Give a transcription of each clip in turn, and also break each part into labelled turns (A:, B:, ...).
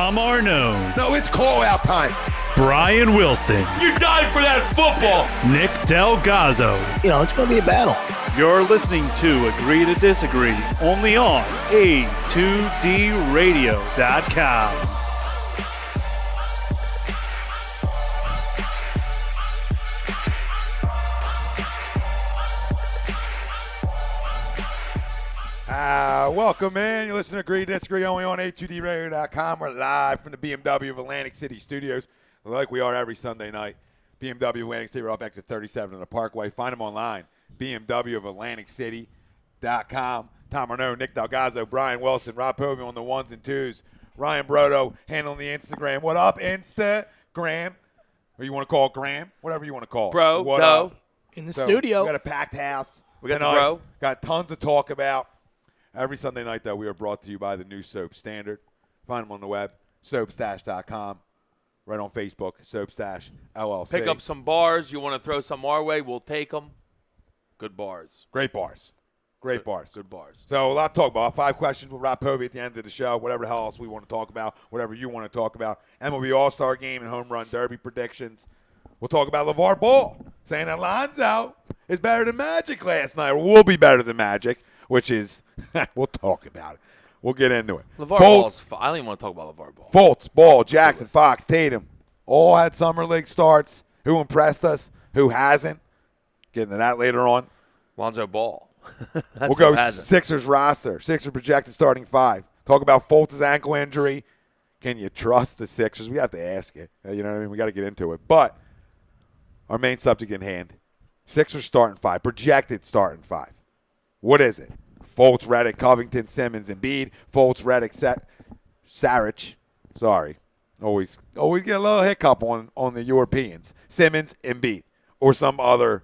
A: Tom Arnone.
B: No, it's call-out time.
A: Brian Wilson.
C: You died for that football.
A: Nick Delgazzo.
D: It's going to be a battle.
A: You're listening to Agree to Disagree, only on A2DRadio.com.
B: Welcome in. You're listening to Agree to Disagree only on A2DRadio.com. We're live from the BMW of Atlantic City Studios, like we are every Sunday night. BMW Atlantic City, we're off exit 37 on the Parkway. Find them online, BMWofAtlanticCity.com. Tom Arnone, Nick Delgazzo, Brian Wilson, Rob Povey on the ones and twos. Ryan Brodo handling the Instagram. What up, Instagram? Or you want to call it Graham? Whatever you want to call it.
C: Bro,
B: what
C: no.
B: up?
D: In the studio.
B: We got a packed house.
C: We got
B: tonight.
C: the bro.
B: Got tons to talk about. Every Sunday night, though, we are brought to you by the new Soap Standard. Find them on the web, soapstash.com. Right on Facebook, Soapstash LLC.
C: Pick up some bars. You want to throw some our way, we'll take them. Good bars.
B: Great bars. Great bars.
C: Good bars.
B: So a lot to talk about. 5 questions with Rob Povey at the end of the show. Whatever the hell else we want to talk about, whatever you want to talk about. MLB All-Star Game and Home Run Derby predictions. We'll talk about LeVar Ball saying that Lonzo is better than Magic last night, or will be better than Magic, which is, we'll talk about it. We'll get into it.
C: LeVar Ball's I don't even want to talk about LeVar Ball.
B: Fultz, Ball, Jackson, Fox, Tatum, all had summer league starts. Who impressed us? Who hasn't? Getting to that later on.
C: Lonzo Ball.
B: We'll go Sixers roster. Sixers projected starting 5. Talk about Fultz's ankle injury. Can you trust the Sixers? We have to ask it. You know what I mean? We got to get into it. But our main subject in hand, Sixers starting 5, projected starting 5. What is it? Fultz, Redick, Covington, Simmons, Embiid. Fultz, Redick, Saric. Sorry. Always get a little hiccup on the Europeans. Simmons, Embiid, or some other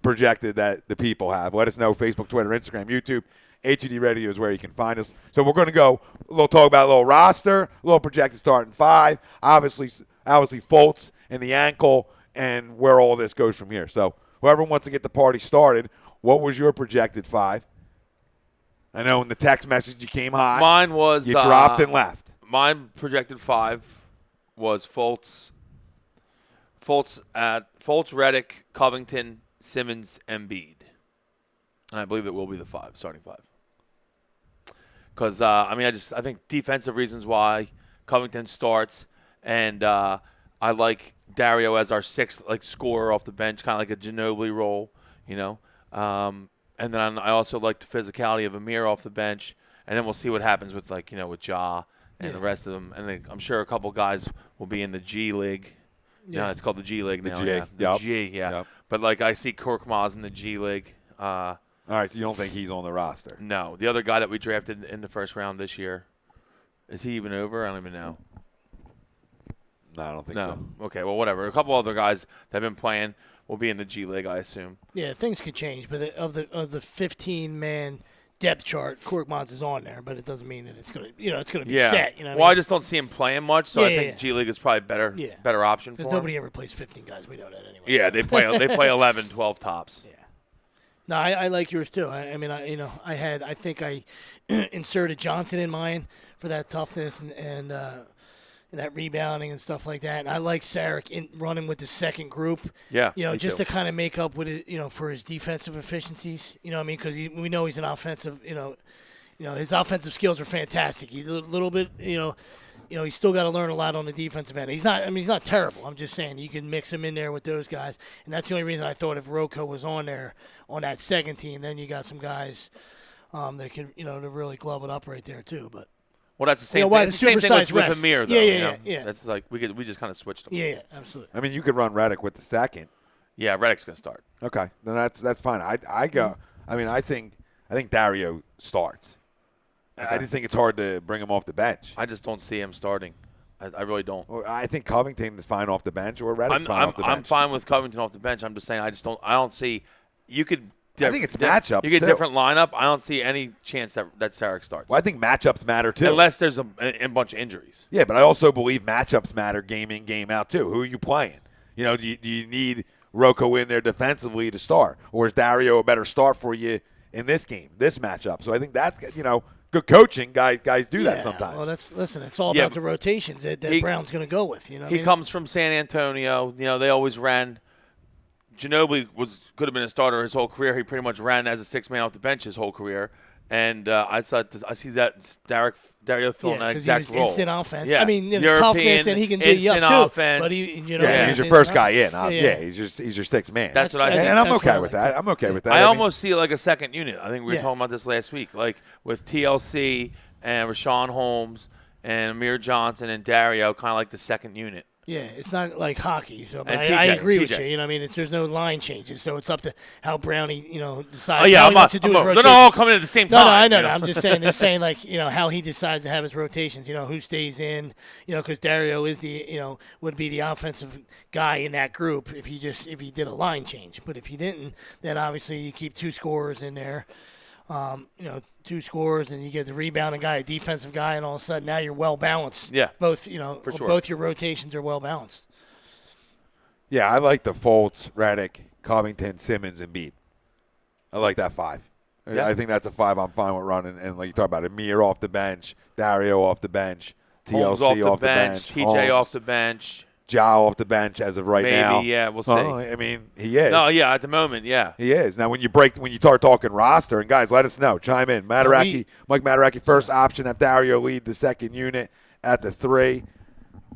B: projected that the people have. Let us know. Facebook, Twitter, Instagram, YouTube. A2D Radio is where you can find us. So we're going to go a little talk about a little roster, a little projected starting 5. Obviously Fultz and the ankle and where all this goes from here. So whoever wants to get the party started, what was your projected 5? I know in the text message you came high.
C: Mine was
B: you dropped and left.
C: Mine projected 5 was Fultz, Redick, Covington, Simmons, Embiid. And I believe it will be the 5, starting 5. Because I think defensive reasons why Covington starts, and I like Dario as our 6th scorer off the bench, kind of like a Ginobili role, you know. And then I also like the physicality of Amir off the bench, and then we'll see what happens with with Ja and the rest of them. And then I'm sure a couple guys will be in the G League. Yeah, it's called the G League now. The G, yeah. Yep. But I see Korkmaz in the G League.
B: All right, so you don't think he's on the roster?
C: No. The other guy that we drafted in the first round this year, is he even over? I don't even know.
B: No, I don't think so.
C: Okay, well, whatever. A couple other guys that have been playing will be in the G League, I assume.
D: Yeah, things could change, but of the 15-man depth chart, Korkmaz is on there, but it doesn't mean that it's gonna be set. You know
C: I just don't see him playing much, so I think G League is probably better option for him.
D: Nobody ever plays 15 guys. We know that anyway.
C: Yeah, they play 11, 12 tops.
D: Yeah. No, I like yours too. I think I inserted Johnson in mine for that toughness and that rebounding and stuff like that. And I like Saric running with the second group.
C: Yeah,
D: just to kind of make up with it, for his defensive efficiencies. You know what I mean? Because we know he's an offensive. His offensive skills are fantastic. He's a little bit. He's still got to learn a lot on the defensive end. He's not terrible. I'm just saying you can mix him in there with those guys, and that's the only reason I thought if Rocco was on there on that second team, then you got some guys that can to really glove it up right there too. But.
C: Well, that's the same thing. It's the same thing with Amir, though.
D: Yeah.
C: That's we just kind of switched them.
D: Yeah, absolutely.
B: I mean, you could run Redick with the second.
C: Yeah, Redick's going to start.
B: Okay, then that's fine. I go. I mean, I think Dario starts. Okay. I just think it's hard to bring him off the bench.
C: I just don't see him starting. I really don't.
B: Well, I think Covington is fine off the bench, or Redick's fine off the bench.
C: I'm fine with Covington off the bench. I'm just saying I don't see. You could.
B: I think it's matchups.
C: You get
B: too.
C: different lineup. I don't see any chance that Saric starts.
B: Well, I think matchups matter too,
C: unless there's a bunch of injuries.
B: Yeah, but I also believe matchups matter game in, game out too. Who are you playing? Do you need Rocco in there defensively to start, or is Dario a better start for you in this game, this matchup? So I think that's good coaching, guys do that
D: Yeah,
B: sometimes.
D: Well, it's all
C: Yeah,
D: about the rotations that Brown's going to go with. You know, what I
C: He
D: mean?
C: comes from San Antonio. You know, they always ran. Ginobili could have been a starter his whole career. He pretty much ran as a six-man off the bench his whole career. And I see that Dario filling that
D: 'cause
C: exact
D: he was
C: role.
D: instant offense.
C: Yeah.
D: I mean,
C: European,
D: toughness, and he can do you up
C: instant
D: too.
C: offense.
D: But he,
B: yeah, he's your first guy in. He's your sixth man.
C: That's what I think.
B: and I'm
D: that's
B: okay
D: what I
B: with
D: like
B: that.
D: too.
B: I'm okay with that.
C: I
B: mean,
C: almost see it like a second unit. I think we were
D: Yeah.
C: talking about this last week, like with TLC and Rashawn Holmes and Amir Johnson and Dario, kind of like the second unit.
D: Yeah, it's not like hockey. So, but
C: And
D: I
C: TJ,
D: agree with
C: TJ.
D: you. You know, what I mean, there's no line changes, so it's up to how Brownie, decides.
C: Oh yeah,
D: how he wants to do his
C: they're
D: rotations.
C: not all coming at the same
D: No,
C: time.
D: I know
C: you
D: that. I'm just saying. They're saying like how he decides to have his rotations. Who stays in. Because Dario is would be the offensive guy in that group if he did a line change. But if he didn't, then obviously you keep two scorers in there. Two scores, and you get the rebounding guy, a defensive guy, and all of a sudden now you're well balanced.
C: Yeah,
D: both
C: for sure.
D: both your rotations are well balanced.
B: yeah, I like the Fultz, Redick, Covington, Simmons, and Embiid. I like that five.
C: Yeah.
B: I think that's a five I'm fine with running. And like you talk about, Amir off the bench, Dario off the bench,
C: Holmes
B: TLC
C: off the bench, TJ
B: Holmes,
C: off the bench.
B: Ja off the bench as of right
C: Maybe,
B: now.
C: yeah, we'll see.
B: Well, I mean, he is.
C: No, yeah, at the moment, yeah.
B: He is. Now, when you start talking roster, and guys, let us know. Chime in. Mike Mataraki, first option at Dario lead, the second unit at the 3.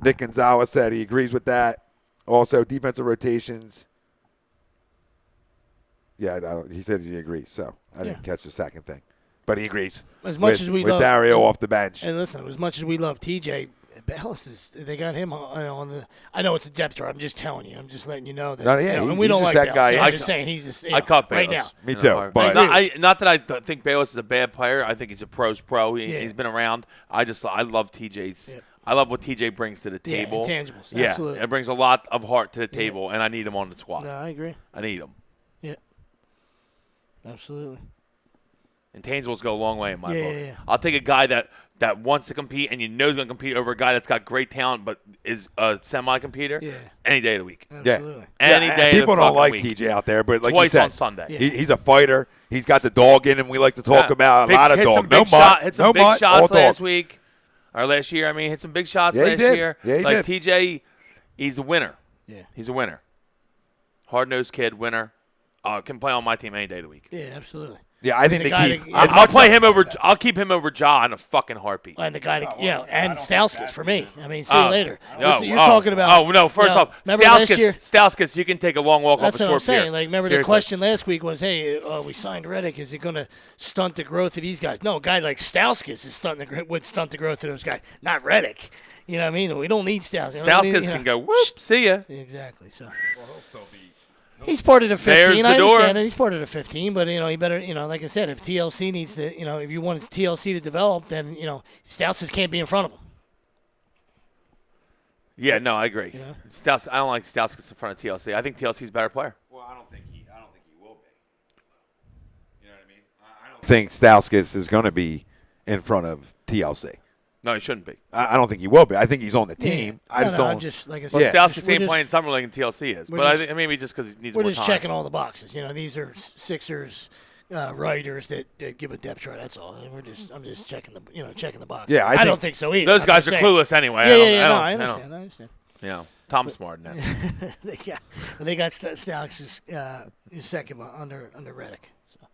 B: Nick Gonzalez said he agrees with that. Also, defensive rotations. Yeah, he said he agrees, so I didn't catch the second thing. But he agrees.
D: As much
B: with,
D: as we
B: with
D: love
B: Dario off the bench.
D: And listen, as much as we love TJ, Bellis they got him on the. I know it's a depth chart. I'm just telling you. I'm just letting you know that.
B: No, yeah,
D: and
B: he's
D: we don't
B: the
D: like
B: second
D: Bellis.
B: guy.
D: I'm just saying he's just.
C: I cut
D: right
C: Bayless.
D: now.
B: Me too. But
C: Not that I think Bayless is a bad player. I think he's a pro's pro. He's been around. I love TJ's.
D: Yeah.
C: I love what TJ brings to the
D: Yeah,
C: table.
D: intangibles.
C: Yeah,
D: Absolutely.
C: it brings a lot of heart to the table, and I need him on the squad.
D: No, I agree.
C: I need him.
D: Yeah. Absolutely.
C: Intangibles go a long way in my book.
D: Yeah.
C: I'll take a guy that wants to compete and he's going to compete over a guy that's got great talent but is a semi-competitor any day of the week.
D: Absolutely.
C: Any day
B: people
C: of the
B: don't like
C: fucking week.
B: TJ out there, but like
C: Twice
B: you said,
C: on Sunday.
D: Yeah.
B: he's a fighter. He's got the dog in him. We like to talk about a lot of
C: hit
B: dog.
C: Some big hit some big shots last week. Or last year. I mean, hit some big shots
B: Yeah, he
C: last
B: did.
C: year.
B: Yeah, he
C: like
B: did.
C: TJ, he's a winner.
D: Yeah.
C: He's a winner. Hard-nosed kid, winner. Can play on my team any day of the week.
D: Yeah, absolutely.
B: Yeah, I think
D: the
B: they
D: guy
B: keep.
D: that-
C: I'll play him over. I'll keep him over Ja in a fucking heartbeat.
D: And the guy, and Stauskas for me. I mean, see you later.
C: No,
D: You're talking about.
C: Oh no! First off,
D: remember last year?
C: Stauskas, you can take a long walk
D: That's
C: off a
D: what
C: short
D: I'm saying.
C: pier.
D: Like, remember
C: Seriously.
D: the question last week was, "Hey, we signed Redick. Is it going to stunt the growth of these guys?" No, a guy like Stauskas would stunt the growth of those guys, not Redick. You know what I mean? We don't need Stauskas.
C: Stauskas can go. Whoop! See ya.
D: Exactly. So. He's part of the 15.
C: There's the
D: I
C: door.
D: understand it. He's part of the 15, but he better, like I said, if TLC needs to, if you want TLC to develop, then Stauskas can't be in front of him.
C: Yeah, no, I agree.
D: You know?
C: I don't like Stauskas in front of TLC. I think TLC's a better player.
B: Well, I don't think he will be. You know what I mean? I don't think Stauskas is going to be in front of TLC.
C: No, he shouldn't be.
B: I don't think he will be. I think he's on the team. I just don't.
D: I'm just like I
C: But
D: said,
C: Stauskas
D: we're
C: ain't
D: just-
C: playing summer league in TLC is.
D: we're
C: But I
D: just-
C: think maybe just because he needs
D: We're
C: more
D: just
C: time.
D: checking all the boxes. These are Sixers writers that give a depth chart. That's all. And I'm just checking the box.
B: Yeah,
D: I
B: I
D: don't
B: think
D: think so either.
C: Those
D: I'm
C: guys
D: just
C: are
D: saying.
C: clueless anyway.
D: Yeah,
C: I
D: I
C: don't.
D: understand.
C: Tom's smart now.
D: They got Stauskas second under Redick. So.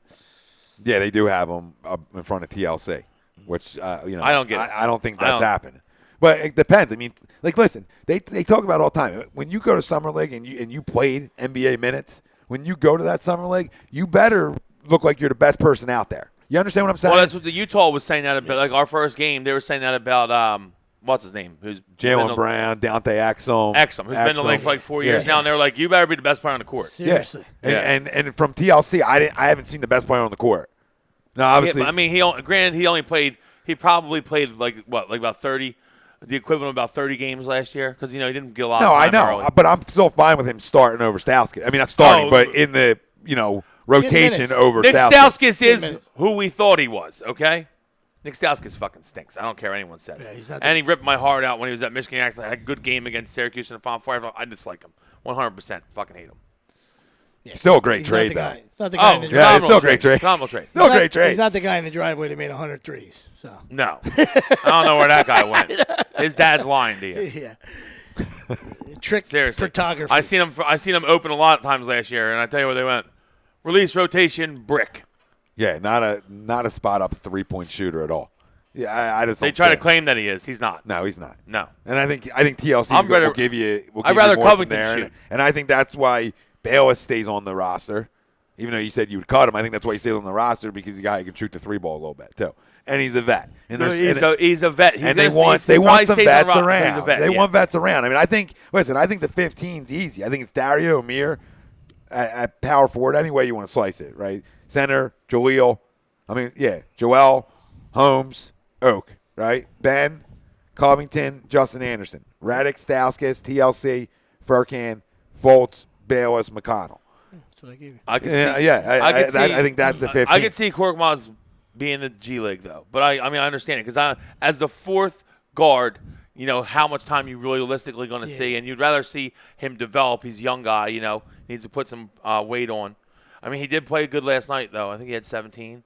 B: Yeah, they do have him up in front of TLC, which
C: I don't get it.
B: I don't think
C: I
B: that's
C: don't.
B: happening. But it depends. I mean, like, listen, they talk about it all the time. When you go to summer league and you played NBA minutes, when you go to that summer league, you better look like you're the best person out there. You understand what I'm saying?
C: Well, that's what the Utah was saying that about. Like our first game, they were saying that about what's his name? Who's been
B: Jalen
C: the-
B: Brown, Dante Exum.
C: Exum, who's been in the league for like 4 years now, and they're like, you better be the best player on the court.
D: Seriously.
B: Yeah.
C: Yeah.
B: And from TLC, I haven't seen the best player on the court. No, obviously.
C: Yeah, but, I mean, he probably played like about 30, the equivalent of about 30 games last year because he didn't get a lot.
B: No,
C: of
B: I
C: time
B: know,
C: early.
B: but I'm still fine with him starting over Stauskas. I mean, not starting, but in the rotation
D: minutes.
B: over
C: Nick
B: Stauskas.
C: Stauskas is
D: minutes.
C: who we thought he was. Okay, Nick Stauskas fucking stinks. I don't care what anyone says.
D: Yeah, he's not
C: And he ripped my heart out when he was at Michigan. Actually, had a good game against Syracuse in the Final Four. I dislike him 100%. Fucking hate him.
D: Yeah.
B: Still a great
D: He's
B: trade,
D: not the
B: though.
D: guy. He's not the guy in the
B: Yeah,
D: driveway.
B: it's still a great trade.
C: Phenomenal trade.
B: Still a
D: He's
B: great
D: not-
B: trade.
D: He's not the guy in the driveway that made 100 threes. So
C: No. I don't know where that guy went. His dad's lying to you.
D: yeah. Trick
C: Seriously.
D: photography.
C: I seen him open a lot of times last year, and I tell you where they went. Release, rotation, brick.
B: Yeah, not a spot up 3-point shooter at all. Yeah, I just
C: They
B: don't
C: try
B: see
C: to
B: it.
C: claim that he is. He's not.
B: No, he's not.
C: No.
B: And I think TLC
C: I'm
B: will
C: rather-
B: give you. Will
C: I'd
B: give
C: rather
B: you more from
C: Covington
B: there,
C: shoot.
B: and I think that's why Bayless stays on the roster. Even though you said you would cut him, I think that's why he stayed on the roster because he's a guy who can shoot the 3-ball a little bit too, and he's a vet. And there's-
C: He's a vet. He's
B: and
C: gonna
B: they want
C: stay-
B: they
C: he
B: want
C: probably
B: some
C: stays on the
B: vets
C: roster, but he's a
B: around.
C: vet,
B: They
C: yeah.
B: want vets around. I mean, I think the 15's easy. I think it's Dario Amir at power forward. Any way you want to slice it, right? Center, Joel, Holmes, Oak, right? Ben, Covington, Justin Anderson, Redick, Stauskas, TLC, Furkan, Fultz, Bayless, McConnell.
D: That's what I gave you.
C: I could
B: Yeah,
C: see,
B: yeah. I think that's the 15.
C: I could see Korkmaz being in the G League though, but I mean I understand it because as the fourth guard, you know how much time you realistically going to see, and you'd rather see him develop. He's a young guy, you know, needs to put some weight on. I mean, he did play good last night though. I think he had 17.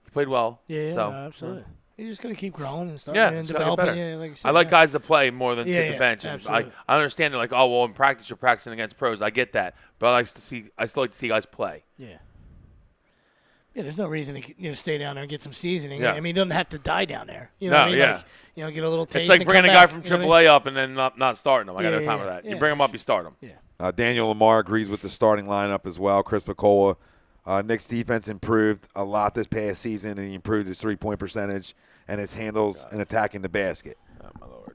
C: He played well.
D: Yeah,
C: so,
D: no, absolutely. He's just gonna keep growing and stuff.
C: Yeah,
D: and
C: it's gotta get
D: developing.
C: better.
D: Yeah, like you said,
C: I like
D: yeah.
C: guys that play more than sit
D: Yeah,
C: the bench. And
D: absolutely.
C: I understand it. Like, oh well, in practice you're practicing against pros. I get that, but I still like to see guys play.
D: Yeah. Yeah, there's no reason to stay down there and get some seasoning.
C: Yeah.
D: I mean, he doesn't have to die down there. You know
C: No,
D: what I mean?
C: yeah.
D: Like, get a little taste.
C: It's like
D: and
C: bringing a
D: come
C: guy
D: back,
C: from
D: you know what I
C: AAA up and then not starting him. I got no
D: Yeah,
C: time
D: yeah,
C: for that.
D: yeah.
C: You bring him up, you start him.
D: mean?
B: Daniel Lamar agrees with the starting lineup as well. Chris Picola. Nick's defense improved a lot this past season, and he improved his 3-point percentage and his handles and attacking the basket.
C: Oh my lord,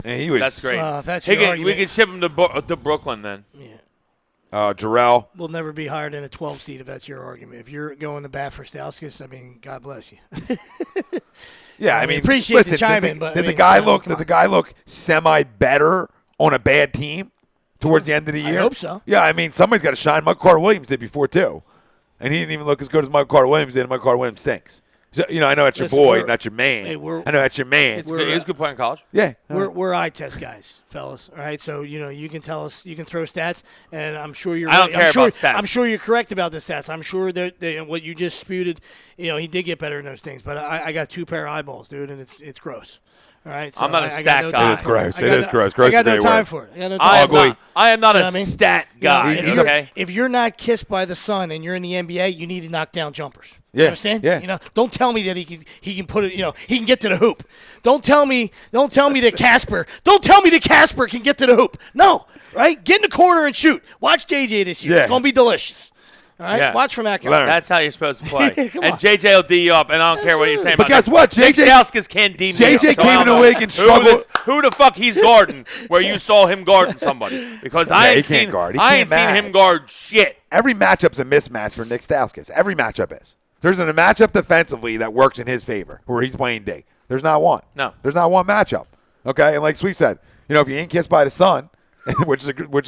B: And he was
C: that's great.
D: if that's
C: He
D: your
C: can- we
D: argument-
C: can ship him to Brooklyn then.
D: Yeah.
B: Jarrell.
D: We'll never be higher than a 12 seed if that's your argument. If you're going to bat for Stauskas, I mean, God bless you.
B: Yeah,
D: I
B: I mean,
D: appreciate the
B: listen,
D: chime
B: did
D: in, but,
B: did
D: I
B: the
D: mean,
B: guy
D: you know,
B: look?
D: come
B: Did the
D: on.
B: guy look semi better on a bad team towards the end of the
D: I
B: year?
D: hope so.
B: Yeah, I mean, somebody's got to shine. Michael Carter Williams did before too, and he didn't even look as good as Michael Carter Williams did. And Michael Carter Williams stinks. So, you know, I know that's your
D: Listen,
B: boy,
D: we're-
B: not your man.
D: hey, we're-
B: I know that's your man.
C: He was a good player in college.
B: Yeah,
D: We're eye test guys, fellas. All right, so you can tell us, you can throw stats, and I'm sure you're.
C: I don't
D: right.
C: care
D: I'm sure,
C: about stats.
D: I'm sure you're correct about the stats. I'm sure that what you just spewed, he did get better in those things. But I got 2 pair of eyeballs, dude, and it's gross. All right, so
C: I'm not a
D: I
C: stat
D: got no
C: guy.
D: time
C: It is
D: for
B: gross.
D: I
B: It
D: got
B: is
D: no-
B: gross. Gross
D: I got
B: is a
D: no
B: great
D: time
B: word.
D: for it. I got no
C: I
D: time.
C: am not. I am not
D: You
C: a
D: know what I mean?
C: stat
D: You know,
C: guy.
D: if you're-
C: Okay.
D: If you're not kissed by the sun and you're in the NBA, you need to knock down jumpers. You
B: Yeah,
D: understand?
B: yeah.
D: Don't tell me that he can put it. He can get to the hoop. Don't tell me that Casper. Don't tell me that Casper can get to the hoop. No, right? Get in the corner and shoot. Watch JJ this year.
B: Yeah.
D: It's gonna be delicious. All right,
C: Yeah.
D: watch from that guy.
B: Learn.
C: That's how you're supposed to play.
D: Come
C: And
D: on.
C: JJ will D you up, and I don't care what you're saying
B: But
C: about
B: guess
C: that.
B: what?
C: Nick
B: JJ
C: Stauskas can't D me
B: JJ
C: up, so
B: came
C: I
B: in
C: don't
B: the
C: know
B: league and struggled.
C: Who the fuck he's guarding where you saw him guarding somebody? Because
B: Yeah,
C: I
B: he
C: ain't
B: can't
C: seen
B: guard. He
C: I
B: can't
C: ain't seen him
B: match.
C: guard shit.
B: Every matchup's a mismatch for Nick Stauskas. Every matchup is. There's a matchup defensively that works in his favor where he's playing D. There's not one.
C: No.
B: There's not one matchup. Okay? And like Sweep said, if you ain't kissed by the sun, which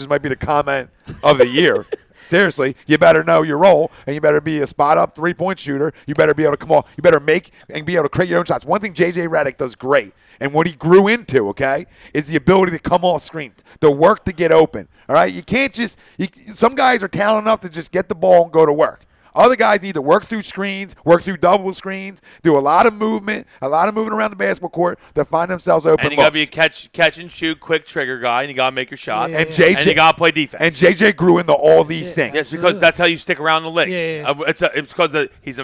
B: might be the comment of the year, seriously, you better know your role, and you better be a spot-up 3-point shooter. You better be able to come off. You better make and be able to create your own shots. One thing J.J. Redick does great, and what he grew into, okay, is the ability to come off screens, the work to get open. All right? You can't just some guys are talented enough to just get the ball and go to work. Other guys need to work through screens, work through double screens, do a lot of movement around the basketball court to find themselves open.
C: And you got to be a
B: looks.
C: catch and shoot, quick trigger guy, and you got to make your shots.
D: Yeah,
B: And JJ
C: and you got to play defense.
B: And JJ grew into all these things.
C: Yes, because that's how you stick around the league.
D: Yeah, yeah.
C: It's because he's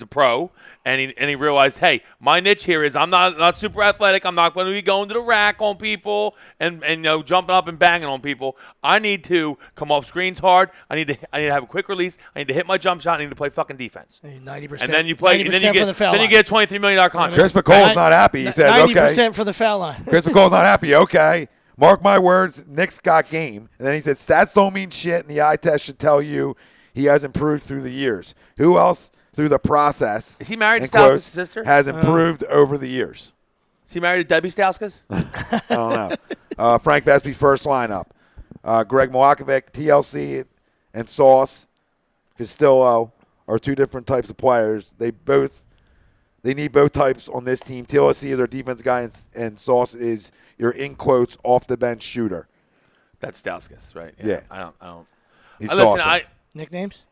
C: a pro, and he realized, hey, my niche here is I'm not super athletic. I'm not going to be going to the rack on people and jumping up and banging on people. I need to come off screens hard. I need to have a quick release. I need to hit my jump shot. I need to play fucking defense.
D: 90%.
C: And then you play. And then you
D: for the foul line.
C: get a $23 million contract.
B: Chris McColl's not happy. He says,
D: 90%
B: okay.
D: for the foul line.
B: Chris McColl's not happy. Okay. Mark my words, Nick's got game. And then he said, stats don't mean shit, and the eye test should tell you he has improved through the years. Who else through the process?
C: Is he married to
B: in quotes,
C: Stauskas' sister?
B: Has improved over the years.
C: Is he married to Debbie Stauskas?
B: I don't know. Frank Vespi, first lineup. Greg Moakovic, TLC, and Sauce Castillo are 2 different types of players. They need both types on this team. TLC is our defense guy, and Sauce is your, in quotes, off-the-bench shooter.
C: That's Stauskas, right?
B: Yeah.
C: I don't.
B: He's
C: Listen,
B: awesome.
D: Nicknames?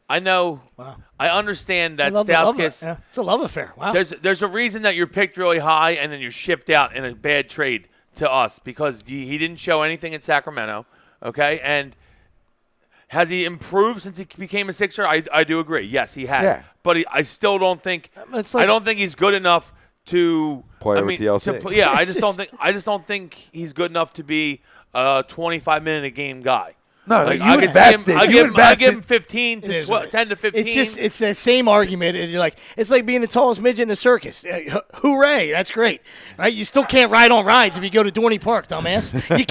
C: I know.
D: Wow.
C: I understand that
D: I love
C: Stauskas.
D: yeah, it's a love affair. Wow.
C: There's a reason that you're picked really high and then you're shipped out in a bad trade to us because he didn't show anything in Sacramento. Okay, and has he improved since he became a Sixer? I do agree. Yes, he has.
B: Yeah.
C: But I still don't think.
D: It's like-
C: I don't think he's good enough to
B: Play
C: I
B: with
C: mean,
B: TLC.
C: yeah, I just don't think. I just don't think he's good enough to be a 25-minute-a-game guy.
B: No,
C: Like,
B: you
C: I could see
B: invested.
C: him. I
B: You
C: give
B: invested.
C: him 15
D: It
C: to
D: is
C: 12,
D: what it
C: 10 to 15.
D: It's that same argument. And you're like, it's like being the tallest midget in the circus. Hooray! That's great, right? You still can't ride on rides if you go to Dorney Park, dumbass. You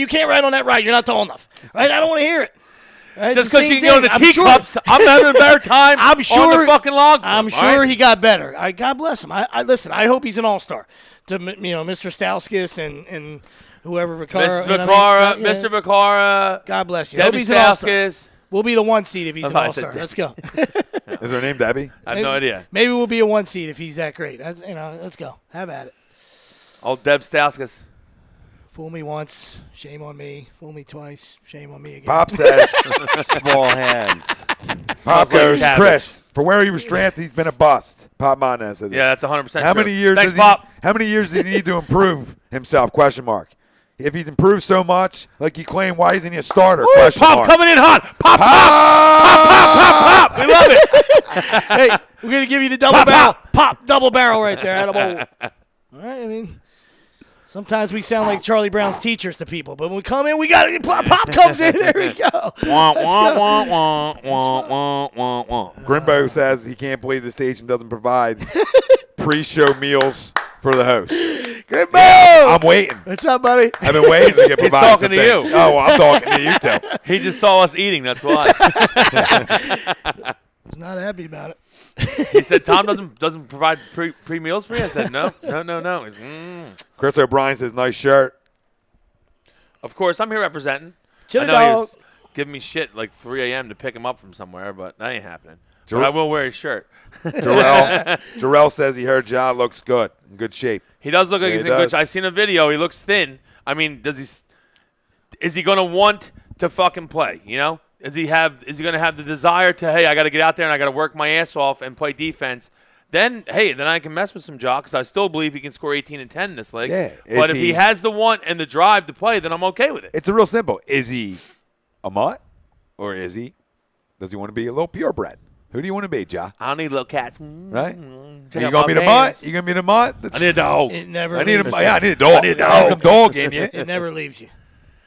D: can't ride on that ride. You're not tall enough, right? I don't want to hear it. Right?
C: Just
D: because
C: because you go to the teacups, I'm having a better time.
D: I'm sure
C: on the fucking log.
D: I'm
C: farm,
D: sure
C: all right?
D: he got better. God bless him. I listen. I hope he's an all-star. To Mr. Stauskas and whoever Vaccaro.
C: Mr. Vaccaro,
D: God bless you. I hope
C: Debbie
D: he's an all-star.
C: Stauskas.
D: We'll be the 1 seed if he's
C: That's
D: an
C: why I said
D: all-star.
C: Debbie.
D: Let's go.
B: Is her name Debbie?
C: I have no idea.
D: Maybe we'll be a 1 seed if he's that great. That's, let's go. Have at it.
C: Old Deb Stauskas.
D: Fool me once, shame on me. Fool me twice, shame on me again.
B: Pop says,
E: Small hands.
B: Pop
C: Smells like
B: goes,
C: cabbage.
B: Chris, for where he was drafted, he's been a bust. Pop Monez says
C: Yeah,
B: this.
C: that's 100%
B: How
C: true.
B: many years
C: Thanks,
B: does
C: Pop.
B: How many years does he need to improve himself? Question mark. If he's improved so much, like you claim, why isn't he a starter?
C: Woo,
B: Question
C: Pop
B: mark.
C: coming in hot. Pop, pop, pop, pop, pop. We love it.
D: Hey, we're going to give you the double barrel. Pop, double barrel right there. Attaboy. All right, I mean, sometimes we sound like Charlie Brown's teachers to people, but when we come in, we got it. Pop comes in. There we go.
C: Wah, wah, wah, wah, wah, wah, wah, wah.
B: Grimbo says he can't believe the station doesn't provide pre-show meals for the host.
D: Grimbo!
B: I'm waiting.
D: What's up, buddy?
B: I've been waiting to get
C: He's
B: provided
C: talking
B: some
C: to
B: things.
C: you.
B: Oh, well, I'm talking to you too.
C: He just saw us eating. That's why.
D: He's not happy about it.
C: He said Tom doesn't provide pre meals for you. I said no. He's,
B: Chris O'Brien says, nice shirt.
C: Of course, I'm here representing.
D: Chili
C: I know he
D: dog.
C: was giving me shit like 3 a.m. to pick him up from somewhere, but that ain't happening.
B: Jer-
C: But I will wear his shirt.
B: Jarrell says he heard Ja looks good, in good shape.
C: He does look like
B: Yeah,
C: he's
B: he
C: in good
B: does.
C: shape. I seen a video. He looks thin. I mean, is he going to want to fucking play? You know, is he going to have the desire to, hey, I got to get out there and I got to work my ass off and play defense? Then I can mess with some Ja because I still believe he can score 18 and 10 in this league.
B: Yeah.
C: But
B: Is
C: if he
B: he-
C: has the want and the drive to play, then I'm okay with it.
B: It's a real simple. Is he a mutt or does he want to be a little purebred? Who do you want to be, Ja?
C: I don't need little cats.
B: Right?
C: Check
B: you
C: out
B: gonna
C: my
B: be the
C: mans.
B: mutt? You gonna be the mutt?
C: I need a dog.
D: It never
B: I need
D: leaves
B: a. Yeah, I need a dog. I need some dog in you.
D: It never leaves you.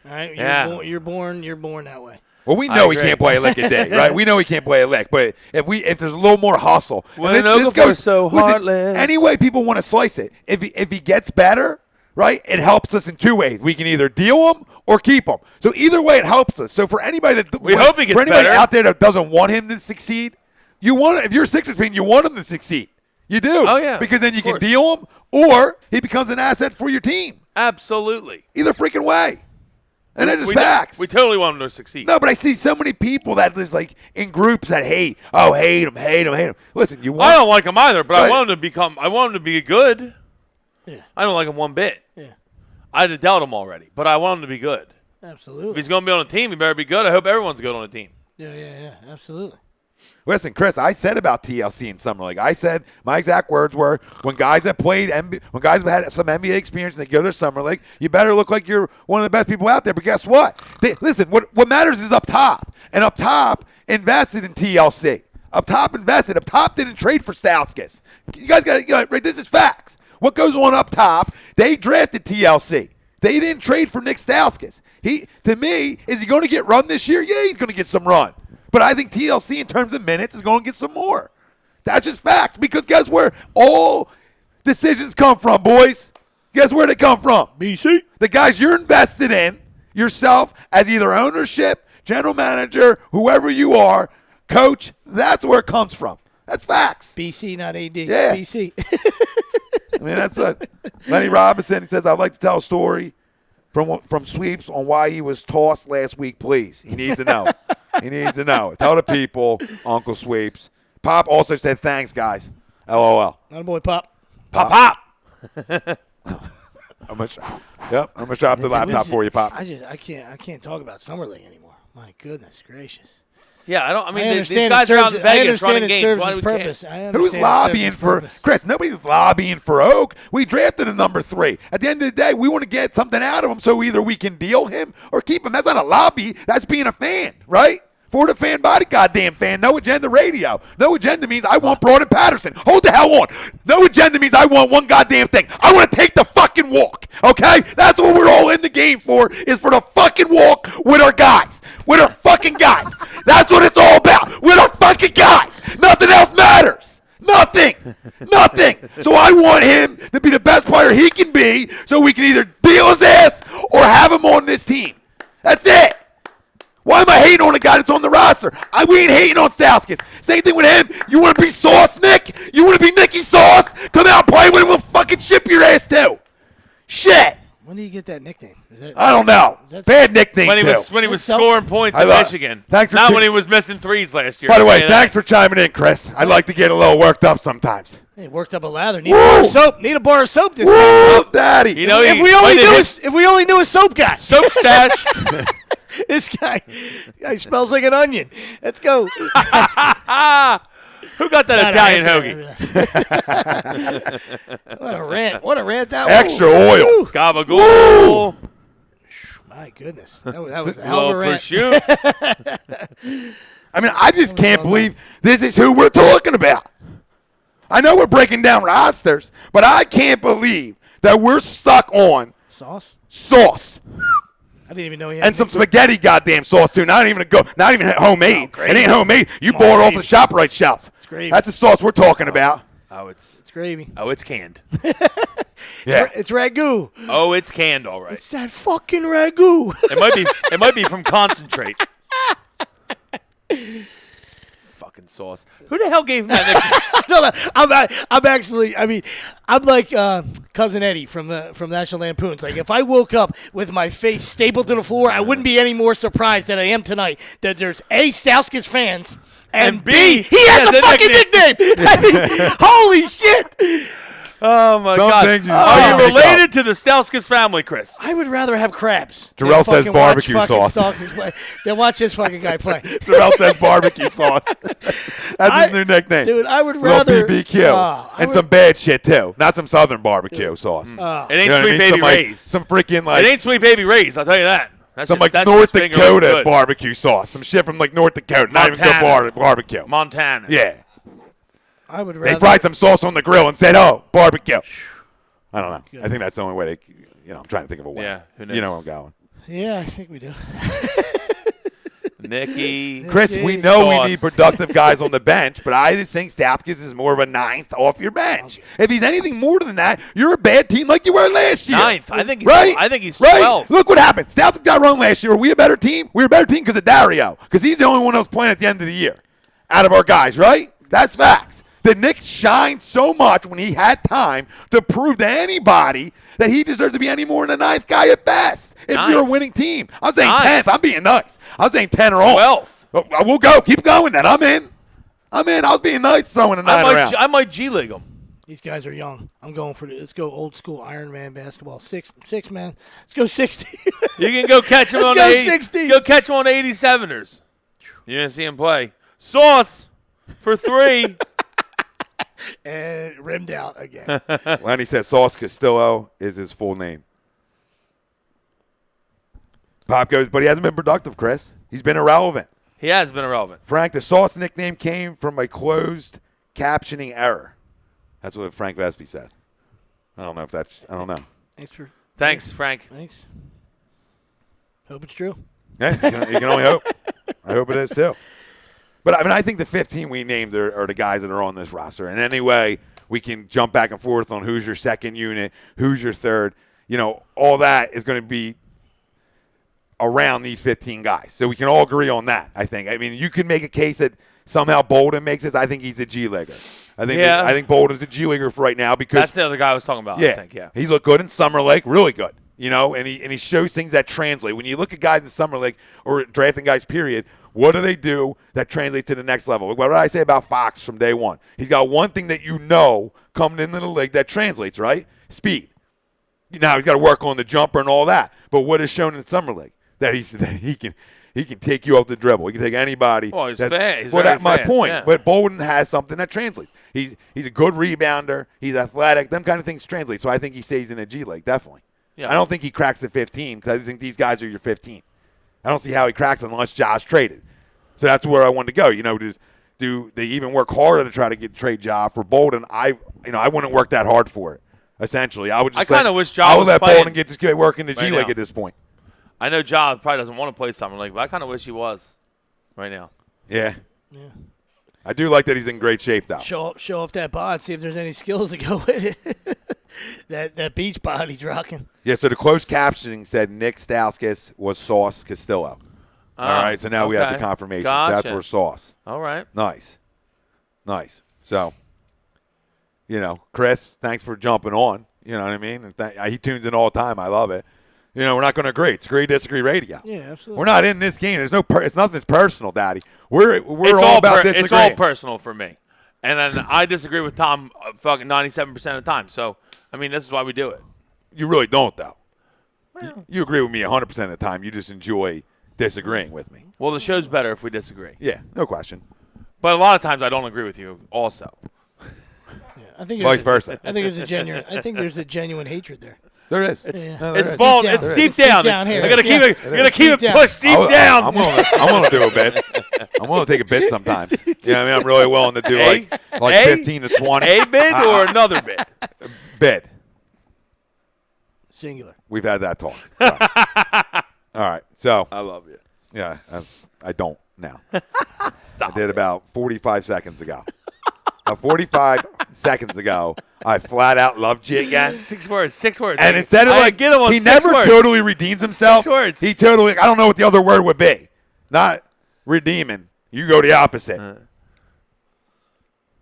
D: All right?
C: Yeah.
D: You're born that way.
B: Well, we know he
C: agree.
B: can't play a lick a day, right? We know he can't play a lick, but if there's a little more hustle, and
C: When Okafor's so heartless.
B: any way people want to slice it. If he gets better, right, it helps us in two ways. We can either deal him or keep him. So either way, it helps us. So for anybody that
C: We hope he gets
B: for anybody
C: better.
B: out there that doesn't want him to succeed, if you're a Sixers fan, you want him to succeed. You do.
C: Oh, yeah,
B: because then you
C: of
B: can
C: course.
B: deal him, or he becomes an asset for your team.
C: Absolutely.
B: Either freaking way, and it's just
C: We-
B: facts.
C: We totally want him to succeed.
B: No, but I see so many people that there's like in groups that hate him. Listen, you want
C: I don't like him either, but I
B: Right.
C: want him to be good.
D: Yeah.
C: I don't like him one bit.
D: Yeah.
C: I had doubt him already, but I want him to be good. If
D: Absolutely.
C: he's going to be on a team, he better be good. I hope everyone's good on a team.
D: Yeah. Absolutely.
B: Listen, Chris, I said about TLC in Summer League. I said my exact words were when guys have played, when guys have had some NBA experience and they go to Summer League, you better look like you're one of the best people out there. But guess what? Listen, what matters is up top, and up top invested in TLC. Up top invested. Up top didn't trade for Stauskas. You guys got to right. This is facts. What goes on up top? They drafted TLC. They didn't trade for Nick Stauskas. To me, is he going to get run this year? Yeah, he's going to get some run. But I think TLC, in terms of minutes, is going to get some more. That's just facts. Because guess where all decisions come from, boys? Guess where they come from?
D: BC.
B: The guys you're invested in, yourself, as either ownership, general manager, whoever you are, coach, that's where it comes from. That's facts.
D: BC, not AD.
B: Yeah.
D: BC.
B: I mean, that's it. Lenny Robinson, he says, I'd like to tell a story from Sweeps on why he was tossed last week, please. He needs to know. He needs to know. Tell the people, Uncle Sweeps. Pop also said, thanks, guys. LOL.
D: Not a boy, Pop.
C: Pop.
B: I'm gonna drop the laptop for you, Pop.
D: I can't talk about Summer League anymore. My goodness gracious.
C: Yeah, I mean, these
D: understand
C: guys
D: it
C: are out
D: serves-
C: in
D: I
C: Vegas
D: understand
C: running
D: it
C: games.
D: serves
C: Why
D: its
C: do we care?
D: purpose. I understand
B: Who's
D: it serves
B: lobbying
D: its
B: for
D: purpose.
B: Chris? Nobody's lobbying for Oak. We drafted a number 3. At the end of the day, we want to get something out of him, so either we can deal him or keep him. That's not a lobby. That's being a fan, right? For the fan body, goddamn fan. No agenda radio. No agenda means I want Broden Patterson. Hold the hell on. No agenda means I want one goddamn thing. I want to take the fucking walk. Okay? That's what we're all in the game for, is for the fucking walk with our guys. With our fucking guys. That's what it's all about. With our fucking guys. Nothing else matters. Nothing. Nothing. So I want him to be the best player he can be so we can either deal his ass or have him on this team. That's it. Why am I hating on a guy that's on the roster? We ain't hating on Stauskas. Same thing with him. You want to be Sauce, Nick? You want to be Nicky Sauce? Come out and play with him. We'll fucking ship your ass too. Shit.
D: When do you get that nickname?
B: I don't know.
D: That's-
B: Bad nickname
C: When he
B: too.
C: was
D: That's
C: scoring points
B: I
C: in
B: love-
C: Michigan.
B: Thanks for
C: Not
B: tu-
C: when he was missing threes last year.
B: By the way,
C: Yeah.
B: thanks for chiming in, Chris. I like to get a little worked up sometimes.
D: Hey, worked up a lather. Need a bar of soap. Need a bar of soap. This guy.
B: Woo, Daddy.
C: You know,
D: If we only knew a soap guy.
C: soap stash.
D: This guy smells like an onion. Let's go.
C: Who got that Italian hoagie?
D: What a rant! What a rant that
B: Extra
D: was.
B: oil.
D: Woo.
C: Gabagool.
D: My goodness, that was a hell of
C: Little
D: a rant.
C: prosciutto.
B: I mean, I just can't believe this is who we're talking about. I know we're breaking down rosters, but I can't believe that we're stuck on
D: Sauce.
B: Sauce
D: I didn't even know he had.
B: and some spaghetti goddamn sauce too. Not even homemade.
D: gravy.
B: It ain't homemade. You
D: Oh,
B: bought it off
D: gravy.
B: the ShopRite shelf.
D: It's gravy.
B: That's the sauce we're talking about.
C: Oh, it's
D: gravy.
C: canned.
B: Yeah.
D: It's ragu.
C: Oh, it's canned, all right.
D: It's that fucking ragu.
C: It might be from concentrate. Fucking sauce. Who the hell gave him that nickname?
D: No, I'm actually. I mean, I'm like cousin Eddie from National Lampoons. Like, if I woke up with my face stapled to the floor, I wouldn't be any more surprised than I am tonight. That there's A, Stauskas fans, and B, he has
C: has
D: a
C: a
D: fucking nickname. I mean, holy shit!
C: Oh my
B: Some
C: God!
B: things you
C: Are
B: just
C: you
B: make up.
C: related to the Stauskas family, Chris?
D: I would rather have crabs.
B: Jarrell
D: than
B: says
D: fucking
B: barbecue
D: watch fucking
B: sauce.
D: Stauskas play, than watch this fucking guy play.
B: Terrell says barbecue sauce. That's his new nickname.
D: Dude, I would
B: Little
D: rather
B: BBQ.
D: I
B: And
D: would-
B: some bad shit too. Not some southern barbecue sauce.
C: It ain't
B: You know what I
C: Sweet
B: mean?
C: Baby
B: some, like,
C: Ray's.
B: some freaking like
C: It ain't Sweet Baby Ray's. I'll tell you that. That's
B: some
C: just,
B: like
C: that's
B: North
C: just finger
B: Dakota
C: good.
B: barbecue sauce. Some shit from like North Dakota. Not even
C: Montana.
B: good barbecue.
C: Montana.
B: Yeah.
D: I would
B: They
D: rather.
B: fried some sauce on the grill and said, "Oh, barbecue." I don't know. I think that's the only way they. I'm trying to think of a way.
C: Yeah, who knows?
B: You know where I'm going.
D: Yeah, I think we do.
C: Nicky.
B: Chris, we
D: Yes.
B: know we
C: Sauce.
B: need productive guys on the bench, but I just think Stauskas is more of a ninth off your bench. If he's anything more than that, you're a bad team like you were last year.
C: Ninth. I think he's.
B: Right?
C: I think he's
B: right?
C: 12.
B: Look what happened. Stauskas got run last year. Were we a better team? We were a better team because of Dario, because he's the only one that was playing at the end of the year out of our guys, right? That's facts. The Knicks shined so much when he had time to prove to anybody that he deserved to be any more than a ninth guy at best. If
C: Ninth.
B: you're a winning team, I'm saying
C: Ninth.
B: 10th. I'm being nice. I'm saying 10 or on.
C: 12th.
B: We'll go. Keep going then. I'm in. I was being nice throwing a 9 around.
C: I might G League him.
D: These guys are young. I'm going for let's go old school Iron Man basketball. Six man. Let's go 60.
C: You can go catch him
D: Let's
C: on
D: go
C: the 80,
D: 60.
C: Go catch him on the 87ers. You didn't see him play. Sauce for 3.
D: And rimmed out again.
B: Lenny says Sauce Castillo is his full name. Pop goes, but he hasn't been productive, Chris. He's been irrelevant.
C: He has been irrelevant.
B: Frank, the Sauce nickname came from a closed captioning error. That's what Frank Vespi said. I don't know.
C: Thanks, Frank.
D: Thanks. Hope it's true.
B: Yeah, you can only hope. I hope it is too. But I think the 15 we named are the guys that are on this roster. And anyway, we can jump back and forth on who's your second unit, who's your third. All that is going to be around these 15 guys. So we can all agree on that, I think. I mean, you can make a case that somehow Bolden makes this. I think he's a G-Leaguer. I think Bolden's a G-Leaguer for right now because
C: That's the other guy I was talking about, I think, yeah.
B: he's looked good in Summer League, really good. And he shows things that translate. When you look at guys in Summer League or drafting guys, period, what do they do that translates to the next level? What did I say about Fox from day one? He's got one thing that coming into the league that translates, right? Speed. Now he's got to work on the jumper and all that. But what is shown in Summer League that he can take you off the dribble. He can take anybody.
C: Oh, he's fast. He's
B: well,
C: very
B: that's my
C: fast,
B: point.
C: yeah.
B: But Bolden has something that translates. He's a good rebounder. He's athletic. Them kind of things translate. So I think he stays in the G League, definitely.
C: Yeah.
B: I don't think he cracks the 15 because I think these guys are your 15. I don't see how he cracks unless Josh traded. So that's where I wanted to go. Do they even work harder to try to get trade job for Bolden? I wouldn't work that hard for it. Essentially, I would just.
C: I kinda wish Ja
B: I would
C: was
B: let
C: playing
B: Bolden get work in the G
C: right
B: League
C: now.
B: at this point.
C: I know Ja probably doesn't want to play Summer League, but I kind of wish he was right now.
B: Yeah. I do like that he's in great shape, though.
D: Show off that bod, see if there's any skills to go with it. that beach bod he's rocking.
B: Yeah, so the closed captioning said Nick Stauskas was Sauce Castillo. All right, so now we have the
C: okay.
B: confirmation.
C: Gotcha.
B: So that's where Sauce.
C: All right.
B: Nice. So, Chris, thanks for jumping on. You know what I mean? And he tunes in all the time. I love it. We're not going to agree. It's Agree Disagree Radio.
D: Yeah, absolutely.
B: We're not in this game. There's it's nothing's personal, Daddy. We're
C: It's
B: all about disagreeing.
C: It's all personal for me. And then I disagree with Tom fucking 97% of the time. So, I mean, this is why we do it.
B: You really don't, though. You agree with me 100% of the time. You just enjoy disagreeing with me.
C: Well, the show's better if we disagree.
B: Yeah, no question.
C: But a lot of times I don't agree with you also.
D: I think
B: Vice versa.
D: I think there's a genuine hatred there.
B: There is.
D: Yeah.
B: No, there
C: It's
B: is.
C: fault.
D: down.
C: It's
D: There
C: deep
D: is. Deep
C: down.
D: down here.
C: I gotta keep
D: Yeah.
C: it. I gotta keep it
D: Deep down.
C: pushed deep down.
B: I'm willing to do a bit. I'm willing to take a bit sometimes. I'm really willing to do like 15 to 20.
C: A bid or another bid?
B: Bid.
D: Singular.
B: We've had that talk. All right. So,
C: I love you.
B: yeah, I don't now.
C: Stop.
B: I did about 45 seconds ago. 45 seconds ago, I flat out loved you again.
C: 6 words. 6 words.
B: And instead of
C: get him on
B: he
C: 6
B: never
C: words.
B: totally redeems himself.
C: 6 words.
B: He totally, I don't know what the other word would be. Not redeeming. You go the opposite. You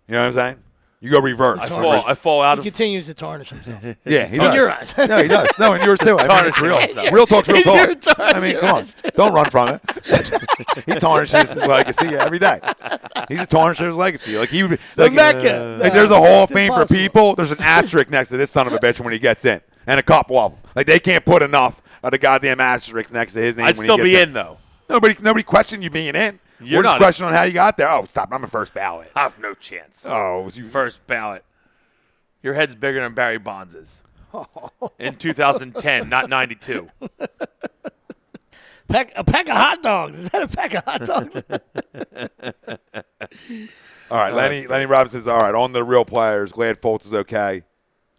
B: know what I'm saying? You go reverse.
C: I fall out
D: He
C: of.
D: continues to tarnish himself.
B: Yeah, he
D: In
B: does.
D: your eyes.
B: No, he does. No, in yours too. I mean, it's real. Real talk's real talk. I mean, come on. Don't run from it. He tarnishes his legacy every day. He's a tarnisher of his legacy. Like
D: Mecca.
B: like there's a Hall of
D: It's
B: Fame for
D: impossible.
B: people. There's an asterisk next to this son of a bitch when he gets in, and a couple of them. Like they can't put enough of the goddamn asterisk next to his name.
C: I'd
B: when
C: still
B: he
C: be
B: gets
C: in though.
B: Nobody questioned you being in.
C: You're
B: We're just
C: not.
B: questioning on how you got there. Oh, stop! I'm a first ballot.
C: I have no chance.
B: Oh, you
C: First ballot. Your head's bigger than Barry Bonds' in 2010, not 92.
D: A pack of hot dogs. Is that a pack of hot dogs?
B: All right, Lenny Robinson says, all right, on the real players, glad Fultz is okay.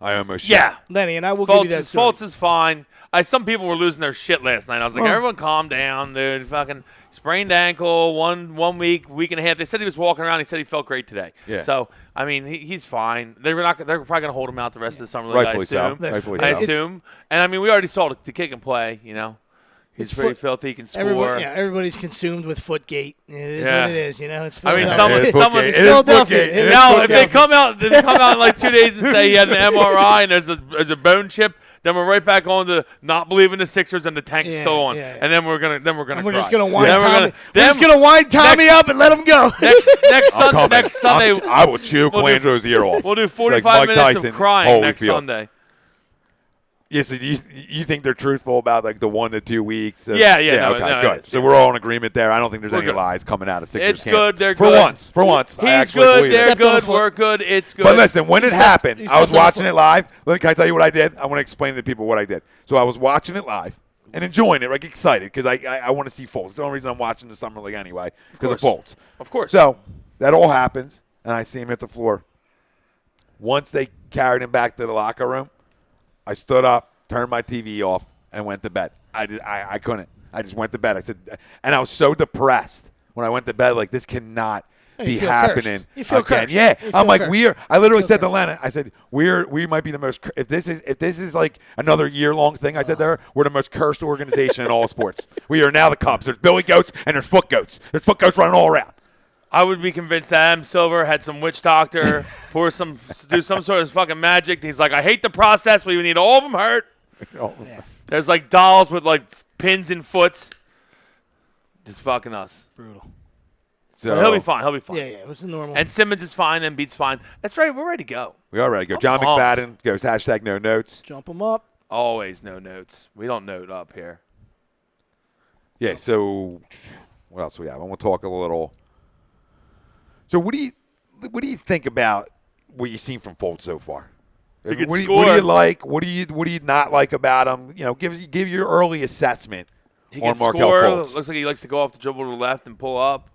B: I almost
C: Yeah.
B: shot.
D: Lenny, and I will give you that story.
C: Fultz is fine. Some people were losing their shit last night. I was like, everyone calm down, dude. Fucking sprained ankle, one week and a half. They said he was walking around. He said he felt great today.
B: Yeah.
C: So, I mean, he's fine. They're probably going to hold him out the rest of the summer league,
B: Rightfully so.
C: I
B: Rightfully so.
C: assume. And, I mean, we already saw the kid can play, you know. He's
D: It's
C: pretty
D: foot-
C: filthy. He can score.
D: Everybody's consumed with Footgate. It is
C: Yeah.
D: what it is, you know. It's
C: I mean,
D: Philadelphia.
C: someone-
B: It is
D: Philadelphia.
B: Footgate. It is
C: Now,
B: Footgate.
C: if they come out in like 2 days and say he had an MRI and there's a bone chip, then we're right back on to not believing the Sixers and the tank is
D: Yeah,
C: still on.
D: yeah.
C: And then we're gonna
D: And we're
C: cry.
D: just gonna wind
C: Then
D: Tommy. We're
C: then
D: just gonna wind Tommy up and let him go.
C: next
B: I'm coming.
C: next Sunday.
B: I will chew
C: we'll do-
B: Colandro's ear off.
C: We'll do
B: Like
C: 45
B: Mike
C: minutes
B: Tyson,
C: of crying next
B: Holyfield.
C: Sunday.
B: Yeah, so you think they're truthful about like the 1 to 2 weeks?
C: Yeah,
B: okay,
C: no,
B: good.
C: it's-
B: So we're all in agreement there. I don't think there's
C: We're
B: any
C: good.
B: lies coming out of Sixers
C: It's
B: camp.
C: good. They're
B: for
C: good.
B: once. For once, I
C: He's
B: actually
C: good.
B: believe it.
C: They're
D: Stepped on
C: good.
D: the foot.
C: We're good. It's good.
B: But listen, when it happened,
D: he
B: I was
D: stepped on
B: watching
D: the
B: it live. Can I tell you what I did? I want to explain to people what I did. So I was watching it live and enjoying it, like excited, because I want to see Fultz. It's the only reason I'm watching the Summer League anyway, because of Fultz.
C: Of course.
B: So that all happens, and I see him at the floor. Once they carried him back to the locker room, I stood up, turned my TV off, and went to bed. I couldn't. I just went to bed. I said, and I was so depressed when I went to bed. Like, this cannot
D: You
B: be
D: feel
B: happening
D: cursed. You feel
B: again.
D: cursed.
B: Yeah,
D: You
B: I'm
D: feel
B: like,
D: cursed.
B: I literally said to Lena, I said, we might be the most. If this is like another year-long thing, I said there, we're the most cursed organization in all sports. We are now the Cubs. There's Billy Goats and there's Foot Goats. There's Foot Goats running all around.
C: I would be convinced that Adam Silver had some witch doctor do some sort of fucking magic. He's like, I hate the process, but we need all of them hurt. There's like dolls with like pins and foots. Just fucking us.
D: Brutal.
B: So
C: But he'll be fine. He'll be fine.
D: Yeah, it was a normal.
C: And Simmons is fine. And Embiid's fine. That's right. We're ready to go.
B: We are ready to go. John
C: pumped.
B: McFadden goes #no notes.
D: Jump him up.
C: Always no notes. We don't note up here.
B: Yeah, so what else we have? I want to talk a little. So what do you think about what you've seen from Fultz so far?
C: He can
B: what do
C: score.
B: you like? What do you not like about him? You know, give your early assessment
C: He
B: on
C: can
B: Markelle
C: score.
B: Fultz.
C: Looks like he likes to go off the dribble to the left and pull up.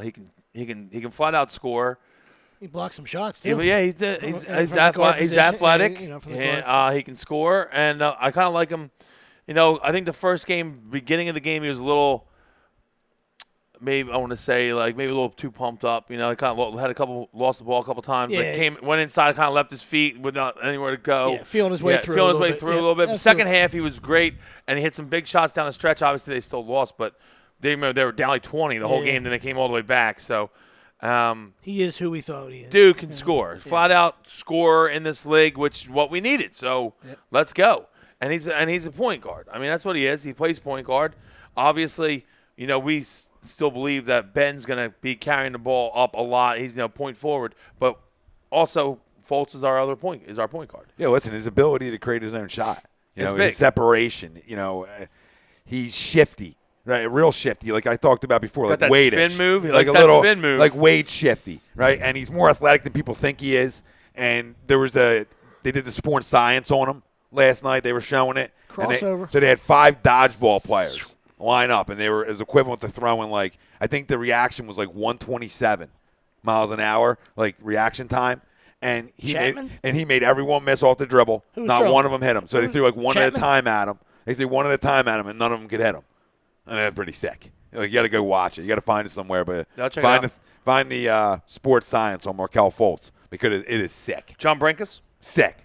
C: He can flat out score.
D: He blocks some shots
C: Yeah,
D: too.
C: but yeah, he's
D: From the guard
C: he's
D: position,
C: athletic.
D: from the
C: and,
D: guard.
C: he can score, and I kind of like him. You know, I think the first game, beginning of the game, he was a little. Maybe I want to say maybe a little too pumped up. You know, he kind of lost the ball a couple times.
D: Yeah.
C: Went inside, kind of left his feet without anywhere to go.
D: Yeah, feeling his way through.
C: Feeling
D: a
C: his
D: little
C: way
D: bit.
C: through
D: Yeah,
C: a little bit.
D: that's
C: Second
D: true.
C: half, he was great, and he hit some big shots down the stretch. Obviously, they still lost, but they were down like 20 the whole
D: Yeah.
C: game. Then they came all the way back. So.
D: He is who we thought he is.
C: Dude can score, flat out score in this league, which is what we needed. So let's go. And he's a point guard. I mean, that's what he is. He plays point guard. Obviously, you know, we still believe that Ben's going to be carrying the ball up a lot. He's point forward, but also Fultz is our point guard.
B: Yeah, listen, his ability to create his own shot. You
C: It's
B: know,
C: big.
B: his separation. You know, he's shifty. Right, real shifty, like I talked about before,
C: Got
B: like
C: that
B: Wade.
C: spin move. He
B: like
C: likes
B: a
C: that
B: little,
C: spin move.
B: like Wade shifty, right? And he's more athletic than people think he is. And they did the sports science on him last night. They were showing it. And
D: Crossover.
B: so they had 5 dodgeball players line up, and they were as equivalent to throwing I think the reaction was 127 miles an hour, reaction time. And he
D: Chapman?
B: made everyone miss off the dribble.
D: Who was
B: Not
D: throwing?
B: one of them hit him. So they threw one at a
D: Chapman?
B: time at him. They threw one at a time at him, and none of them could hit him. And that's pretty sick. You got to go watch it. You got to find it somewhere, but
C: I'll check it out.
B: find the sports science on Markelle Fultz because it is sick.
C: John Brinkus?
B: Sick.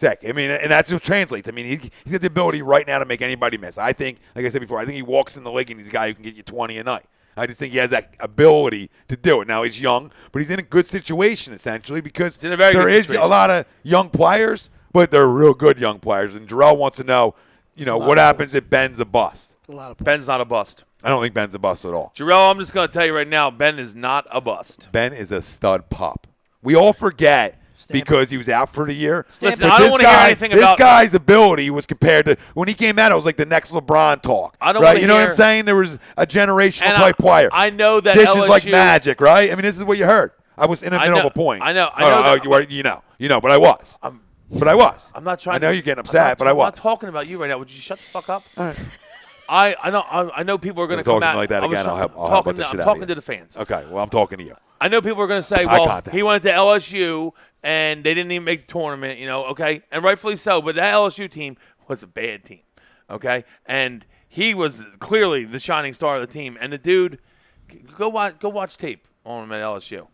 B: I mean, and that's what translates. I mean, he's got the ability right now to make anybody miss. I think, like I said before, I think he walks in the league and he's a guy who can get you 20 a night. I just think he has that ability to do it. Now, he's young, but he's in a good situation, essentially, because
C: in a very
B: there
C: good
B: is
C: situation.
B: a lot of young players, but they're real good young players. And Jarrell wants to know, what happens if Ben's a bust?
D: A lot of points.
C: Ben's not a bust.
B: I don't think Ben's a bust at all.
C: Jarrell, I'm just going to tell you right now, Ben is not a bust.
B: Ben is a stud pup. We all forget
D: Stamp
B: because he was out for the year.
C: Listen,
B: But
C: I don't
B: this
C: wanna hear
B: guy-
C: anything
B: this
C: about-
B: guy's ability was compared to when he came out. It was like the next LeBron talk.
C: I don't
B: right?
C: wanna
B: You know what I'm
C: hear-
B: saying? There was a generational
C: And
B: type player.
C: I know that
B: this
C: LSU
B: is like magic, right? I mean, this is what you heard. I was in the
C: I
B: middle
C: know-
B: of a point.
C: I know
B: Oh,
C: that-
B: you know, but I was. But I was.
C: I'm not trying.
B: I know
C: to,
B: you're getting upset, but I
C: I'm
B: was.
C: not talking about you right now. Would you shut the fuck up?
B: All right.
C: I know people are going to
B: You're
C: come
B: talking
C: out
B: like that
C: I was
B: again, I'll help
C: talking
B: with the
C: to,
B: shit
C: I'm
B: out of
C: talking
B: you.
C: to the fans.
B: Okay, well, I'm talking to you.
C: I know people are going to say,
B: Eye
C: well,
B: contact.
C: he went to LSU and they didn't even make the tournament, okay? And rightfully so, but that LSU team was a bad team, okay? And he was clearly the shining star of the team. And the dude, go watch tape on him at LSU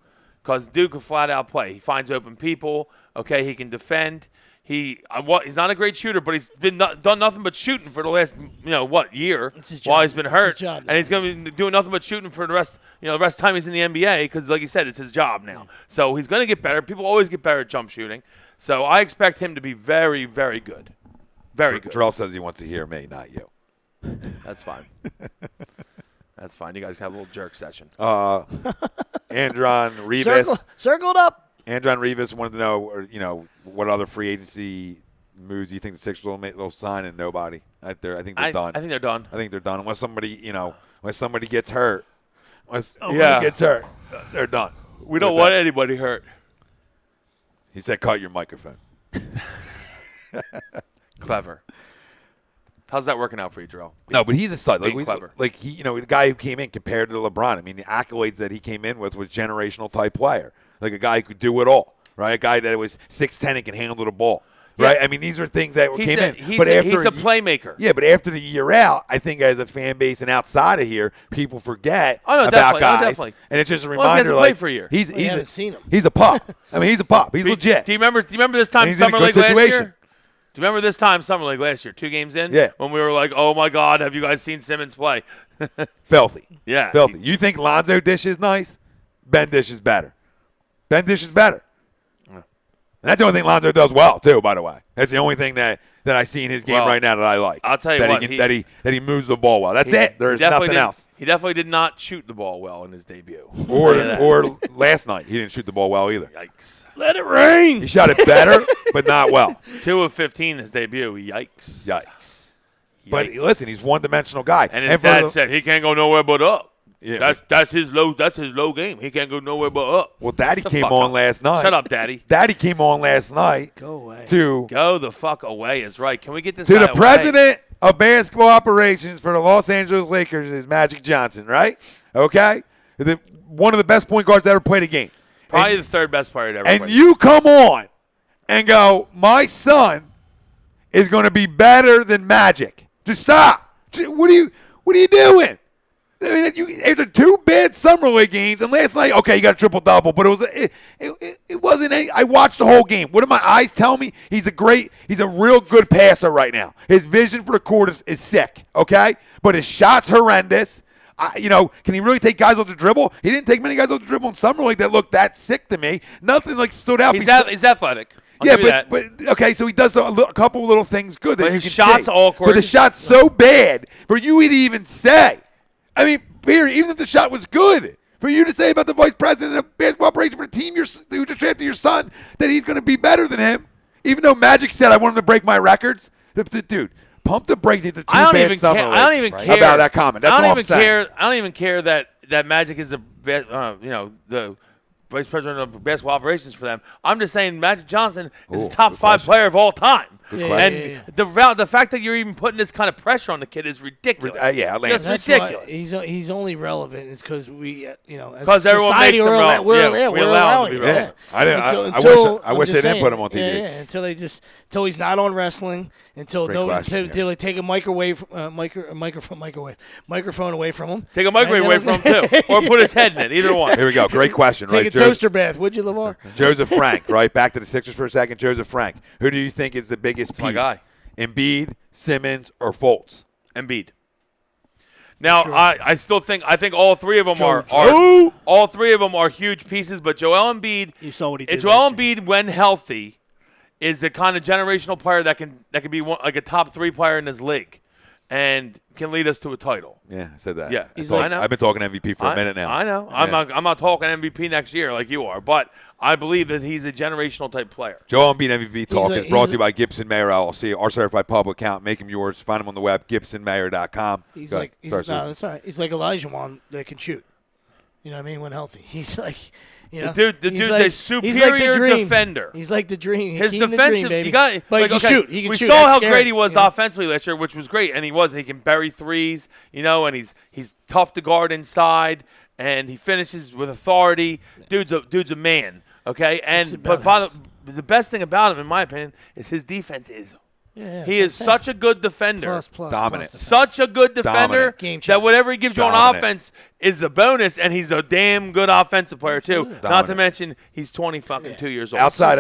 C: because the dude can flat out play. He finds open people, okay? He can defend. He's not a great shooter, but he's been done nothing but shooting for the last year
D: It's his
C: while
D: job.
C: he's been
D: It's
C: hurt,
D: his job,
C: and he's going to be doing nothing but shooting for the rest of the time he's in the NBA because, like you said, it's his job now. So he's going to get better. People always get better at jump shooting. So I expect him to be very, very good. Very good.
B: Terrell says he wants to hear me, not you.
C: That's fine. That's fine. You guys have a little jerk session.
B: Andron Rivas.
D: Circled up.
B: Andron Rivas wanted to know, what other free agency moves do you think the Sixers will sign, and nobody. I think they're done.
C: I think they're done.
B: I think they're done unless somebody gets hurt. Unless
C: Yeah.
B: somebody gets hurt, they're done.
C: We don't want anybody hurt.
B: He said, "Cut your microphone."
C: Clever. How's that working out for you, Jarrell?
B: No, but he's a stud.
C: Being clever.
B: Like he, the guy who came in compared to LeBron. I mean, the accolades that he came in with was generational type player. Like a guy who could do it all, right? A guy that was 6'10" and can handle the ball, right? I mean, these are things that came in.
C: He's
B: But after
C: a playmaker.
B: Yeah, but after the year out, I think as a fan base and outside of here, people forget
C: Oh, no,
B: about
C: definitely. Oh,
B: guys,
C: definitely.
B: and it's just a
C: Well, he
B: reminder.
C: hasn't played for a year.
B: He's
D: We haven't seen him.
B: He's a pup. I mean, he's a pup. He's legit.
C: Do you remember this time
B: And he's in a
C: Summer
B: good
C: League last
B: situation.
C: year? Do you remember this time Summer League last year? 2 games in?
B: Yeah.
C: When we were like, oh, my God, have you guys seen Simmons play?
B: Filthy.
C: Yeah.
B: Filthy. You think Lonzo Dish is nice? Ben Dish is better. Ben Dish is better. And that's the only thing Lonzo does well, too, by the way. That's the only thing that I see in his game right now that I like.
C: I'll tell you
B: that
C: what.
B: That he moves the ball well. That's it. There's nothing else.
C: He definitely did not shoot the ball well in his debut.
B: Or last night. He didn't shoot the ball well either.
C: Yikes.
D: Let it rain.
B: He shot it better, but not well.
C: 2 of 15 in his debut. Yikes.
B: Yikes. But listen, he's one-dimensional guy.
C: And his dad said he can't go nowhere but up.
B: Yeah,
C: that's his low game. He can't go nowhere but up.
B: Well, Daddy came on last night.
C: Shut up, Daddy.
B: Daddy came on last night.
D: Go away.
C: Go the fuck away is right. Can we get this
B: To
C: guy
B: the
C: away?
B: president of basketball operations for the Los Angeles Lakers is Magic Johnson, right? Okay? One of the best point guards that ever played a game.
C: Probably the third best player to ever
B: And
C: play.
B: you come on and go, my son is going to be better than Magic. Just stop. What are you doing? I mean, it's 2 bad summer league games, and last night, okay, you got a triple-double, but it wasn't any. I watched the whole game. What do my eyes tell me? He's a real good passer right now. His vision for the court is sick, okay? But his shot's horrendous. Can he really take guys off the dribble? He didn't take many guys off the dribble in summer league that looked that sick to me. Nothing like stood out.
C: He's athletic. I'll
B: Yeah,
C: give you that.
B: but okay, so he does a couple little things good. That
C: But
B: you
C: his
B: can
C: shot's
B: see.
C: awkward.
B: But the shot's so bad for you to even say. I mean, period. Even if the shot was good, for you to say about the vice president of basketball operations for the team who just drafted your son that he's going to be better than him, even though Magic said I want him to break my records, dude. Pump the brakes into 2 bad summer leagues.
C: I don't even care
B: about that comment. That's
C: I
B: all
C: don't
B: I'm
C: even
B: saying.
C: care. I don't even care that Magic is the the vice president of basketball operations for them. I'm just saying Magic Johnson is the top 5 player of all time.
D: Yeah.
C: The fact that you're even putting this kind of pressure on the kid is ridiculous.
B: Lance.
C: Just
D: That's
C: ridiculous.
D: why he's only relevant. It's because we, as
C: Because
D: a
C: everyone
D: society,
C: makes him
D: we're
C: relevant.
D: we're
C: allow him to
D: allowing
C: be
D: it.
C: relevant.
B: I wish they didn't put him on TV.
D: Yeah, until he's not on wrestling. Until they take a microphone away from him.
C: Take a microwave away from him too, or put his head in it. Either one.
B: Here we go. Great question,
D: Take
B: right?
D: a toaster bath, would you, LeVar?
B: Joseph Frank, right? Back to the Sixers for a second. Joseph Frank. Who do you think is the biggest piece?
C: my guy.
B: Embiid, Simmons, or Fultz?
C: Embiid. Now, I think all 3 of them all 3 of them are huge pieces, but Joel Embiid.
D: You saw what he did.
C: Joel Embiid, when healthy, is the kind of generational player that can be like a top 3 player in his league, and can lead us to a title.
B: Yeah, I said that.
C: Yeah,
B: I know. I've been talking MVP for a minute now.
C: I know.
B: Yeah.
C: I'm not talking MVP next year like you are, but I believe that he's a generational type player.
B: Joel Embiid MVP Talk is brought to you by Gibson Mayer LLC, our certified public account. Make him yours. Find him on the web, gibsonmayer.com.
D: He's like Elijah Wan that can shoot. You know what I mean? When healthy, he's like,
C: the dude's a superior defender.
D: He's like the dream.
C: His
D: He's the
C: defensive,
D: dream, baby.
C: you got,
D: but
C: like,
D: he
C: okay,
D: can shoot. He can
C: we
D: shoot.
C: saw
D: That's
C: how
D: scary,
C: great he was
D: you know?
C: offensively last year, which was great, and he can bury threes, and he's tough to guard inside, and he finishes with authority. Dude's a man. Okay, the best thing about him, in my opinion, is his defense is.
D: Yeah,
C: he is such a good defender.
B: Dominant.
C: Such a good defender that whatever he gives you on offense is a bonus, and he's a damn good offensive player too.
B: Dominant.
C: Not to mention he's 2 years old.
B: Outside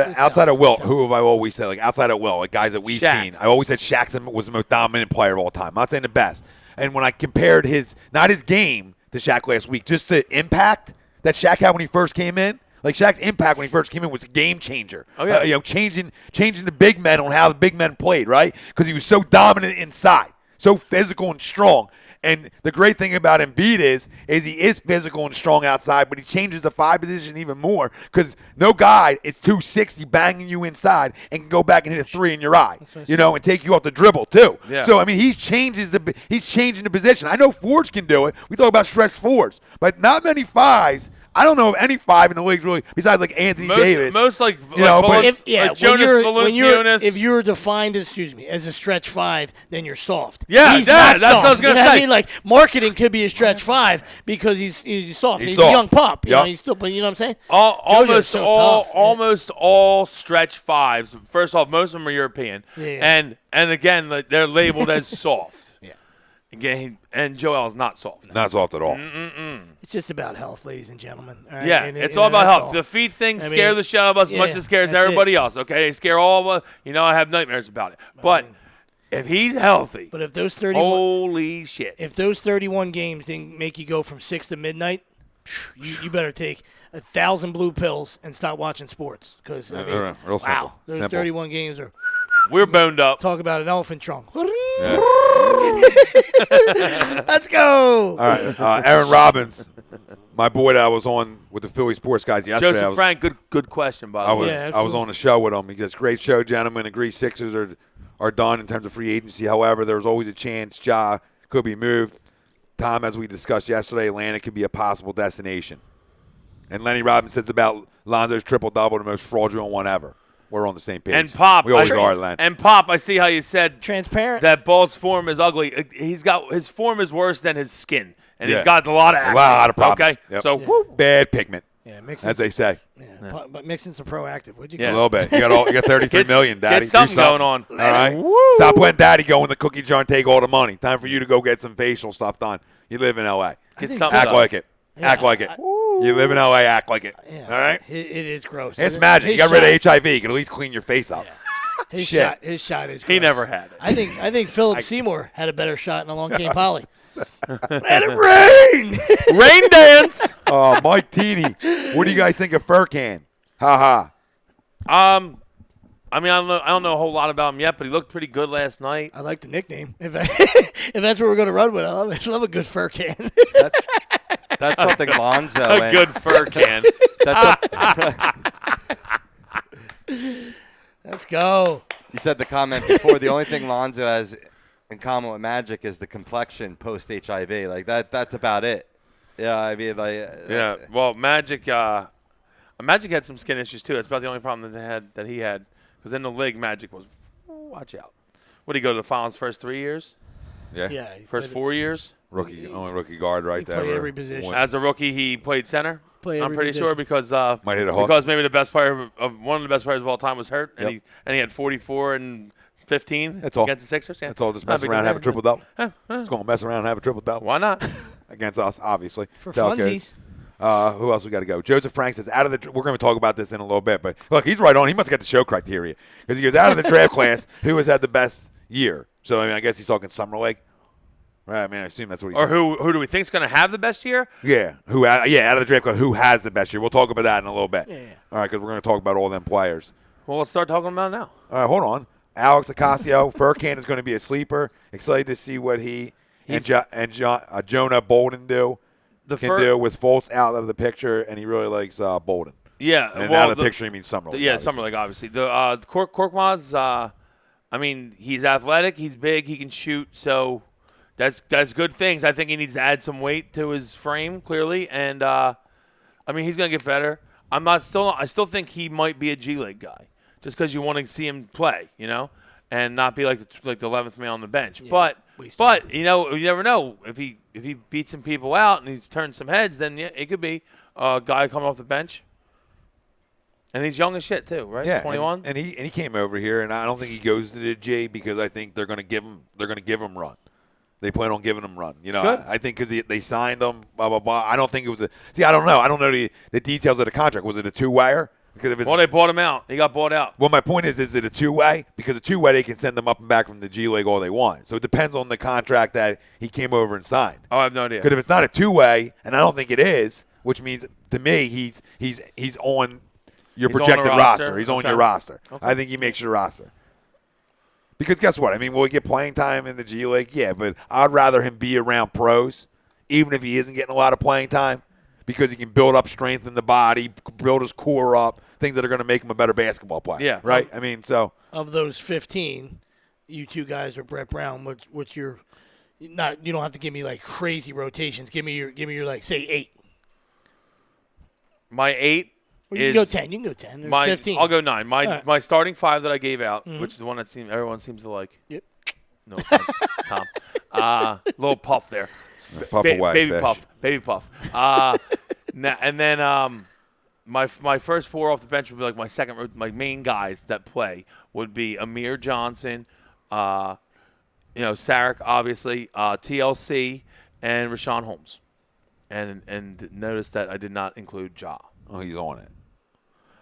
B: of Wilt, who have I always said, like outside of Wilt, like guys that we've seen, I always said Shaq was the most dominant player of all time. I'm not saying the best. And when I compared not his game to Shaq last week, just the impact that Shaq had when he first came in. Like Shaq's impact when he first came in was a game changer.
C: Oh yeah,
B: changing the big men on how the big men played, right? Because he was so dominant inside, so physical and strong. And the great thing about Embiid is he is physical and strong outside, but he changes the 5 position even more because no guy is 260 banging you inside and can go back and hit a 3 in your eye, and take you off the dribble too.
C: Yeah.
B: So I mean, he's changing the position. I know forwards can do it. We talk about stretch forwards, but not many 5s. I don't know of any 5 in the league really besides like Anthony Davis.
C: Most like
B: Jonas
C: Valanciunas.
D: If you're defined as a stretch 5, then you're soft.
C: Yeah,
D: he's
C: that's
D: not soft.
C: what I was gonna
D: You know
C: say.
D: I mean, like marketing could be a stretch 5 because he's soft. He's a young pup. You know, he's still, but you know what I'm saying?
C: Almost all stretch 5s. First off, most of them are European, and again they're labeled as soft. Again, and Joel's not soft.
B: Not soft at all.
D: It's just about health, ladies and gentlemen. All right?
C: Yeah, it's all about health. The feet thing scare the shit out of us as much as it scares everybody else. Okay, they scare all of us. I have nightmares about it. But if he's healthy,
D: if those 31,
C: holy shit!
D: If those 31 games didn't make you go from 6 to midnight, you better take 1,000 blue pills and stop watching sports because
B: real
D: wow,
B: simple.
D: those
B: Simple.
D: 31 games are
C: We're boned up.
D: talk about an elephant trunk.
B: Yeah.
D: Let's go.
B: All right, Aaron Robbins, my boy that I was on with the Philly Sports guys yesterday.
C: Joseph Frank, good question, by the way.
D: Yeah,
B: I was on the show with him. He goes, great show, gentlemen. Agree Sixers are done in terms of free agency. However, there's always a chance Ja could be moved. Tom, as we discussed yesterday, Atlanta could be a possible destination. And Lenny Robbins says about Lonzo's triple-double, the most fraudulent one ever. We're on the same page.
C: And Pop,
B: we always are, Len.
C: And Pop, I see how you said
D: Transparent.
C: that Ball's form is ugly. His form is worse than his skin, and
B: Yeah.
C: he's got a lot of acne.
B: A lot of problems.
C: Okay,
B: Yep.
C: so woo.
B: Bad pigment,
D: Yeah, mixing
B: as they say.
D: but mixing some proactive. What'd you
C: Yeah.
B: A little bit. You got 33 million, Daddy.
C: Get something
B: Do
C: going on.
B: All right.
C: Woo.
B: Stop letting Daddy go in the cookie jar and take all the money. Time for you to go get some facial stuff done. You live in L.A.
C: Get
D: think
C: something
B: Act
C: done.
B: like it. Act like it. You live in L.A. Act like it.
D: Yeah.
B: All right.
D: It is gross.
B: It's magic. You got rid of HIV. You can at least clean your face up.
D: His
B: shit.
D: shot. His shot is.
C: He
D: gross.
C: never had it.
D: I think Philip Seymour had a better shot, and along came Polly.
B: Let it rain.
C: Rain dance.
B: Mike Teedy. What do you guys think of Furcan? Ha ha.
C: I mean, I don't know a whole lot about him yet, but he looked pretty good last night.
D: I like the nickname. If that's what we're going to run with, I love a good fur can.
E: That's something Lonzo.
C: A
E: and-
C: good fur can.
D: Let's go.
E: You said the comment before. The only thing Lonzo has in common with Magic is the complexion post HIV. Like that's about it. Yeah, I mean, like.
C: Yeah. Well, Magic had some skin issues too. That's about the only problem that he had. Because in the league, Magic was, watch out. What did he go to the finals first 3 years?
B: Yeah.
D: Yeah. he
C: First
D: played-
C: 4 years?
B: Only rookie guard right there.
D: play every position.
C: As a rookie, he played center.
D: Play
C: I'm
D: every
C: pretty
D: position.
C: sure because
B: Might hit a hook.
C: because maybe the best player of one of the best players of all time was hurt, and
B: Yep.
C: he had 44 and 15
B: That's all.
C: against the Sixers. Yeah.
B: That's all. Just
C: Not
B: mess
C: big
B: around and have a
C: deal.
B: triple double. It's going to mess around and have a triple double.
C: Why not?
B: Against us, obviously.
D: For
B: That's how it
D: funsies.
B: goes. Who else we got to go? Joseph Frank says out of the. We're going to talk about this in a little bit, but look, he's right on. He must have got the show criteria because he goes out of the draft class. Who has had the best year? So I mean, I guess he's talking Summer League. Right. I mean, I assume that's what he's.
C: Or who do we think is going to have the best year?
B: Yeah. Out of the draft class. Who has the best year? We'll talk about that in a little bit.
D: Yeah.
B: All right, because we're going to talk about all them players.
C: Well, let's start talking about it now.
B: All right, hold on. Alex Ocasio, Furcan is going to be a sleeper. Excited to see what he and Jonah Bolden do. Do with Fultz out of the picture, and he really likes Bolden.
C: Yeah.
B: And
C: well,
B: out of the picture, he means Summer League.
C: Yeah,
B: obviously.
C: Summer League, obviously. The Korkmaz, I mean, he's athletic, he's big, he can shoot, so that's good things. I think he needs to add some weight to his frame, clearly, and I mean, he's going to get better. I still think he might be a G League guy, just because you want to see him play, you know, and not be like the 11th man on the bench.
D: Yeah,
C: But you know, you never know if he beats some people out and he's turned some heads, then yeah, it could be a guy coming off the bench. And he's young as shit too, right?
B: Yeah,
C: 21.
B: and he came over here, and I don't think he goes to the J because I think they're going to give him run. They plan on giving him run. You know,
C: Good.
B: I think because they signed him, blah blah blah. I don't think it was I don't know. I don't know the details of the contract. Was it a two-wayer? Because if it's,
C: Well, they bought him out. He got bought out.
B: well, my point is it a two-way? Because a two-way, they can send them up and back from the G League all they want. So it depends on the contract that he came over and signed.
C: Oh, I have no idea.
B: Because if it's not a two-way, and I don't think it is, which means to me he's on your
C: He's on the
B: projected
C: roster?
B: roster. He's on
C: Okay.
B: your roster.
C: Okay.
B: I think he makes your roster. Because guess what? I mean, will he get playing time in the G League? Yeah, but I'd rather him be around pros, even if he isn't getting a lot of playing time, because he can build up strength in the body, build his core up, things that are going to make him a better basketball player.
C: Yeah.
B: Right? I mean, so.
D: Of those 15, you two guys are Brett Brown. What's your not? You don't have to give me like crazy rotations. Give me your like say 8.
C: My 8
D: Or you
C: is
D: can go 10. You can go 10. There's
C: my.
D: 15.
C: I'll go 9. My
D: All right.
C: my starting 5 that I gave out, which is the one that everyone seems to like.
D: Yep.
C: No offense, Tom. Little puff there.
B: Puff away,
C: baby
B: fish.
C: puff, baby puff. And then my first 4 off the bench would be like my main guys that play would be Amir Johnson, Sarek obviously, TLC, and Rashawn Holmes. And notice that I did not include Ja.
B: Oh, he's on it.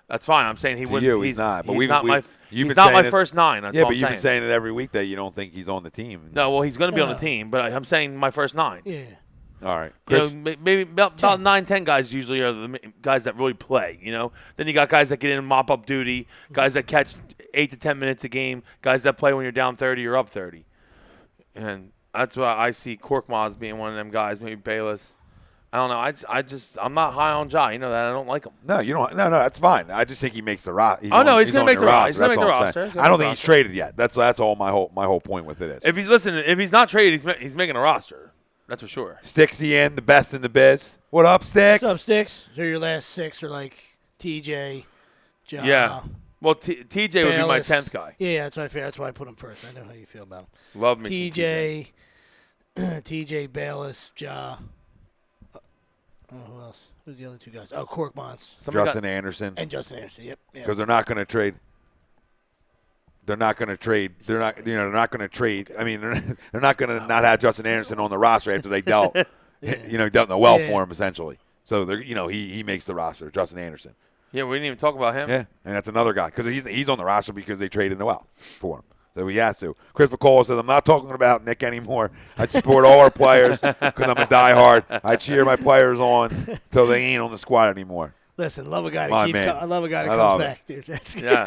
C: That's fine. I'm saying he
B: To
C: wouldn't.
B: you, he's not. But
C: he's
B: we've-
C: not
B: we've-
C: my.
B: you've
C: He's
B: been
C: not my
B: saying
C: first 9. That's
B: Yeah,
C: all
B: but
C: I'm
B: you've been
C: saying.
B: saying it every week that you don't think he's on the team.
C: No, well, he's going to be on the
D: Yeah.
C: team, but I'm saying my first 9.
D: Yeah.
B: All right.
C: You
B: Chris,
C: know, maybe about 9, 10 guys usually are the guys that really play, you know. Then you got guys that get in mop-up duty, guys that catch 8 to 10 minutes a game, guys that play when you're down 30 or up 30. And that's why I see Korkmaz being one of them guys, maybe Bayless. I don't know. I'm not high on Ja. You know that. I don't like him.
B: no, you don't. No, that's fine. I just think he makes the roster.
C: Oh, no, he's gonna make the roster. He's gonna make the roster.
B: I don't think he's traded yet. That's all my whole point with it is.
C: If he's not traded, he's making a roster. That's for sure.
B: Stixy in, the best in the biz. What up, Stix?
D: What's up, Sticks? So your last 6 are like TJ, Ja.
C: Yeah. Well, TJ would be my 10th guy.
D: Yeah, that's why I feel. That's why I him first. I know how you feel about him.
C: Love me some TJ.
D: TJ, Bayless, Ja. Oh, who else? Who's the other 2 guys? Oh, Korkmaz.
B: Justin Anderson.
D: And Justin Anderson. Yep.
B: Because they're not going to trade. They're not going to trade. They're not. They're not going to trade. I mean, they're not going to not have Justin Anderson on the roster after they dealt. Dealt in the well for him essentially. So they're. He makes the roster. Justin Anderson.
C: Yeah, we didn't even talk about him.
B: Yeah, and that's another guy because he's on the roster because they traded Noel for him. So he has to. Chris McCall says, I'm not talking about Nick anymore. I support all our players because I'm a diehard. I cheer my players on until they ain't on the squad anymore.
D: Listen, love a guy
B: My
D: that keeps
B: man.
D: I love a guy that
B: I
D: comes
B: love
D: back, dude. That's good.
C: Yeah.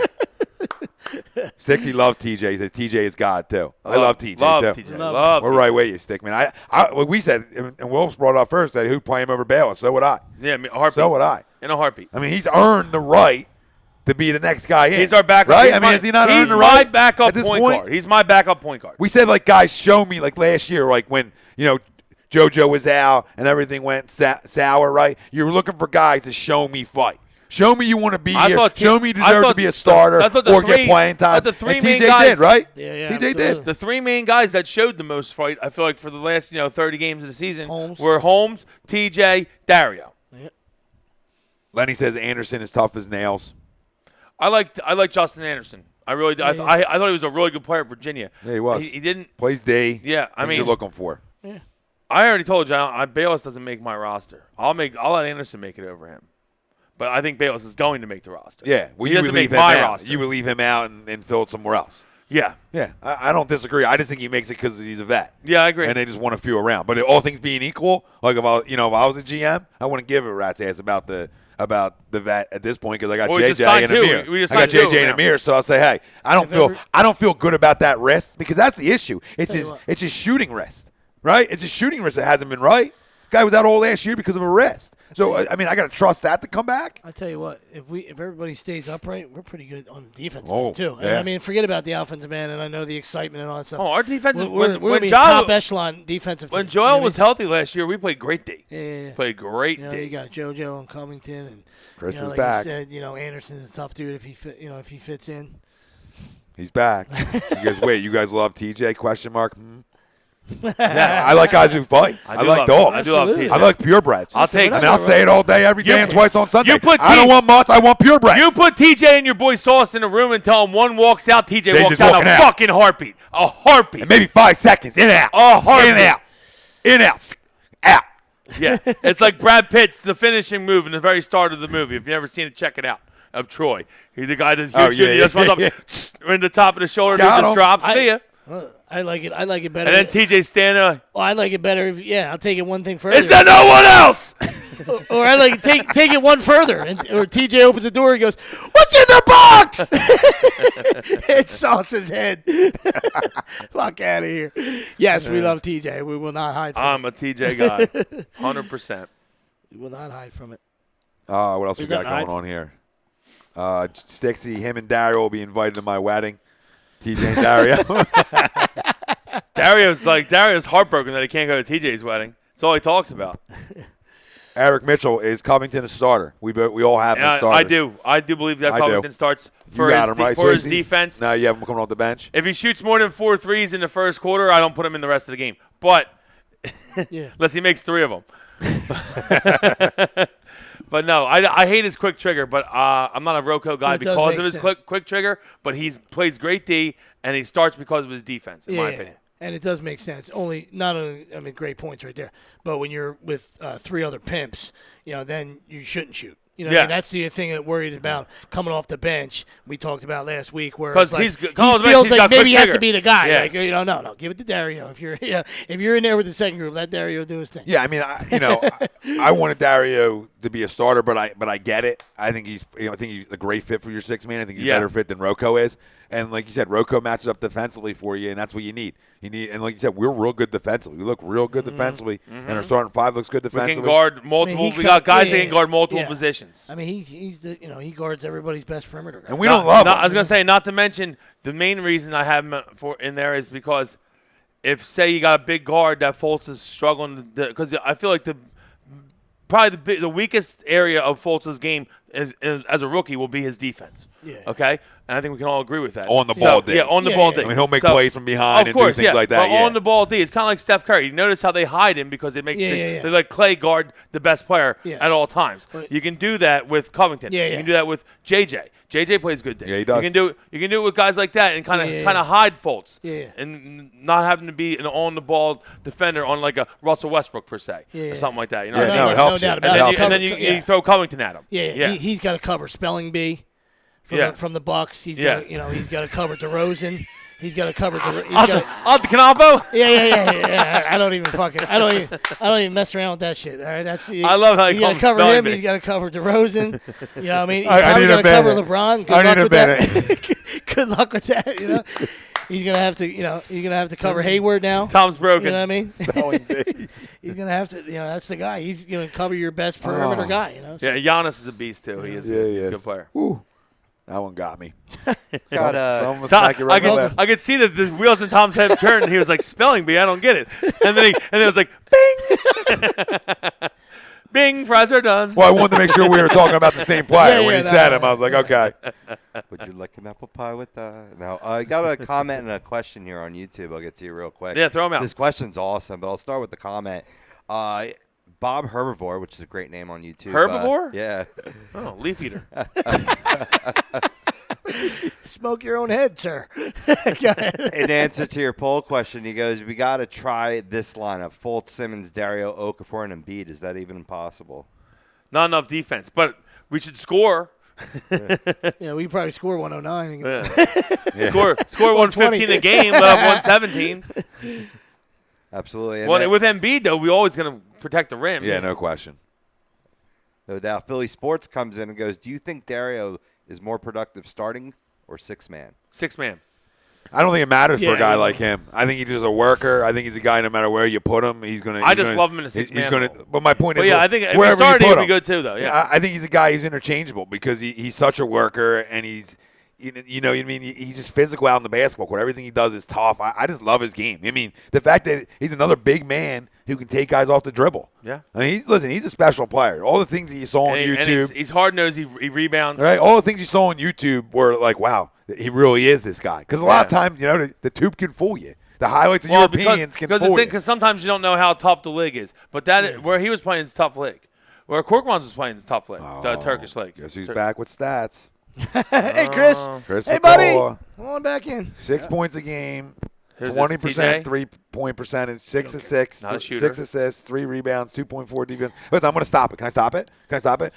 B: Sixty loves TJ. He says TJ is God too. I love TJ
C: Love
B: too.
C: TJ.
D: Love
C: Love
B: We're
C: TJ.
B: right with you, Stick man. What we said, and Wills brought up first that who'd play him over Bayless. So would I.
C: Yeah, a heartbeat.
B: So would I.
C: In a heartbeat.
B: I mean, he's earned the right to be the next guy in.
C: He's our backup.
B: Right?
C: He's
B: Has he not earned
C: he's
B: the
C: my
B: right
C: backup
B: at this
C: point
B: point?
C: guard. He's my backup point guard.
B: We said, like, guys, show me, like last year, like when, JoJo was out and everything went sour, right? You were looking for guys to show me fight. Show me you want to be here. Show me you deserve to be a starter or get playing time.
C: The three
B: and
C: main
B: TJ
C: guys
B: did, right?
D: Yeah,
B: TJ
D: absolutely.
B: did.
C: The 3 main guys that showed the most fight, I feel like, for the last 30 games of the season
D: Holmes.
C: were Holmes, TJ, Dario.
B: Lenny says Anderson is tough as nails.
C: I like Justin Anderson. I really did.
D: Yeah.
C: I thought he was a really good player at Virginia.
B: Yeah, he was.
C: He didn't.
B: Plays D.
C: Yeah, I
B: Things
C: mean,
B: you're looking for.
C: I already told you, Bayless doesn't make my roster. I'll let Anderson make it over him. But I think Bayless is going to make the roster.
B: Yeah, well,
C: he
B: you
C: doesn't
B: would leave
C: make
B: him
C: my
B: out.
C: roster.
B: You would leave him out and fill it somewhere else.
C: Yeah.
B: Yeah, I don't disagree. I just think he makes it because he's a vet.
C: Yeah, I agree.
B: And they just want a few around. But all things being equal, like if I was a GM, I wouldn't give a rat's ass about the vet at this point because I got
C: Well, we just
B: JJ
C: signed
B: and
C: two.
B: Amir.
C: We just
B: I got
C: signed two
B: JJ and
C: now.
B: Amir, so I'll say, hey, I don't feel good about that rest because that's the issue. It's
D: Tell you
B: his shooting rest, right? It's his shooting rest that hasn't been right. Guy was out all last year because of a rest. So I mean, I got to trust that to come back.
D: I tell you what, if everybody stays upright, we're pretty good on the defensive
B: Oh,
D: end too.
B: yeah.
D: And I mean, forget about the offensive end, and I know the excitement and all that stuff.
C: Oh, our defensive
D: we're gonna
C: when
D: be
C: Joel
D: top echelon defensive.
C: when
D: team,
C: Joel
D: you know
C: was
D: what
C: healthy last year, we played great D.
D: I mean? Yeah.
C: Played great
D: You know,
C: D.
D: you got JoJo and Covington, and
B: Chris is
D: like
B: back.
D: You said, Anderson's a tough dude if he fits in.
B: He's back. You guys love TJ? Question mark. Yeah, I like guys who fight. I like dogs.
C: I do love
D: Absolutely.
C: TJ.
B: I like purebreds.
C: I'll take
B: I mean,
C: it.
B: I'll say it all day, every day, and twice on Sunday.
C: you put
B: I don't
C: T-
B: want mutts. I want purebreds.
C: You put TJ and your boy Sauce in a room and tell him one walks out, TJ
B: They
C: walks
B: just
C: out
B: walking
C: a
B: out.
C: fucking heartbeat. A heartbeat.
B: and maybe 5 seconds. In out.
C: A heartbeat.
B: In out. In out. Out.
C: Yeah. It's like Brad Pitt's the finishing move in the very start of the movie. If you've never seen it, check it out. Of Troy. He's the guy that just runs up in the top of the shoulder
B: Got
C: and
B: him.
C: just drops. See ya.
D: I like it. I like it better.
C: And then TJ standing there.
D: I like it better. I'll take it one thing further.
C: Is there no one else?
D: Or I like take it one further, or TJ opens the door and goes, "What's in the box?" It's Sauce's head. Fuck out of here. Yes, we love TJ. We will not hide from
C: I'm a TJ guy. 100%.
D: it. We will not hide from it.
B: What else we got going on here? Stixy, him and Dario will be invited to my wedding. TJ and Dario.
C: Dario's heartbroken that he can't go to TJ's wedding. That's all he talks about.
B: Eric Mitchell, is Covington a starter? We all have him as starters.
C: I do believe that
B: I do.
C: Covington starts
B: You
C: for
B: got
C: his,
B: him, right?
C: for his
B: So he's-
C: defense.
B: Now you have him coming off the bench.
C: If he shoots more than 4 threes in the first quarter, I don't put him in the rest of the game. But
D: Yeah.
C: unless he makes 3 of them. But no, I hate his quick trigger, but I'm not a Rocco guy
D: It does
C: because
D: make
C: of his
D: sense.
C: quick trigger, but he plays great D, and he starts because of his defense, in my opinion.
D: And it does make sense. Not only great points right there, but when you're with 3 other pimps, then you shouldn't shoot. You know, what I mean, that's the thing that worried about coming off the bench. We talked about last week, where
C: 'Cause
D: like,
C: he's
D: he
C: coming off the bench,
D: feels
C: he's
D: like
C: got
D: maybe
C: quick
D: he has to
C: trigger.
D: be the guy.
C: Yeah.
D: Like, no, give it to Dario. If you're in there with the second group, let Dario do his thing.
B: Yeah, I mean, I wanted Dario to be a starter, but I get it. I think he's a great fit for your six man. I think he's a better fit than Rocco is. And like you said, Rocco matches up defensively for you, and that's what you need. And like you said, we're real good defensively. We look real good defensively, and our starting five looks good
C: We
B: defensively.
C: can guard multiple.
D: I mean,
C: we got guys that
D: yeah,
C: can guard multiple
D: yeah.
C: positions.
D: I mean, he guards everybody's best perimeter guy.
B: And we don't love him.
C: I was gonna say, not to mention the main reason I have him in there is because if say you got a big guard that Fultz is struggling, because I feel like probably the weakest area of Fultz's game is as a rookie will be his defense.
D: Yeah.
C: Okay. And I think we can all agree with that.
B: On the ball D.
C: Yeah, on the
D: Yeah,
C: ball
D: yeah.
C: D.
B: I mean, he'll make plays from behind
C: of
B: and
C: course,
B: do things like that.
C: But on the ball D, it's kind of like Steph Curry. You notice how they hide him because they make they let Clay guard the best player at all times.
D: But-
C: You can do that with Covington.
D: Yeah,
C: You
D: yeah.
C: can do that with JJ. JJ plays good D.
B: Yeah, he does.
C: You can do it with guys like that and kind of hide Fultz.
D: Yeah.
C: And not having to be an on the ball defender on like a Russell Westbrook per se
D: Yeah,
C: or something like that. You know
B: Yeah,
C: what I mean?
B: it helps
D: no doubt
B: you.
D: about it.
C: And then you throw Covington at him.
D: Yeah. He's got to cover Spelling Bee from the Bucks. He's got he's got to cover DeRozan. He's got to cover
C: Canabo?
D: Yeah. I don't even mess around with that shit. All right,
C: I love how
D: you got to cover
C: Spelling
D: him.
C: Bee.
D: He's got to cover DeRozan. You know what I mean? He's
B: I
D: probably
B: need
D: got
B: a
D: to cover
B: minute.
D: LeBron. Good
B: I
D: luck
B: need a
D: with that. Good luck with that. You know, he's gonna have to. He's gonna have to cover Hayward now.
C: Tom's broken.
D: You know what I mean?
B: Spelling bee.
D: He's gonna have to. That's the guy. He's gonna cover your best perimeter guy. You know. So-
C: Yeah, Giannis is a beast too. He is.
B: Yeah, he
C: he's a
B: is.
C: good player.
B: Woo. That one got me.
E: Got
B: Someone
C: Tom,
B: smack you right in the lip.
C: I could see that the wheels in Tom's head turned. And he was like, "Spelling bee, I don't get it." And then it was like, "Bing, bing, fries are done."
B: Well, I wanted to make sure we were talking about the same player. When he said him, I was like, okay.
E: Would you like an apple pie with No, I got a comment and a question here on YouTube. I'll get to you real quick.
C: Yeah, throw 'em out.
E: This question's awesome, but I'll start with the comment. Bob Herbivore, which is a great name on YouTube.
C: Herbivore?
E: Yeah.
C: Oh, leaf eater.
D: Smoke your own head, sir. Go ahead.
E: In answer to your poll question, he goes, we got to try this lineup. Fultz, Simmons, Dario, Okafor, and Embiid. Is that even possible?
C: Not enough defense, but we should score.
D: Yeah, we probably score 109.
C: Score 115 a game, but up 117.
E: Absolutely.
C: Well, with Embiid, though, we're always going to protect the rim.
B: Yeah, no question.
E: No doubt. Philly Sports comes in and goes, do you think Dario is more productive starting or six-man?
C: Six-man.
B: I don't think it matters for a
D: Yeah,
B: guy
D: yeah.
B: like him. I think he's just a worker. I think he's a guy no matter where you put him, he's gonna.
C: I just love him in a six-man
B: He's gonna.
C: role.
B: But my point
C: But
B: is,
C: yeah, I think if he
B: wherever
C: started,
B: you
C: he'd
B: put
C: be
B: him,
C: good too, though. Yeah.
B: I think he's a guy who's interchangeable because he's such a worker and he's. You know what I mean? He's just physical out in the basketball court. Everything he does is tough. I just love his game. I mean, the fact that he's another big man who can take guys off the dribble.
C: Yeah.
B: I mean, he's a special player. All the things that you saw on
C: And
B: YouTube.
C: he's hard-nosed. He rebounds.
B: Right, all the things you saw on YouTube were like, wow, he really is this guy. Because a lot of times, the tube can fool you. The highlights of Europeans can fool you.
C: Because sometimes you don't know how tough the league is. But where he was playing is a tough league. Where Korkmaz was playing is a tough league, the Turkish league.
B: Guess who's back with stats?
D: Hey, Chris.
B: Chris
D: Hey, buddy.
B: McCullough.
D: Come on back in.
B: 6 points a game,
C: Who's this,
B: 20%
C: TJ?
B: 3-point percentage, 6 assists,
C: Not a shooter.
B: 6 assists, 3 rebounds, 2.4 defense. Listen, I'm going to stop it. Can I stop it?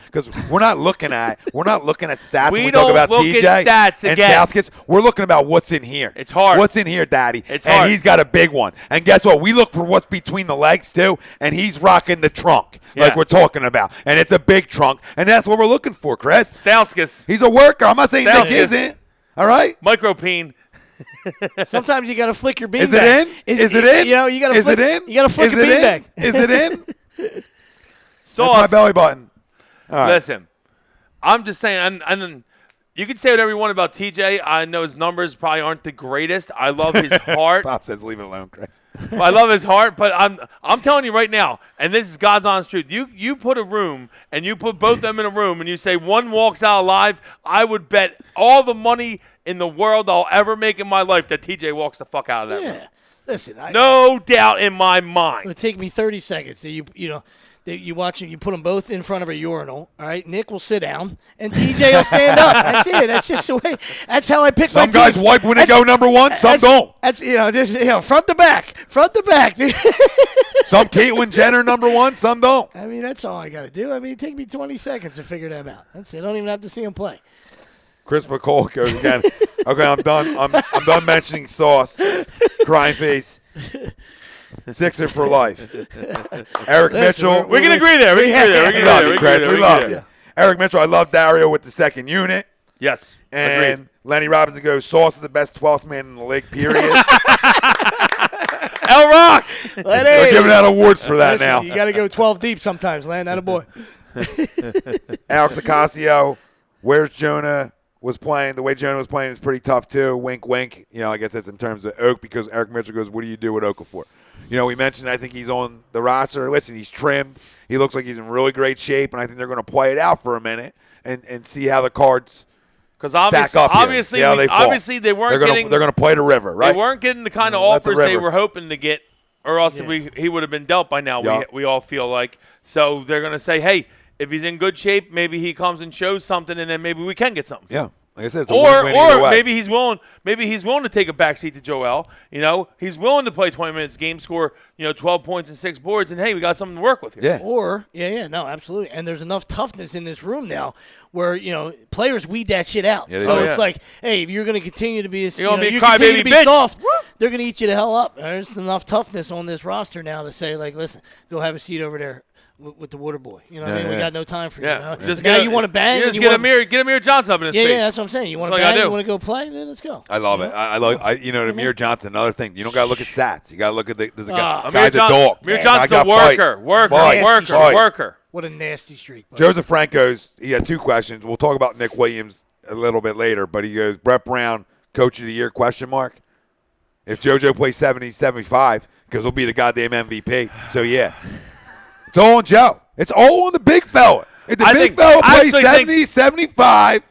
B: Because we're not looking at stats
C: We
B: when we talk
C: don't
B: about
C: look
B: TJ
C: at stats
B: and
C: again.
B: Stauskas. We're looking about what's in here.
C: It's hard.
B: What's in here, Daddy?
C: It's
B: and
C: hard.
B: he's got a big one. And guess what? We look for what's between the legs too, and he's rocking the trunk like
C: Yeah.
B: we're talking about, and it's a big trunk, and that's what we're looking for, Chris.
C: Stauskas,
B: He's a worker. I'm not saying Nick
C: Stauskas.
B: isn't. All right.
C: Micropene.
D: Sometimes you got to flick your beanbag.
B: Is it in? Is it in?
D: You know, you got to
B: Is
D: flick.
B: it in?
D: You got to flick
B: Is
D: your
B: it
D: beanbag.
B: in? Is it in? That's
C: Sauce.
B: my belly button. All right.
C: Listen, I'm just saying, and you can say whatever you want about TJ. I know his numbers probably aren't the greatest. I love his heart.
B: Pop says leave it alone, Chris.
C: I love his heart, but I'm telling you right now, and this is God's honest truth. You put a room and you put both of them in a room and you say one walks out alive, I would bet all the money in the world I'll ever make in my life that TJ walks the fuck out of that room.
D: Yeah. Listen,
C: No doubt in my
D: it
C: mind.
D: would take me 30 seconds. That you watch them. You put them both in front of a urinal. All right, Nick will sit down and TJ will stand up. That's it. That's just the way. That's how I pick my
B: Some guys
D: teams.
B: wipe when they
D: That's-
B: go number one. Some
D: that's-
B: don't.
D: That's just front to back, dude.
B: Some Caitlyn Jenner #1, some don't.
D: I mean, that's all I got to do. I mean, take me 20 seconds to figure them out. That's it. I don't even have to see them play.
B: Christopher Cole goes again. Okay, I'm done. I'm done mentioning Sauce. Crying face. Sixer for life. Eric Mitchell.
C: We can agree there. We can agree there. We
B: We
C: can
B: love
C: agree
B: you,
C: there.
B: Chris. We
C: can
B: love
C: agree
B: you.
C: there.
B: Eric Mitchell, I love Dario with the second unit.
C: Yes.
B: And
C: Agreed.
B: Lenny Robinson goes, Sauce is the best 12th man in the league, period.
C: El Rock.
B: They're giving out awards for that
D: Listen,
B: now.
D: You got to go 12 deep sometimes, Len. That a boy.
B: Alex Ocasio, where's Jonah was playing? The way Jonah was playing is pretty tough, too. Wink, wink. You know, I guess that's in terms of Oak, because Eric Mitchell goes, what do you do with Okafor? You know, we mentioned I think he's on the roster. Listen, he's trimmed. He looks like he's in really great shape, and I think they're going to play it out for a minute and see how the cards
C: Because
B: stack up here. See how they fall.
C: obviously they weren't getting.
B: They're going to play the river, right?
C: They weren't getting the kind of
B: Let the
C: offers they
B: river.
C: were hoping to get, or else
D: Yeah.
C: he would have been dealt by now.
B: Yeah.
C: We all feel like. So they're going to say, hey, if he's in good shape, maybe he comes and shows something, and then maybe we can get something.
B: Yeah. Like I said, it's a win-win either
C: Or
B: way.
C: maybe he's willing. Maybe he's willing to take a backseat to Joel. You know, he's willing to play 20 minutes, game score, 12 points and 6 boards, and hey, we got something to work with here.
B: Yeah.
D: Or, no, absolutely. And there's enough toughness in this room now where, players weed that shit out.
B: Yeah, they
D: so
B: do.
D: it's like, hey, if you're going to continue to be,
C: You're gonna be a
D: you
C: crybaby
D: continue to be
C: bitch.
D: soft, they're going to eat you the hell up. There's enough toughness on this roster now to say, like, listen, go have a seat over there with the water boy. You know what I mean? We
B: yeah.
D: got no time for you.
C: Yeah.
D: You know? Now you want to bang?
C: You
D: and
C: just
D: you
C: get
D: wanna-
C: Amir Johnson up in his face.
D: Yeah, that's what I'm saying. You want to
C: That's all you
D: bang?
C: gotta
D: You
C: do.
D: want to go play? Then let's go.
B: I love it. Amir Johnson, another thing. You don't got to look at stats. You got to look at there's a guy,
D: Amir
B: guy's a dog.
C: Amir
B: Guy
C: Johnson's
B: got
C: a worker.
B: Fight. Fight.
C: Worker.
D: What a nasty streak. Buddy.
B: Joseph Franco's, he had 2 questions. We'll talk about Nick Williams a little bit later, but he goes, Brett Brown, Coach of the Year, question mark. If JoJo plays 70, 75, because he'll be the goddamn MVP. So, yeah. It's all on Joe. It's all on the big fella. If the big fella plays 70, 75,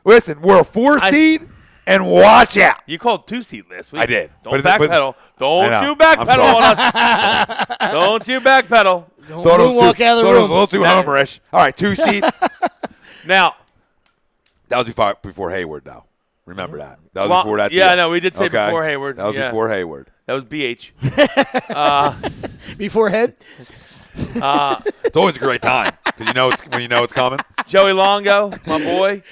B: listen, we're a 4 seed, and watch out.
C: You called 2 seat last week.
B: I did.
C: Don't
B: But-
C: backpedal.
B: I
C: Don't
B: know.
C: you backpedal
B: I'm
C: on us. Don't you backpedal.
D: Don't
B: Thought it was
D: walk
B: too-
D: out of the
B: thought it was
D: room.
B: a little too homerish. All right, 2 seed.
C: Now,
B: That was before Hayward, though. Remember that. That was
C: Well,
B: before that.
C: yeah,
B: deal.
C: no, we did say
B: Okay?
C: before Hayward.
B: That was
C: Yeah.
B: before Hayward.
C: that was BH.
D: Beforehand?
B: It's always a great time because when you know it's coming.
C: Joey Longo, my boy.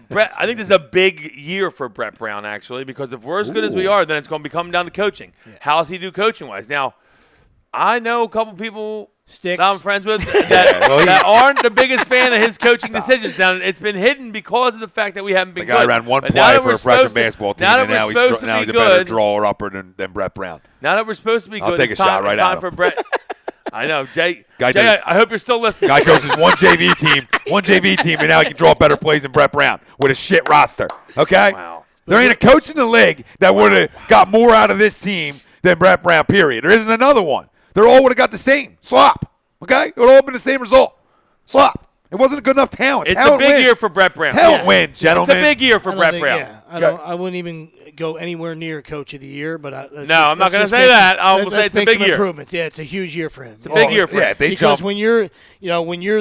C: Brett, I think this is a big year for Brett Brown, actually, because if we're as good as we are, then it's going to be coming down to coaching. How does he do coaching-wise? Now, I know a couple people
D: Sticks.
C: that I'm friends with that,
B: well,
C: that aren't the biggest fan of his coaching decisions. Now, it's been hidden because of the fact that we haven't
B: The
C: been
B: guy
C: good.
B: ran one
C: But now
B: play
C: that
B: for
C: we're
B: a freshman
C: supposed to-
B: basketball team,
C: now that
B: and
C: we're
B: now
C: supposed to
B: he's
C: be
B: a better
C: good,
B: drawer upper than Brett Brown.
C: now that we're supposed to be
B: I'll
C: good,
B: take
C: it's
B: a shot
C: time,
B: right
C: it's
B: at
C: time
B: him.
C: for Brett. I know, Jay.
B: Guy
C: Jay,
B: does-
C: I hope you're still listening.
B: Guy coaches one JV team, and now he can draw better plays than Brett Brown with a shit roster. Okay?
C: Wow.
B: There ain't a coach in the league that would have got more out of this team than Brett Brown, period. There isn't another one. They all would have got the same. Slop. Okay? It would have all been the same result. Slop. It wasn't a good enough talent.
C: It's
B: Talent
C: a big
B: wins.
C: year for Brett Brown.
B: Talent
D: Yeah.
B: wins, gentlemen.
C: It's a big year for
D: I don't
C: Brett
D: think-
C: Brown.
D: Yeah, I wouldn't even go anywhere near Coach of the Year, but
C: I'm not gonna say that. I will say it's a big year.
D: Improvements. Yeah, it's a huge year for him.
C: It's a big year for
B: Yeah,
C: him.
B: if they
D: because
B: jump.
D: when you're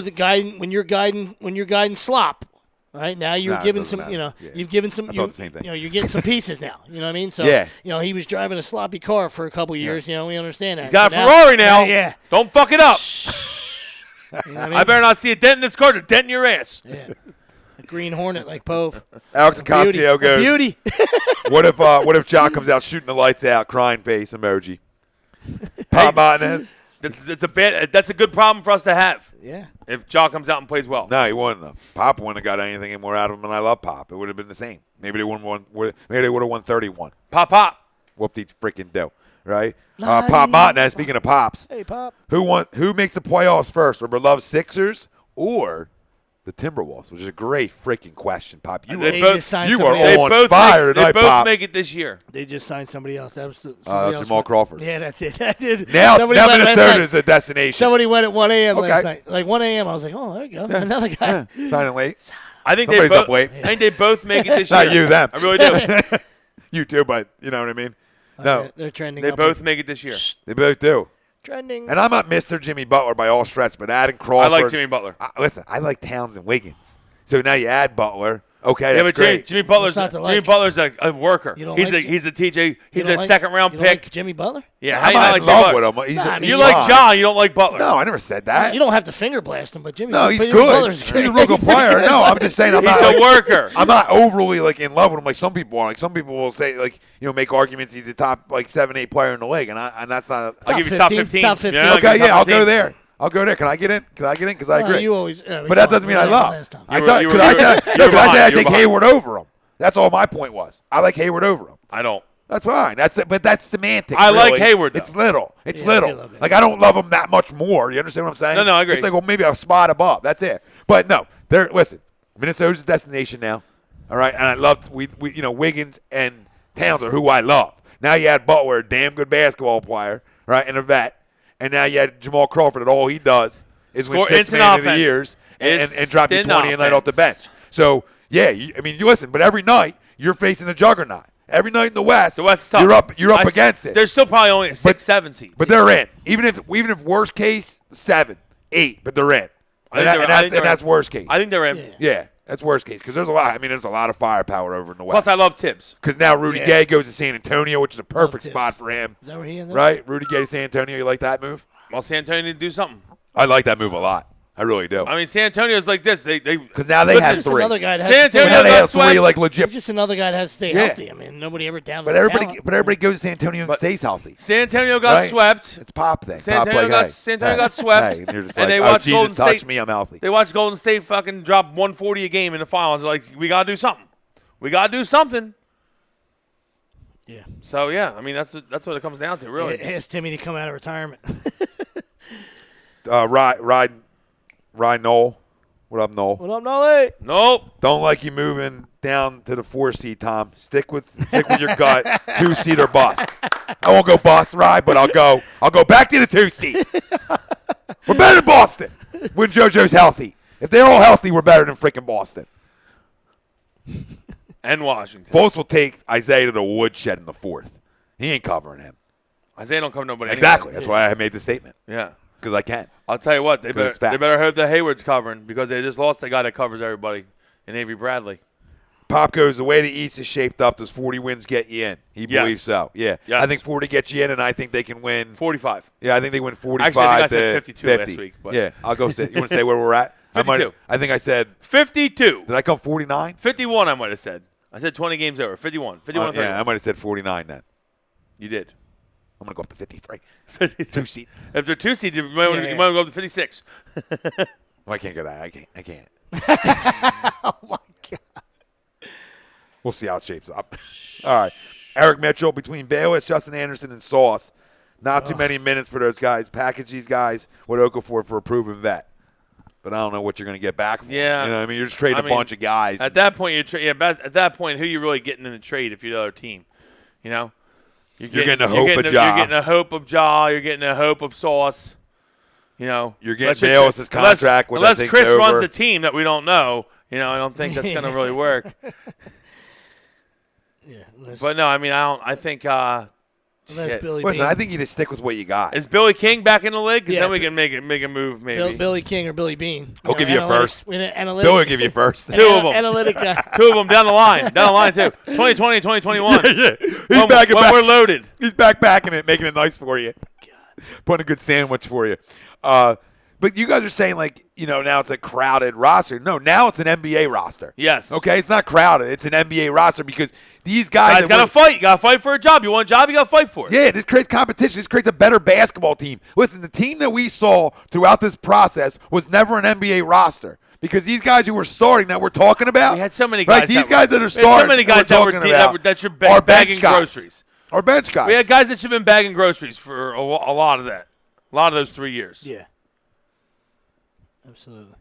D: the guy, when you're guiding slop, right now you're
B: Nah, it
D: giving
B: doesn't
D: some,
B: matter. Yeah.
D: you've given some,
B: I thought the same thing.
D: you're getting some pieces now. You know what I mean? So
B: Yeah.
D: he was driving a sloppy car for a couple years. You know, we understand that.
C: He's got a
D: So
C: Ferrari now.
D: Yeah.
C: Don't fuck it up.
D: You know what I mean?
C: I better not see a dent in this car to dent in your ass.
D: Yeah. A Green Hornet like Pove.
B: Alex
D: Beauty.
B: Ocasio
D: A
B: goes,
D: beauty.
B: what if Jock comes out shooting the lights out, crying face emoji? Pop Martinez?
C: That's a good problem for us to have
D: Yeah.
C: if Jaw comes out and plays well.
B: No, he wouldn't have. Pop wouldn't have got anything more out of him, and I love Pop. It would have been the same. Maybe they would have won 31.
C: Pop.
B: Whoop-de freaking do, right? Pop Martinez, speaking of Pops,
D: Hey, Pop.
B: who makes the playoffs first? Our beloved Sixers or the Timberwolves? Which is a great freaking question, Pop. You
C: They
B: were,
C: both-
D: just signed
B: you are
D: somebody else.
B: on fire
C: They
B: tonight,
C: both
B: Pop.
C: make it this year.
D: They just signed somebody else. That was somebody else
B: Jamal
D: went-
B: Crawford.
D: Yeah, that's it. That did.
B: Now
D: Somebody went last
B: Minnesota
D: night.
B: is a destination.
D: Somebody went at 1 a.m. last
B: Okay.
D: night. Like 1 a.m. I was like, oh, there you go. Another guy.
B: Signing late.
C: I think
B: Somebody's
C: they both.
B: up late.
C: I think they both make it this year.
B: Not you, them.
C: I really do.
B: You too, but you know what I mean? No,
D: They're trending.
C: They
D: up.
C: both make it this year.
B: they both do.
D: trending.
B: And I'm not Mr. Jimmy Butler by all stretch, but adding
C: I
B: Crawford.
C: like Jimmy Butler.
B: Listen, I like Towns and Wiggins. So now you add Butler. Okay,
C: Yeah,
B: that's
C: but
B: great.
C: Jimmy Butler's
D: What's not to
C: Jimmy
D: like?
C: Butler's a worker.
D: You don't
C: He's
D: like
C: a he's a TJ. He's
D: You
C: a
D: don't like-
C: second round
D: you don't
C: pick.
D: like Jimmy Butler?
C: Yeah, how
B: I'm
C: you not
B: not
C: like
B: in
C: Jimmy
B: love
C: Butler?
B: with him. He's,
D: Nah, I mean,
C: You
B: he's
C: like
B: fine.
C: John. You don't like Butler.
B: No, I never said that.
D: You don't have to finger blast him, but Jimmy.
B: No, he's
D: Jimmy
B: good.
D: Butler's
B: He's a real good player. No, I'm just saying I'm
C: He's
B: not
C: a worker.
B: I'm not overly like in love with him like some people are. Like some people will say like make arguments he's the top like 7-8 player in the league, and that's not.
C: I'll give you top 15.
D: Top 15.
C: Yeah, I'll give
B: Okay,
C: you top
B: yeah, I'll go
C: 15.
B: there. I'll go there. Can I get in? Because I agree.
D: You always.
B: But that doesn't mean I love. I
C: You were-
B: thought
C: you were-
B: because I
C: you were-
B: said
C: you
B: no,
C: were
B: 'cause I said
C: behind.
B: I
C: You were
B: think
C: behind.
B: Hayward over him. That's all my point was. I like Hayward over him.
C: I don't.
B: That's fine. That's it. But that's semantic.
C: I like
B: really.
C: Hayward, though.
B: It's little. It's
D: Yeah, I do
B: little.
D: love it.
B: Like I don't love him that much more. You understand what I'm saying?
C: No, I agree.
B: It's like well maybe a spot above. That's it. But no, listen. Minnesota's a destination now. All right, and I love we Wiggins and Towns are who I love. Now you had Butler, a damn good basketball player, right, and a vet, and now you had Jamal Crawford. That all he does is win
C: Score
B: 6
C: instant
B: man of the
C: offense.
B: years and drop you
C: Instant
B: 20 a night off the
C: offense.
B: bench. So yeah, you listen, but every night you're facing a juggernaut. Every night in the West,
C: The West is tough.
B: you're up against it.
C: There's still probably only a 6-7 seed.
B: But they're in. Even if worst case 7, 8, but they're in.
C: I think
B: And
C: they're
B: that's
C: in.
B: worst case.
C: I think they're in.
D: Yeah.
B: Yeah, that's worst case because there's a lot. I mean, there's a lot of firepower over in the
C: Plus,
B: West.
C: I love Tibbs.
B: Because now Rudy
D: Yeah.
B: Gay goes to San Antonio, which is a perfect
D: Tibbs.
B: spot for him.
D: Is that where he ended?
B: Right? Rudy Gay to San Antonio. You like that move?
C: Well, San Antonio need to do something.
B: I like that move a lot. I really do.
C: I mean, San Antonio's like this. They
B: Because now they
C: Listen,
B: have
D: Just
B: 3.
D: another guy that
C: San
D: has to stay
C: Antonio
B: Now they
C: got
B: have 3
C: swept.
B: like
D: He's
B: legit.
D: just another guy that has to stay
B: Yeah.
D: healthy. I mean, nobody ever down.
B: But everybody goes to San Antonio and stays healthy.
C: San Antonio got
B: Right?
C: swept.
B: It's pop thing.
C: San
B: Pop
C: Antonio
B: like,
C: got
B: hey,
C: San Antonio
B: hey,
C: got swept.
B: hey, and you're just
C: and
B: like,
C: they
B: oh,
C: watched
B: Jesus
C: Golden
B: touched
C: State.
B: me, I'm healthy.
C: They watched Golden State fucking drop 140 a game in the finals. They're like, we gotta do something. We gotta do something.
D: Yeah.
C: So yeah, I mean that's what it comes down to, really.
D: Ask Timmy to come out of retirement.
B: Ryan Noel. What up, Noel?
D: What up, Nolly?
C: Nope.
B: Don't like you moving down to the 4 seed, Tom. Stick with your gut. 2 seed or bust. I won't go bust ride, but I'll go back to the 2 seed. We're better than Boston when JoJo's healthy. If they're all healthy, we're better than freaking Boston.
C: And Washington.
B: Folks will take Isaiah to the woodshed in the 4th. He ain't covering him.
C: Isaiah don't cover nobody.
B: Exactly.
C: Anyway.
B: That's why I made the statement.
C: Yeah.
B: Because I can.
C: I'll tell you what, they
B: it's
C: better
B: facts.
C: hope that Hayward's covering because they just lost the guy that covers everybody in Avery Bradley.
B: Pop goes, the way the East is shaped up, does 40 wins get you in? He
C: Yes.
B: believes so. Yeah.
C: Yes.
B: I think 40 gets you in, and I think they can win.
C: 45.
B: Yeah, I think they win 45
C: Actually, I think I said
B: to
C: 52
B: 50.
C: last week, but-
B: Yeah, I'll go say. You want to say where we're at?
C: 52.
B: I think I said,
C: 52.
B: did I come 49?
C: 51 I might have said. I said 20 games over. 51. 51
B: Yeah, I might have said 49 then.
C: You did.
B: I'm going to go up to 53.
C: 52.
B: 2 seed.
C: If they're 2 seed, you might want to go up to 56.
B: Well, I can't go that. I can't.
D: Oh my God.
B: We'll see how it shapes up. All right. Eric Mitchell between Bayless, Justin Anderson, and Sauce. Not too many minutes for those guys. Package these guys with Okafor for a proven vet. But I don't know what you're going to get back for.
C: Yeah.
B: You know what I mean? You're just trading
C: I mean,
B: a bunch of guys.
C: At that point, at that point, who you really getting in the trade if you're the other team? You know?
B: You're getting a hope of Ja.
C: You're getting a hope of Ja. You're getting a hope of Sauce. You know?
B: You're getting Bayless's contract, which I
C: unless
B: think's
C: Chris
B: over.
C: runs a team that we don't know, you know, I don't think that's going to really work.
D: Yeah. Unless,
C: But no, I mean, I think
D: unless
C: shit.
D: Billy
B: Listen,
D: Bean,
B: I think you just stick with what you got.
C: Is Billy King back in the league? Because
D: Yeah,
C: then we can make a move maybe.
D: Billy King or Billy Bean.
B: I'll give you a first.
D: Analytic,
B: Bill will give you first.
C: Two of them.
D: Analytic guy.
C: Two of them down the line too. 2020, 2021.
B: Yeah. He's
C: When
B: back
C: we're loaded.
B: He's backpacking it, making it nice for you. Putting a good sandwich for you. But you guys are saying, like, you know, now it's a crowded roster. No, now it's an NBA roster.
C: Yes.
B: Okay, it's not crowded. It's an NBA roster because these guys
C: Guys got to fight. You got to fight for a job. You want a job, you got to fight for it.
B: Yeah, this creates competition. This creates a better basketball team. Listen, the team that we saw throughout this process was never an NBA roster. Because these guys who were starting that we're talking about,
C: We had so many guys.
B: right? These guys that are
C: we had
B: starting,
C: so many guys that were
B: talking about
C: that should
B: are
C: be
B: bench
C: bagging
B: guys.
C: groceries.
B: Or bench guys.
C: We had guys that should have been bagging groceries for a lot of that. A lot of those 3 years.
D: Yeah. Absolutely.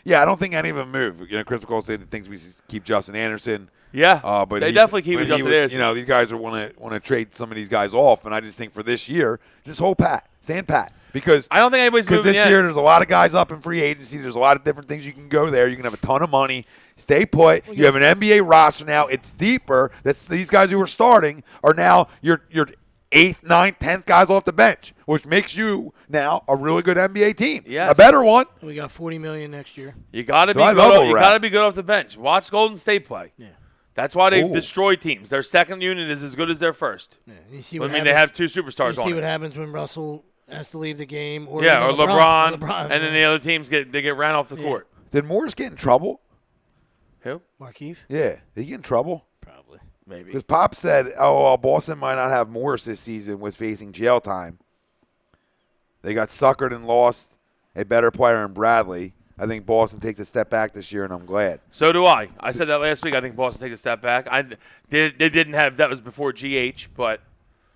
B: Yeah, I don't think any of them move. You know, Chris McCall said the things we keep Justin Anderson.
C: Yeah.
B: But
C: they
B: he-
C: definitely keep
B: but he
C: Justin
B: would-
C: Anderson.
B: You know, these guys want to trade some of these guys off, and I just think for this year, just hold pat, stand pat, because
C: I don't think anybody's moving
B: this
C: yet.
B: year there's a lot of guys up in free agency. There's a lot of different things you can go there. You can have a ton of money. Stay put. You have an NBA roster now. It's deeper. These guys who are starting are now your 8th, 9th, 10th guys off the bench, which makes you now a really good NBA team.
C: Yes.
B: A better one.
D: We got $40 million next year.
C: You got to
B: So I
C: be
B: love
C: good.
B: a
C: You
B: rap.
C: got to be good off the bench. Watch Golden State play.
D: Yeah.
C: That's why they
B: Ooh.
C: destroy teams. Their second unit is as good as their first.
D: Yeah. You see
C: I
D: what
C: mean,
D: happens,
C: they have two
D: you
C: superstars
D: see
C: on
D: what
C: it.
D: happens when Russell has to leave the game, or
C: Yeah, or
D: even
C: LeBron, and then the other teams get ran off the court.
B: Did Morris get in trouble?
C: Who?
D: Markieff?
B: Yeah. Did he get in trouble?
D: Probably.
C: Maybe.
B: Because Pop said, oh, well, Boston might not have Morris this season with facing jail time. They got suckered and lost a better player in Bradley. I think Boston takes a step back this year, and I'm glad.
C: So do I. I said that last week. I think Boston takes a step back. They didn't have that was before GH, but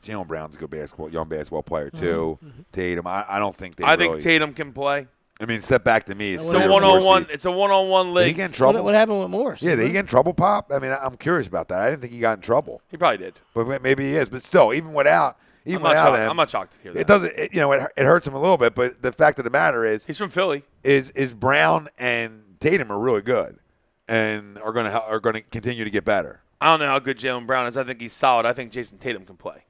B: Jaylen Brown's a good young basketball player too. Tatum, I don't think they.
C: I
B: really,
C: think Tatum can play.
B: I mean, step back to me. It's
C: It's
B: three
C: a
B: or four
C: one-on-one.
B: seed.
C: It's a one-on-one
B: Did he
C: league.
B: get in trouble?
D: What happened with Morris?
B: Yeah, did he get in trouble, Pop? I mean, I'm curious about that. I didn't think he got in trouble,
C: He probably did.
B: but maybe he is. But still, even without
C: I'm not
B: him,
C: shocked to hear that.
B: it doesn't. It hurts him a little bit. But the fact of the matter is,
C: He's from Philly.
B: is Brown and Tatum are really good, and are going to continue to get better.
C: I don't know how good Jaylen Brown is. I think he's solid. I think Jason Tatum can play.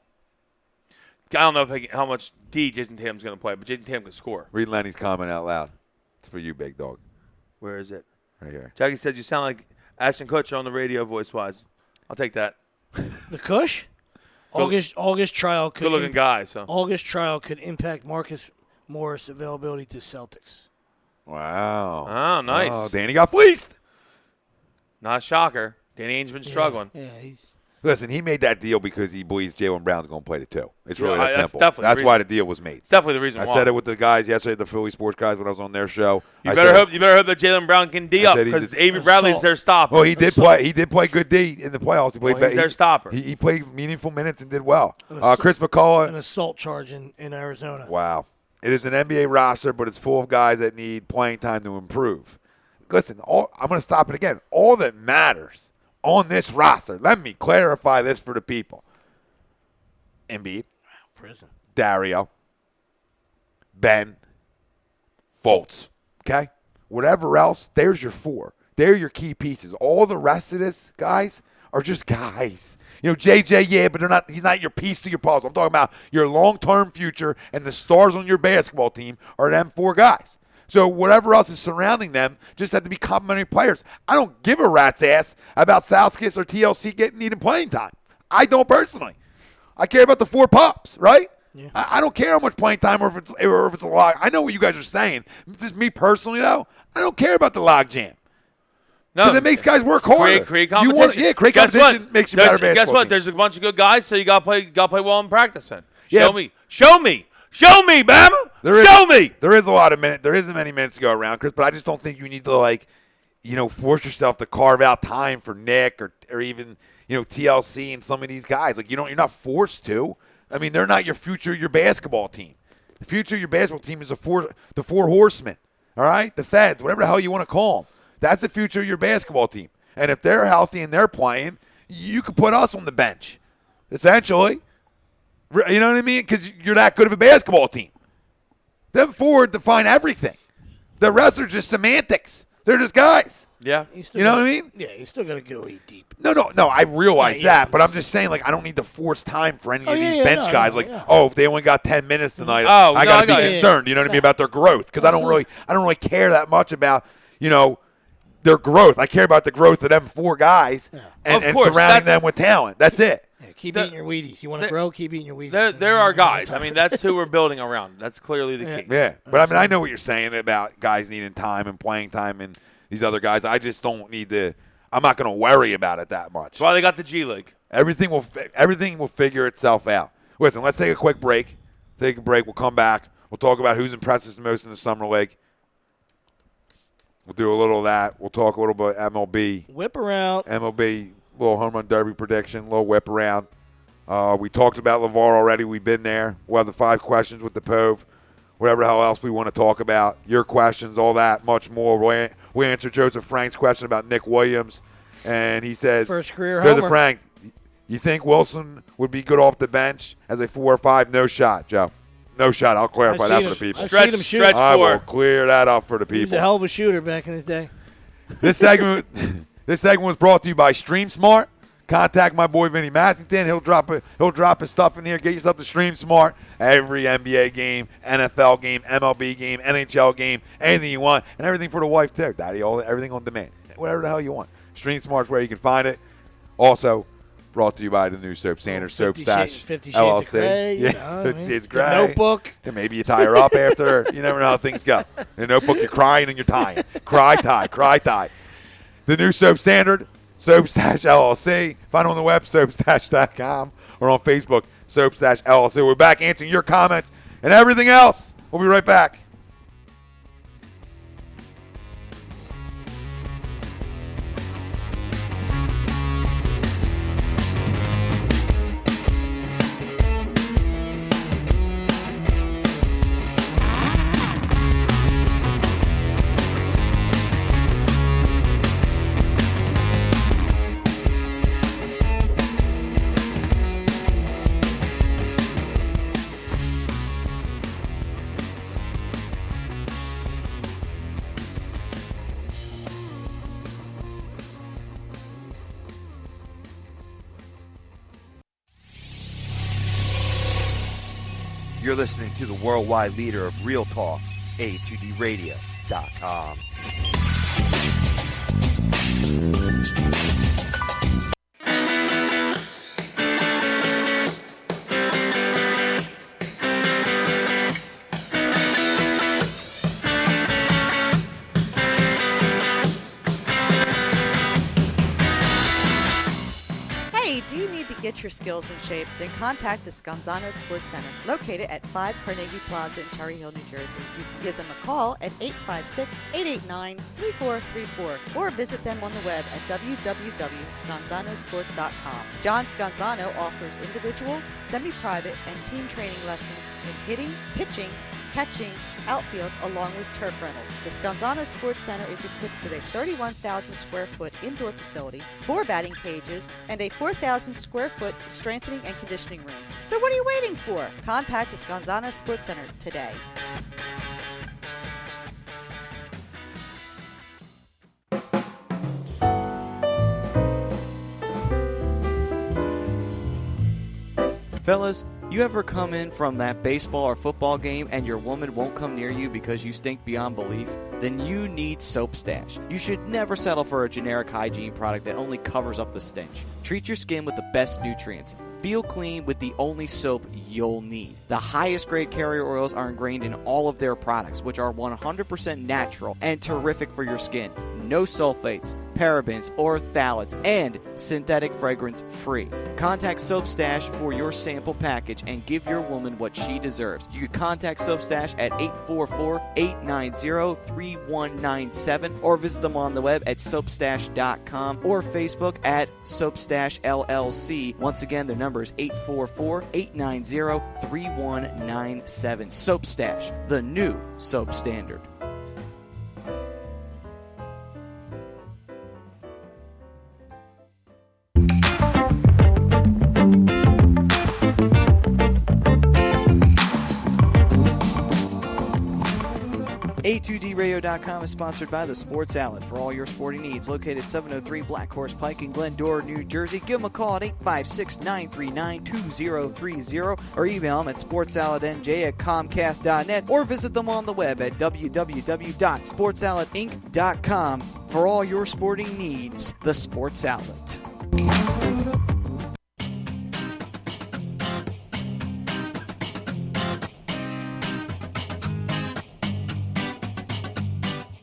C: I don't know how much Jason Tatum's going to play, but Jason Tatum can score.
B: Read Lenny's comment out loud. It's for you, big dog.
C: Where is it?
B: Right here.
C: Jackie says you sound like Ashton Kutcher on the radio voice-wise. I'll take that.
D: The Kush? August trial could
C: Good-looking guy. So
D: August trial could impact Marcus Morris' availability to Celtics.
B: Wow.
C: Oh, nice.
B: Oh, Danny got fleeced.
C: not a shocker. Danny Ainge's been struggling.
D: Yeah, he's
B: Listen, he made that deal because he believes Jaylen Brown's going to play the two. It's really
C: Yeah,
B: that
C: that's
B: simple.
C: definitely the
B: That's why the
C: reason.
B: deal was made.
C: It's definitely the reason
B: I
C: why.
B: said it with the guys yesterday, the Philly sports guys, when I was on their show.
C: You better hope that Jaylen Brown can D
B: I
C: up
B: said he's
C: because
B: just-
C: Avery Bradley's
D: Assault.
C: their stopper.
B: Well, he did play. He did play good D in the playoffs. He played.
C: Well, he's their stopper.
B: He played meaningful minutes and did well.
D: assault-
B: Chris McCullough.
D: an assault charge in Arizona.
B: Wow. It is an NBA roster, but it's full of guys that need playing time to improve. Listen, I'm going to stop it again. All that matters on this roster, let me clarify this for the people. Embiid,
D: Prison.
B: Dario, Ben, Fultz, okay? Whatever else, there's your four. They're your key pieces. All the rest of this, guys, are just guys. You know, JJ, yeah, but he's not your piece to your puzzle. I'm talking about your long-term future, and the stars on your basketball team are them four guys. So whatever else is surrounding them just have to be complementary players. I don't give a rat's ass about Southkiss or TLC needing playing time. I don't personally. I care about the four pups, right?
D: Yeah.
B: I don't care how much playing time or if it's a log. I know what you guys are saying. Just me personally, though, I don't care about the log jam.
C: No,
B: Because it makes guys work harder.
C: Create
B: You
C: competition.
B: create
C: Guess
B: competition
C: what?
B: makes you better basketball
C: Guess what?
B: team.
C: There's a bunch of good guys, so you got to play well in practice. Then
B: Yeah.
C: show me, Bama.
B: There is-
C: Show me.
B: There is a lot of minutes. There isn't many minutes to go around, Chris. But I just don't think you need to force yourself to carve out time for Nick or even TLC and some of these guys. You're not forced to. I mean, they're not your future. Your basketball team. The future of your basketball team is the four horsemen. All right, the Feds, whatever the hell you want to call them. That's the future of your basketball team. And if they're healthy and they're playing, you could put us on the bench, essentially. You know what I mean? Because you're that good of a basketball team. Them four define everything. The rest are just semantics. They're just guys.
C: Yeah.
B: You know what I mean?
D: Yeah, you still got to go eat deep.
B: No. I realize
D: Yeah,
B: that, but I'm just saying, I don't need to force time for any of these bench
D: no,
B: guys.
D: no, yeah.
B: If they only got 10 minutes tonight,
C: Oh,
B: I
C: no,
B: got
C: I
B: to
C: got
B: be
C: you.
B: concerned. You know what I mean, about their growth, because I don't really care that much about their growth. I care about the growth of them four guys and
C: Of course,
B: surrounding
C: that's-
B: them with talent. That's it.
D: Yeah, keep
C: The-
D: eating your Wheaties. You want to
C: the-
D: grow? Keep eating your Wheaties.
C: There are guys. I mean, that's who we're building around. That's clearly the case.
B: Yeah, but I mean, I know what you're saying about guys needing time and playing time and these other guys. I just don't need to. I'm not going to worry about it that much.
C: That's why they got the G League.
B: Everything will figure itself out. Listen, let's take a quick break. Take a break. We'll come back. We'll talk about who's impressed us the most in the summer league. We'll do a little of that. We'll talk a little bit MLB.
D: Whip around.
B: MLB, little home run derby prediction, little whip around. We talked about LeVar already. We've been there. We'll have the 5 questions with the Pove. Whatever the hell else we want to talk about. Your questions, all that, much more. We answered Joseph Frank's question about Nick Williams. And he says,
D: First career
B: Joseph
D: homer.
B: Frank, you think Wilson would be good off the bench as a 4 or 5? No shot, Joe. No shot. I'll clarify
D: I've
B: that
D: seen
B: for the
D: him.
B: people.
D: I've seen him shoot.
C: Stretch
B: I will
C: 4.
B: clear that up for the
D: He was a
B: people.
D: hell of a shooter back in his day.
B: This segment was brought to you by Stream Smart. contact my boy Vinny Mathington. He'll drop his stuff in here. Get yourself to Stream Smart. Every NBA game, NFL game, MLB game, NHL game, anything you want, and everything for the wife too. Daddy, everything on demand. Whatever the hell you want. Stream Smart's where you can find it. Also, brought to you by the new soap standard, Soap Stash
D: 50 Shades
B: LLC.
D: of Grey,
B: yeah,
D: you know what I mean?
B: it's
D: The
B: gray.
D: Notebook.
B: And maybe you tie her up after. You never know how things go. In the Notebook, you're crying and you're tying. Cry, tie. The new soap standard, Soap Stash LLC. Find them on the web, soapstash.com, or on Facebook, Soap Stash LLC. We're back answering your comments and everything else. We'll be right back.
E: You're listening to the worldwide leader of Real Talk, A2DRadio.com.
F: Hey, do you need to get your skills in shape? Then contact the Scanzano Sports Center, located at 5 Carnegie Plaza in Cherry Hill, New Jersey. You can give them a call at 856-889-3434 or visit them on the web at www.scanzanosports.com. John Scanzano offers individual, semi-private, and team training lessons in hitting, pitching, catching, outfield, along with turf rentals. The Scanzano Sports Center is equipped with a 31,000 square foot indoor facility, 4 batting cages, and a 4,000 square foot strengthening and conditioning room. So what are you waiting for? Contact the Scanzano Sports Center today.
G: Fellas, you ever come in from that baseball or football game and your woman won't come near you because you stink beyond belief? Then you need Soap Stash. You should never settle for a generic hygiene product that only covers up the stench. Treat your skin with the best nutrients. Feel clean with the only soap you'll need. The highest grade carrier oils are ingrained in all of their products, which are 100% natural and terrific for your skin. No sulfates, parabens, or phthalates, and synthetic fragrance free. Contact Soap Stash for your sample package and give your woman what she deserves. You can contact Soap Stash at 844-890-3197 or visit them on the web at soapstash.com or Facebook at Soapstash LLC. Once again, their number is 844-890-3197. Soap Stash, the new soap standard. A2DRadio.com is sponsored by the Sports Outlet for all your sporting needs. Located at 703 Black Horse Pike in Glendora, New Jersey. Give them a call at 856-939-2030 or email them at sportsoutletnj@comcast.net or visit them on the web at www.sportsoutletinc.com for all your sporting needs. The Sports Outlet.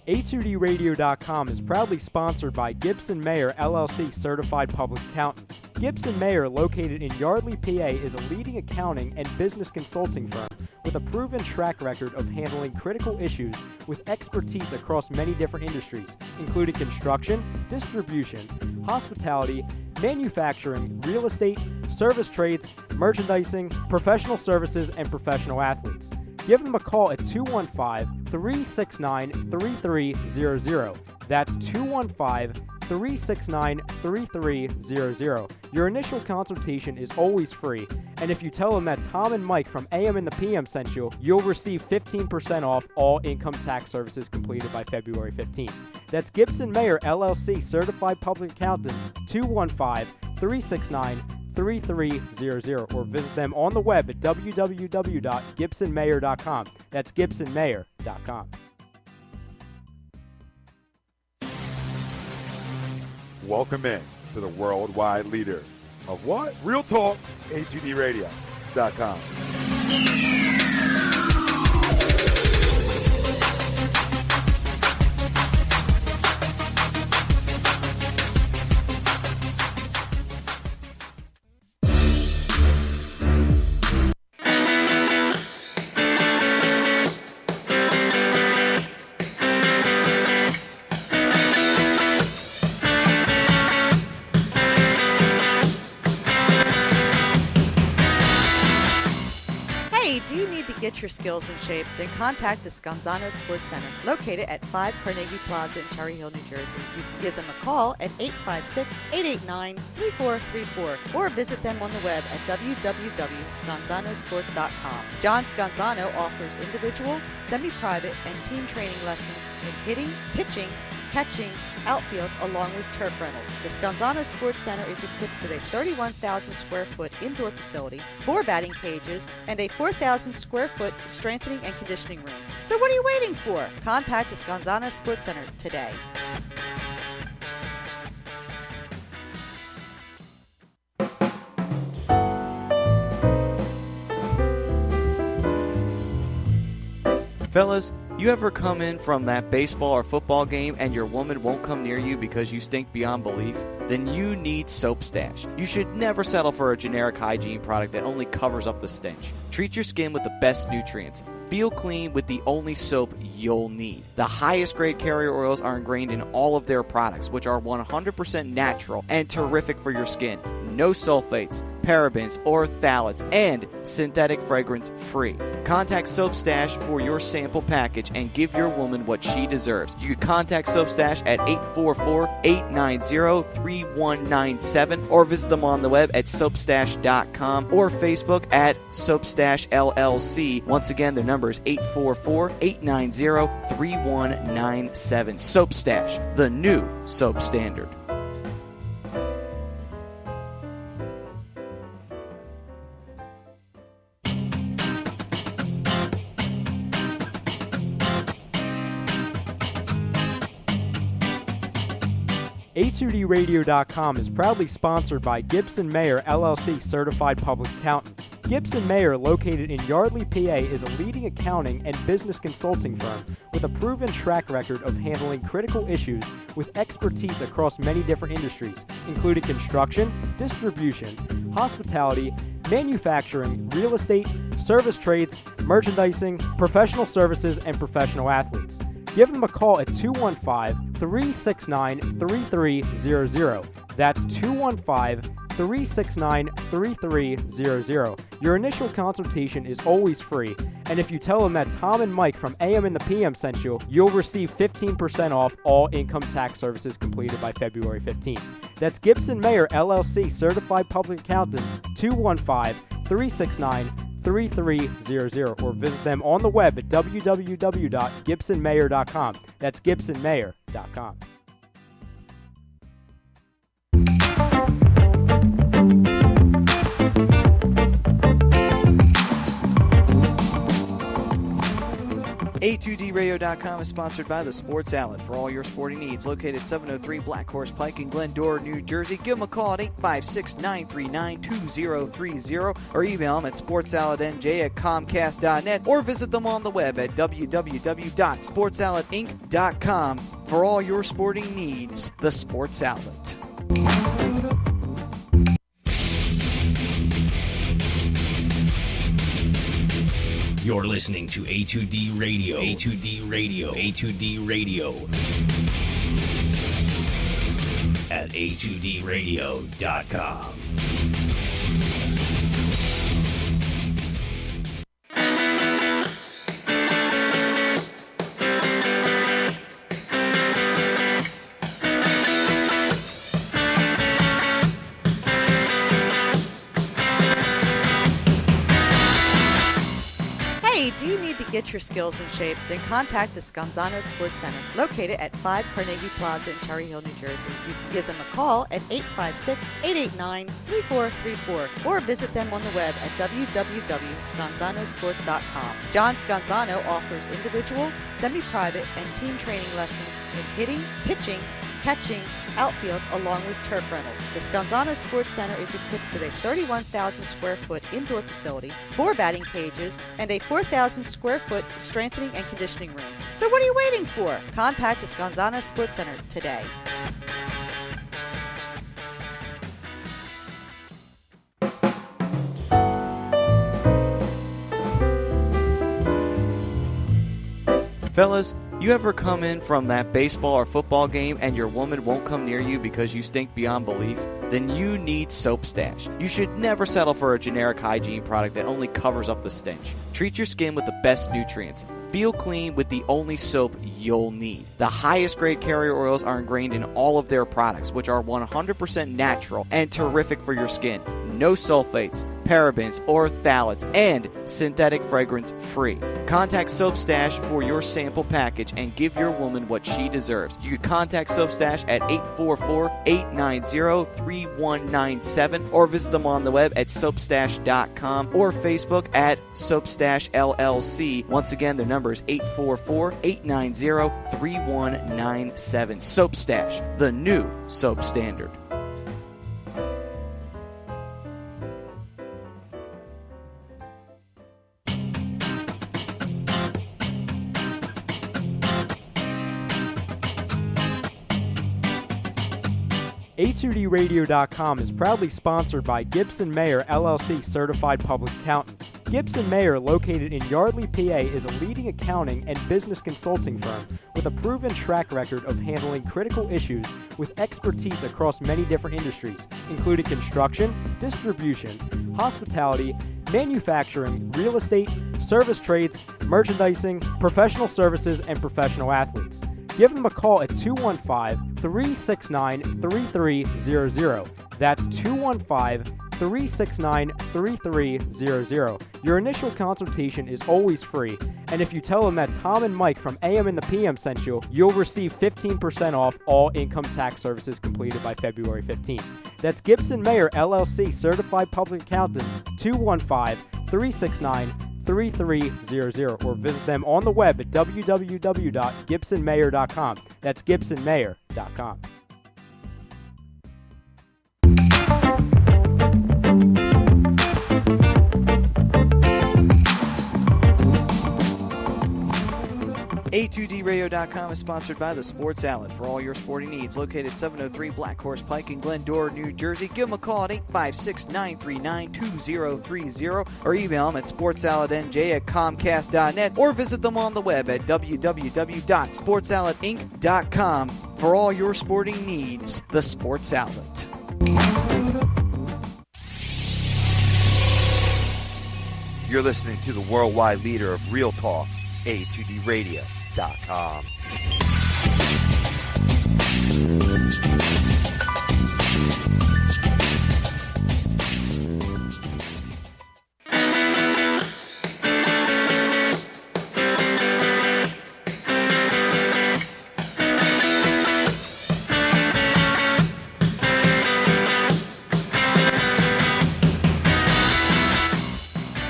H: A2DRadio.com is proudly sponsored by Gibson Mayer LLC Certified Public Accountants. Gibson Mayer, located in Yardley, PA, is a leading accounting and business consulting firm with a proven track record of handling critical issues with expertise across many different industries, including construction, distribution, hospitality, manufacturing, real estate, service trades, merchandising, professional services, and professional athletes. Give them a call at 215-369-3300. That's 215-369-3300. Your initial consultation is always free, and if you tell them that Tom and Mike from AM and the PM sent you, you'll receive 15% off all income tax services completed by February 15th. That's Gibson Mayer LLC Certified Public Accountants, 215 800-369-3300 or visit them on the web at www.gibsonmayer.com. That's gibsonmayer.com.
B: Welcome in to the worldwide leader of what? Real Talk, A2DRadio.com.
F: Get your skills in shape, then contact the Scanzano Sports Center, located at 5 Carnegie Plaza in Cherry Hill, New Jersey. You can give them a call at 856-889-3434 or visit them on the web at www.scanzanosports.com. John Scanzano offers individual, semi-private, and team training lessons in hitting, pitching, catching, outfield, along with turf rentals. The Scanzano Sports Center is equipped with a 31,000 square foot indoor facility, 4 batting cages, and a 4,000 square foot strengthening and conditioning room. So what are you waiting for? Contact the Scanzano Sports Center today.
G: Fellas, you ever come in from that baseball or football game and your woman won't come near you because you stink beyond belief? Then you need Soap Stash. You should never settle for a generic hygiene product that only covers up the stench. Treat your skin with the best nutrients. Feel clean with the only soap you'll need. The highest grade carrier oils are ingrained in all of their products, which are 100% natural and terrific for your skin. No sulfates, parabens, or phthalates, and synthetic fragrance free. Contact Soap Stash for your sample package and give your woman what she deserves. You can contact Soap Stash at 844-890-3197 or visit them on the web at soapstash.com or Facebook at Soapstash LLC. Once again, their number is 844-890-3197. Soap Stash, the new soap standard.
H: A2DRadio.com is proudly sponsored by Gibson Mayer LLC Certified Public Accountants. Gibson Mayer, located in Yardley, PA, is a leading accounting and business consulting firm with a proven track record of handling critical issues with expertise across many different industries, including construction, distribution, hospitality, manufacturing, real estate, service trades, merchandising, professional services, and professional athletes. Give them a call at 215-369-3300. That's 215-369-3300. Your initial consultation is always free, and if you tell them that Tom and Mike from AM and the PM sent you, you'll receive 15% off all income tax services completed by February 15th. That's Gibson Mayer LLC Certified Public Accountants, 215-369-3300 or visit them on the web at www.gibsonmayer.com. That's gibsonmayer.com.
G: A2DRadio.com is sponsored by the Sports Outlet for all your sporting needs. Located at 703 Black Horse Pike in Glendora, New Jersey. Give them a call at 856-939-2030 or email them at sportsoutletnj@comcast.net or visit them on the web at www.sportsoutletinc.com for all your sporting needs. The Sports Outlet.
I: You're listening to A2D Radio. A2D Radio. A2D Radio. At A2DRadio.com.
F: to get your skills in shape, then contact the Scanzano Sports Center, located at 5 Carnegie Plaza in Cherry Hill, New Jersey. You can give them a call at 856-889-3434 or visit them on the web at www.scanzanosports.com. John Scanzano offers individual, semi-private, and team training lessons in hitting, pitching, catching, outfield, along with turf rentals. The Scanzano Sports Center is equipped with a 31,000 square foot indoor facility, 4 batting cages, and a 4,000 square foot strengthening and conditioning room. So what are you waiting for? Contact the Scanzano Sports Center today.
G: Fellas, you ever come in from that baseball or football game and your woman won't come near you because you stink beyond belief? Then you need Soap Stash. You should never settle for a generic hygiene product that only covers up the stench. Treat your skin with the best nutrients. Feel clean with the only soap you'll need. The highest grade carrier oils are ingrained in all of their products, which are 100% natural and terrific for your skin. No sulfates, parabens, or phthalates, and synthetic fragrance free. Contact Soap Stash for your sample package and give your woman what she deserves. You can contact Soap Stash at 844-890-3197 or visit them on the web at soapstash.com or Facebook at Soapstash LLC. Once again, their number is 844-890-3197. Soap Stash, the new soap standard.
H: A2DRadio.com is proudly sponsored by Gibson Mayer LLC Certified Public Accountants. Gibson Mayer, located in Yardley, PA, is a leading accounting and business consulting firm with a proven track record of handling critical issues with expertise across many different industries, including construction, distribution, hospitality, manufacturing, real estate, service trades, merchandising, professional services, and professional athletes. Give them a call at 215-369-3300. That's 215-369-3300. Your initial consultation is always free, and if you tell them that Tom and Mike from AM and the PM sent you, you'll receive 15% off all income tax services completed by February 15th. That's Gibson Mayer LLC Certified Public Accountants, 215-369-3300, or visit them on the web at www.gibsonmayer.com. That's gibsonmayer.com.
G: A2DRadio.com is sponsored by The Sports Outlet for all your sporting needs. Located 703 Black Horse Pike in Glendora, New Jersey. Give them a call at 856-939-2030 or email them at sportsoutletnj@comcast.net or visit them on the web at www.sportsoutletinc.com for all your sporting needs. The Sports Outlet.
E: You're listening to the worldwide leader of Real Talk, A2DRadio.com.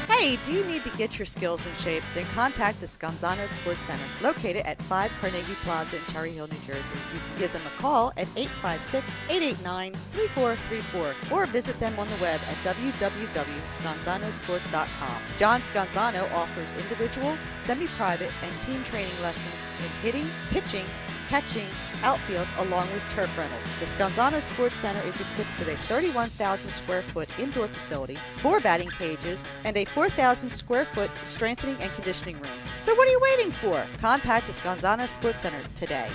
F: Hey, do you need to get your skills in shape? Then contact the Scanzano Sports Center, located at 5 Carnegie Plaza in Cherry Hill, New Jersey. You can give them a call at 856-889-3434 or visit them on the web at www.scanzanosports.com. John Scanzano offers individual, semi-private, and team training lessons in hitting, pitching, catching, outfield, along with turf rentals. The Scanzano Sports Center is equipped with a 31,000 square foot indoor facility, 4 batting cages, and a 4,000 square foot strengthening and conditioning room. So what are you waiting for? Contact the Scanzano Sports Center today.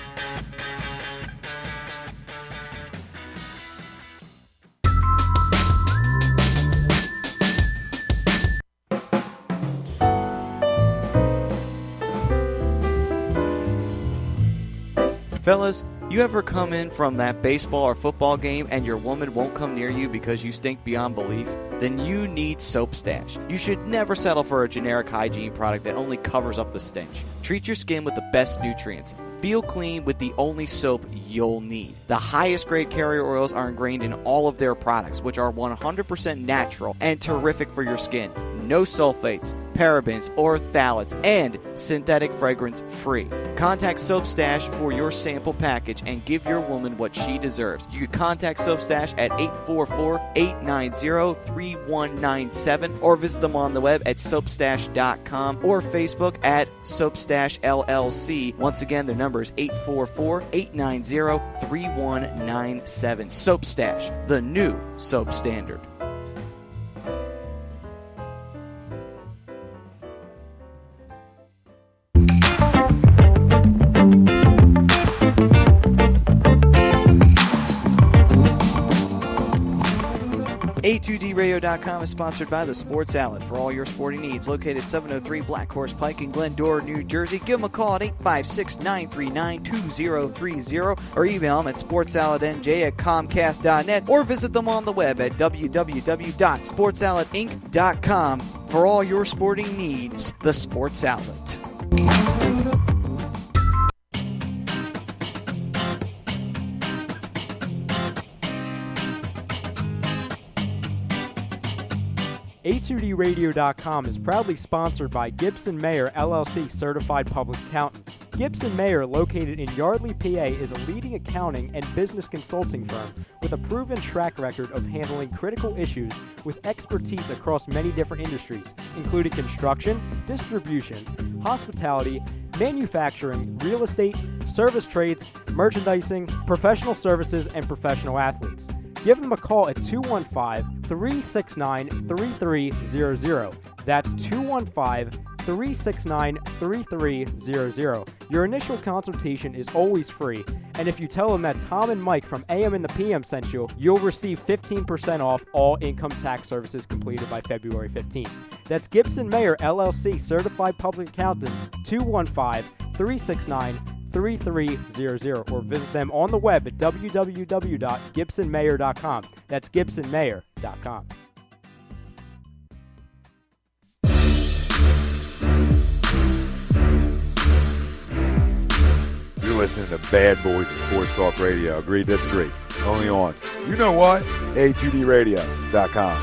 G: Fellas, you ever come in from that baseball or football game and your woman won't come near you because you stink beyond belief? then you need Soap Stash. You should never settle for a generic hygiene product that only covers up the stench. Treat your skin with the best nutrients. Feel clean with the only soap you'll need. The highest grade carrier oils are ingrained in all of their products, which are 100% natural and terrific for your skin. No sulfates, parabens, or phthalates, and synthetic fragrance free. Contact Soap Stash for your sample package and give your woman what she deserves. You can contact Soap Stash at 844-890-3197 or visit them on the web at soapstash.com or Facebook at Soapstash LLC. Once again, their number is 844-890-3197. Soap Stash, the new soap standard. A2DRadio.com is sponsored by The Sports Outlet for all your sporting needs. Located 703 Black Horse Pike in Glendora, New Jersey. Give them a call at 856-939-2030 or email them at sportsoutletnj@comcast.net or visit them on the web at www.sportsoutletinc.com for all your sporting needs. The Sports Outlet.
H: A2DRadio.com is proudly sponsored by Gibson Mayer LLC Certified Public Accountants. Gibson Mayer, located in Yardley, PA, is a leading accounting and business consulting firm with a proven track record of handling critical issues with expertise across many different industries, including construction, distribution, hospitality, manufacturing, real estate, service trades, merchandising, professional services, and professional athletes. Give them a call at 215-369-3300. That's 215-369-3300. Your initial consultation is always free, and if you tell them that Tom and Mike from AM and the PM sent you, you'll receive 15% off all income tax services completed by February 15th. That's Gibson Mayer LLC Certified Public Accountants, 215-369-3300, or visit them on the web at www.gibsonmayer.com. That's gibsonmayer.com.
B: You're listening to Bad Boys of Sports Talk Radio. Agree, disagree. Only on, you know what? A2DRadio.com.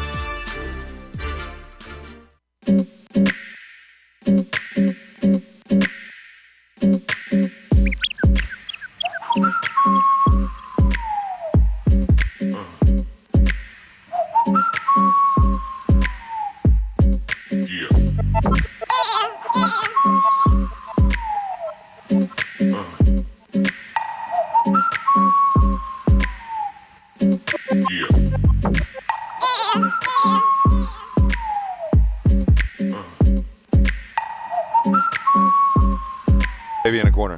B: Baby in the corner.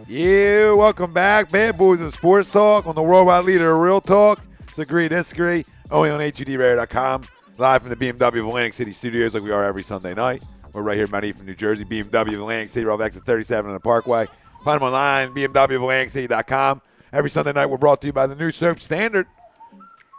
B: Yeah, welcome back. Bad Boys of Sports Talk on the worldwide leader of Real Talk. It's Agree, Disagree. Only on A2DRadio.com. Live from the BMW of Atlantic City studios like we are every Sunday night. We're right here in Mount Ethan, New Jersey. BMW of Atlantic City, off exit 37 on the Parkway. Find them online, BMWOfAtlanticCity.com. Every Sunday night we're brought to you by the new Soap Standard.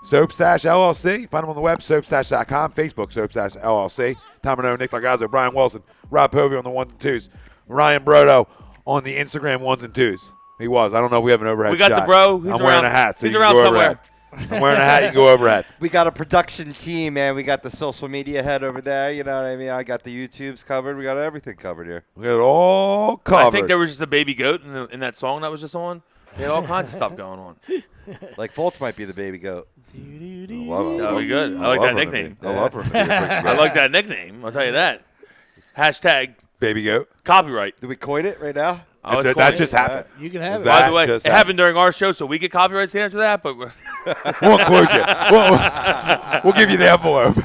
B: Soap Stash LLC. Find them on the web, soapstash.com. Facebook, Soap Stash LLC. Tom Renault, Nick Lagazzo, Brian Wilson, Rob Povey on the 1s and 2s. Ryan Brodo on the Instagram 1s and 2s. He was. I don't know if we have an overhead
C: We got
B: shot.
C: the bro. He's
B: I'm
C: around,
B: wearing a hat. So
C: he's
B: you can
C: around
B: go
C: somewhere.
B: overhead. I'm wearing a hat. You can go overhead.
E: We got a production team, man. We got the social media head over there. You know what I mean? I got the YouTubes covered. We got everything covered here.
B: We got it all covered.
C: I think there was just a baby goat in that song that was just on. They had all kinds of stuff going on.
E: Like Fultz might be the baby goat.
C: That would be good. I like that nickname.
B: I love her.
C: I like that nickname. I'll tell you that. Hashtag
B: Baby goat.
C: copyright.
E: Did we coin it right now?
B: That just happened.
D: You can have it.
C: By the way,
B: just
C: it happened during our show, so we get copyright status for that. But
B: We'll include you. We'll give you the envelope.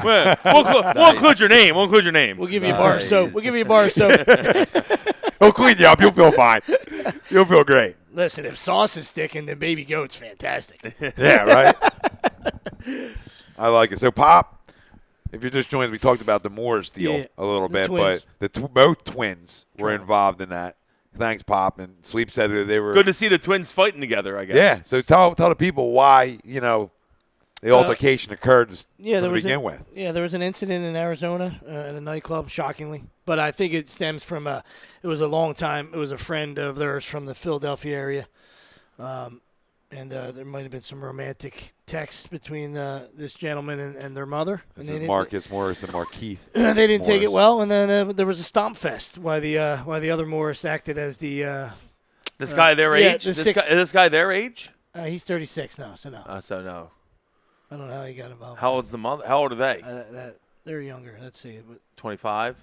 C: we'll include your name. We'll include your name.
D: We'll give you a bar of soap. We'll give you a bar of soap.
B: We'll clean you up. You'll feel fine. You'll feel great.
D: Listen, if sauce is sticking, then baby goat's fantastic.
B: Yeah, right? I like it. So, Pop, if you're just joining us, we talked about the Moores deal
D: Yeah,
B: a little
D: the
B: bit,
D: twins.
B: but both twins were involved in that. Thanks, Pop. And Sleep said that they were
C: Good to see the twins fighting together, I guess.
B: Yeah. So tell the people why the altercation occurred to begin with.
D: Yeah, there was an incident in Arizona at a nightclub, shockingly. But I think it stems from it was a long time. It was a friend of theirs from the Philadelphia area. And there might have been some romantic texts between this gentleman and their mother.
B: This is Marcus Morris and Markeith.
D: They didn't take it well, and then there was a stomp fest while the other Morris acted as the
C: this guy their age? This guy their age?
D: He's 36 now, so no.
C: So no.
D: I don't know how he got involved.
C: How old's the mother? How old are they?
D: They're younger. Let's see.
C: 25?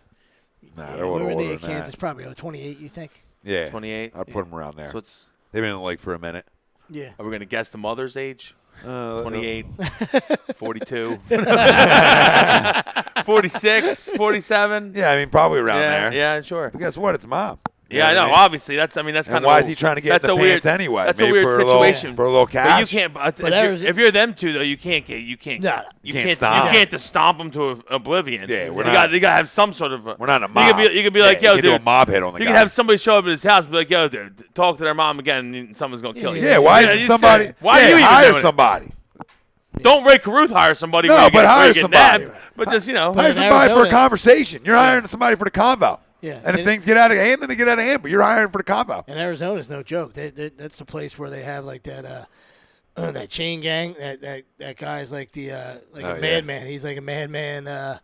B: Nah, they're a little older than
D: Kansas,
B: that.
D: probably 28, you think?
B: Yeah.
C: 28?
B: I'd put them around there.
C: So
B: They've been in the league for a minute.
D: Yeah.
C: Are we going to guess the mother's age? 28, 42, 46, 47.
B: Yeah, I mean, probably around there.
C: Yeah, sure.
B: But guess what? It's Mom.
C: Yeah, I know. Obviously, that's kind
B: and
C: of.
B: why is he trying to get in the pants anyway?
C: That's
B: Maybe
C: a weird
B: for
C: situation
B: for a little cash.
C: But you can't. If you're them two, though, you can't.
D: No,
C: You
B: can't stomp.
C: You can't just stomp them to oblivion.
B: Yeah,
C: you got to have some sort of.
B: We're not a mob.
C: You could be like, yo,
B: you
C: dude.
B: do a mob hit on the guy.
C: You could have somebody show up at his house and be like, yo, dude, talk to their mom again, and someone's gonna kill you.
B: Yeah, why isn't somebody?
C: Why do you even
B: hire
C: doing it?
B: somebody?
C: Don't Ray Caruth hire somebody.
B: No, but hire somebody.
C: Nabbed, but just
B: hire somebody for a conversation. You're hiring somebody for the convo.
D: Yeah.
B: And if things get out of hand, then they get out of hand. But you're hiring for the convo.
D: And Arizona's no joke. That's the place where they have like that that chain gang. That guy's like a madman. He's like a madman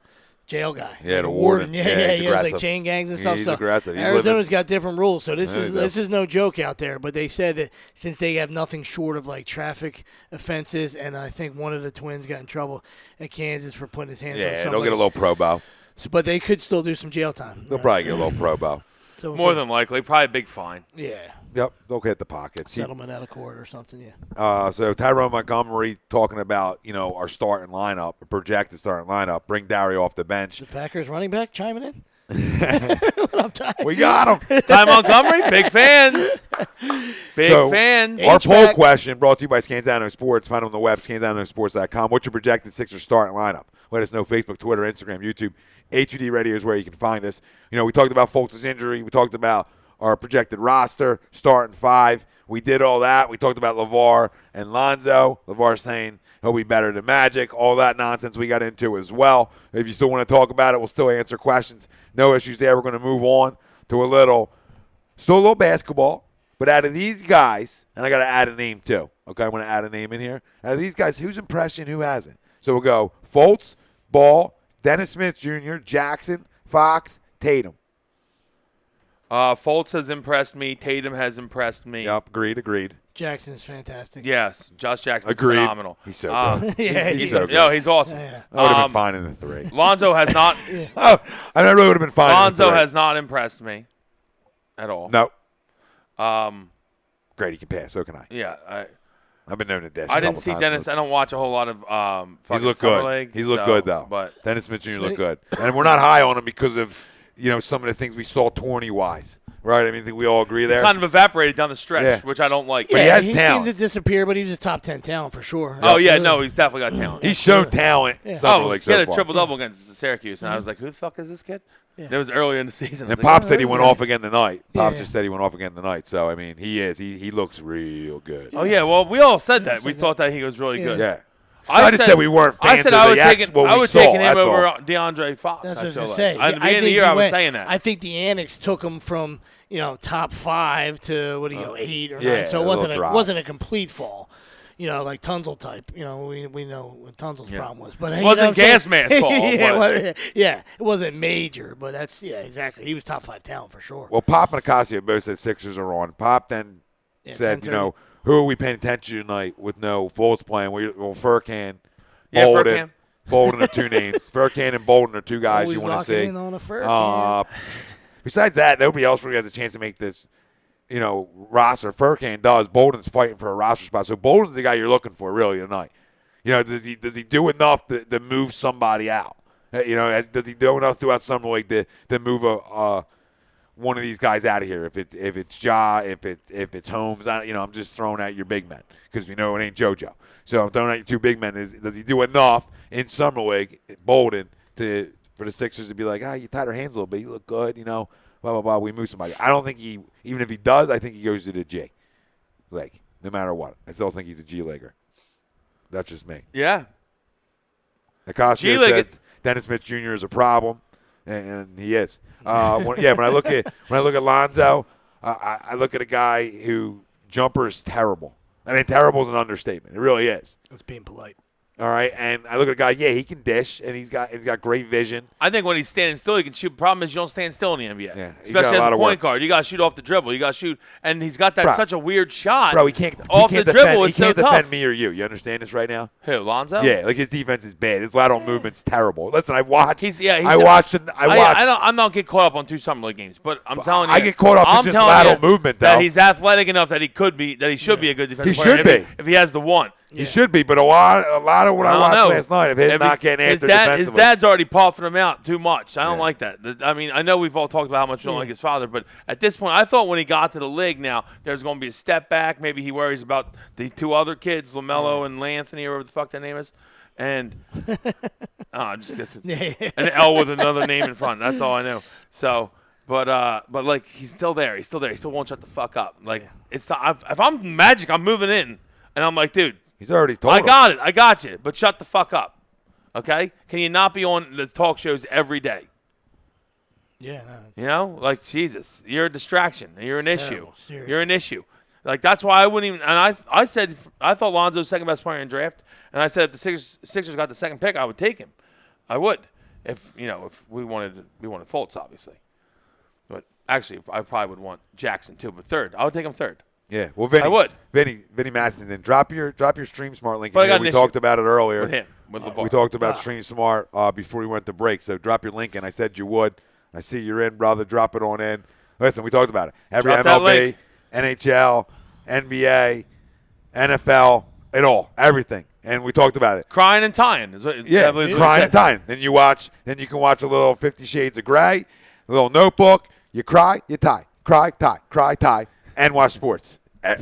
D: jail guy.
B: Yeah,
D: like
B: the warden.
D: Yeah,
B: he's
D: he has like
B: aggressive.
D: chain gangs and stuff.
B: He's
D: so
B: aggressive. He's
D: Arizona's got different rules. So this
B: Yeah,
D: is no joke out there. But they said that since they have nothing short of like traffic offenses, and I think one of the twins got in trouble at Kansas for putting his hands on somebody.
B: Yeah, they'll get a little probo.
D: So, but they could still do some jail time.
B: They'll probably get a little probo.
D: So
C: More than likely, probably a big fine.
D: Yeah.
B: Yep, they'll hit the pockets.
D: Settlement out of court or something, yeah.
B: So Tyrone Montgomery talking about, our starting lineup, projected starting lineup, bring Dario off the bench.
D: The Packers running back chiming in? What up, Ty?
B: We got him.
C: Ty Montgomery, big fans. Big fans.
B: Our poll question brought to you by Scanzano Sports. Find them on the web, scanzanosports.com. What's your projected Sixers starting lineup? Let us know. Facebook, Twitter, Instagram, YouTube. A2D Radio is where you can find us. We talked about Fultz's injury. We talked about our projected roster, starting five. We did all that. We talked about LeVar and Lonzo. LeVar saying he'll be better than Magic. All that nonsense we got into as well. If you still want to talk about it, we'll still answer questions. No issues there. We're going to move on to a little basketball. But out of these guys, and I got to add a name too. Okay, I'm going to add a name in here. Out of these guys, who's impressed you and who hasn't? So we'll go Fultz, Ball, Dennis Smith Jr., Jackson, Fox, Tatum.
C: Fultz has impressed me. Tatum has impressed me.
B: Yep, agreed.
D: Jackson's fantastic.
C: Yes, Josh Jackson's
B: Agreed.
C: phenomenal.
B: He's so good.
D: He's
B: so good.
C: No, he's awesome.
D: Yeah.
B: I would have been fine in the three.
C: Lonzo has not.
B: I really would have been fine
C: Lonzo
B: in the three.
C: has not impressed me at all.
B: No. Great, he can pass. So can I.
C: Yeah,
B: I've been known to dash.
C: I didn't see Dennis. I don't watch a whole lot of
B: He's looked
C: Summer
B: good.
C: League,
B: He's looked
C: so,
B: good though.
C: But
B: Dennis Smith Jr. looked good, and we're not high on him because of some of the things we saw tourney wise, right? I mean, I think we all agree there.
C: kind of evaporated down the stretch,
B: Yeah.
C: which I don't like.
B: But he has
D: he
B: talent.
D: seems to disappear, but he was a top 10 talent for sure.
C: Oh yeah,
D: Absolutely.
C: no, he's definitely got talent.
B: He's shown talent.
D: Yeah.
B: Summer
C: Oh,
B: League
C: he had
B: so
C: a
B: far.
C: triple-double against Syracuse, and I was like, who the fuck is this kid?
D: Yeah.
C: It was early in the season. I
B: And
C: was like,
B: Pop said he went off again tonight. Pop
D: Yeah.
B: just said he went off again tonight. So I mean, he is. He looks real good.
C: oh yeah, well, we all said that. We thought that he was really good.
B: Yeah. I just said we weren't fans
C: I said
B: of
C: I
B: the
C: would
B: taking
C: I was
B: saw,
C: taking him
B: that's
C: over
B: all.
C: DeAndre Fox.
D: That's
C: I
D: what I was
C: feel
D: going to
C: like.
D: say.
C: At the beginning of the year, I was saying that.
D: I think the Annex took him from, top 5 to, 8 or 9.
B: yeah,
D: So
B: a
D: it
B: little drop.
D: wasn't a complete fall. Like Tunzel type. We know what Tunzel's problem was. But
C: It wasn't gas mask fall.
D: It wasn't major, but that's, exactly. He was top 5 talent for sure.
B: Well, Pop and Acacia both said Sixers are on. Pop then said,
D: 10:30.
B: who are we paying attention to tonight with no Fultz playing? Well, Furkan,
C: Yeah,
B: Bolden.
C: Furkan.
B: Bolden are two names. Furkan and Bolden are two guys
D: Always
B: you want to
D: locking
B: see.
D: in on a Furkan.
B: Besides that, nobody else really has a chance to make this, roster. Furkan does. Bolden's fighting for a roster spot. So Bolden's the guy you're looking for really tonight. Does he do enough to move somebody out? Does he do enough throughout summer league to move one of these guys out of here? If it's Ja, if it's Holmes, I'm just throwing out your big men because we know it ain't JoJo. So I'm throwing out your two big men. Does he do enough in summer league, Bolden, for the Sixers to be like, you tied our hands a little bit, you look good, blah, blah, blah. We move somebody. I don't think even if he does, I think he goes to the G leg, no matter what. I still think he's a G legger. That's just me.
C: Yeah.
B: Nicasio
C: G-leg
B: said Dennis Smith Jr. is a problem, and he is. When I look at Lonzo, I look at a guy who jumper is terrible. I mean, terrible is an understatement. It really is.
D: That's being polite.
B: All right, and I look at a guy. Yeah, he can dish, and he's got great vision.
C: I think when he's standing still, he can shoot. Problem is, you don't stand still in the NBA.
B: Yeah, he's got
C: especially
B: a lot
C: as a
B: of
C: point
B: work.
C: guard. You got to shoot off the dribble. You got to shoot, and he's got that
B: Bro.
C: such a weird shot.
B: Bro, he can't
C: off the
B: defend.
C: dribble.
B: He
C: It's so
B: can't
C: tough.
B: defend me or you. You understand this right now?
C: Who, Lonzo?
B: Yeah, like his defense is bad. His lateral movement's terrible. Listen, I watched. I
C: don't get caught up on 2 summer league games, but I'm telling you,
B: I get caught up in
C: I'm
B: just
C: telling
B: lateral
C: you
B: movement,
C: that
B: though.
C: he's athletic enough that he should be a good defensive
B: He
C: player.
B: should be.
C: if he has the one.
B: He should be, but a lot of what I watched last night of him not getting after defensively.
C: His dad's already puffing him out too much. I don't like that. I mean, I know we've all talked about how much we don't like his father, but at this point, I thought when he got to the league now, there's going to be a step back. Maybe he worries about the 2 other kids, LaMelo and Lanthony, or whatever the fuck their name is. And just gets an L with another name in front. That's all I know. So, but like he's still there. He still won't shut the fuck up. Like it's not, if I'm Magic, I'm moving in, and I'm like, dude.
B: He's already told him.
C: I got you, but shut the fuck up, okay? Can you not be on the talk shows every day?
D: Yeah, no.
C: You know, like Jesus, you're a distraction. You're an issue.
D: Seriously.
C: You're an issue. Like that's why I wouldn't even. And I said I thought Lonzo's second best player in the draft, and I said if the Sixers got the second pick, I would take him. I would, if we wanted Fultz, obviously. But actually, I probably would want Jackson too. But third, I would take him third.
B: Yeah, well, Vinny,
C: I would.
B: Vinny Maston, then drop your Stream Smart link.
C: But I got
B: We
C: an
B: talked
C: issue
B: about it earlier.
C: with him, with LeVar.
B: We talked about Stream Smart before we went to break. So drop your link in. I said you would. I see you're in, brother. Drop it on in. Listen, we talked about it. Every
C: Drop that
B: MLB,
C: link.
B: NHL, NBA, NFL, it all, everything. And we talked about it.
C: Crying and tying is what.
B: Yeah,
C: I believe
B: crying
C: what
B: and tying. Then you can watch a little 50 Shades of Grey, a little Notebook. You cry, you tie. Cry, tie, and watch sports.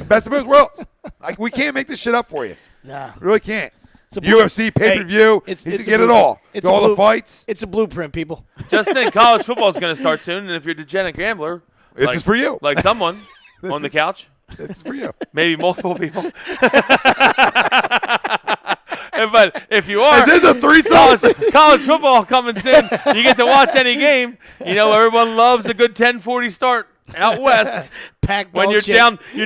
B: Best of both worlds. Like, we can't make this shit up for you.
D: Nah.
B: We really can't.
D: It's a
B: UFC, pay-per-view.
D: It's
B: you
D: a
B: can get it
D: blue-
B: all.
D: it's
B: All
D: a blue-
B: the fights.
D: It's a blueprint, people.
C: Just think, college football is going to start soon, and if you're a degenerate gambler,
B: This is for you.
C: Like someone on the couch,
B: This is for you.
C: maybe multiple people. But if you are,
B: Is this a threesome?
C: college football coming soon, you get to watch any game. You know, everyone loves a good 10:40 start out west.
D: Pack
C: When
D: dog
C: you're
D: shit.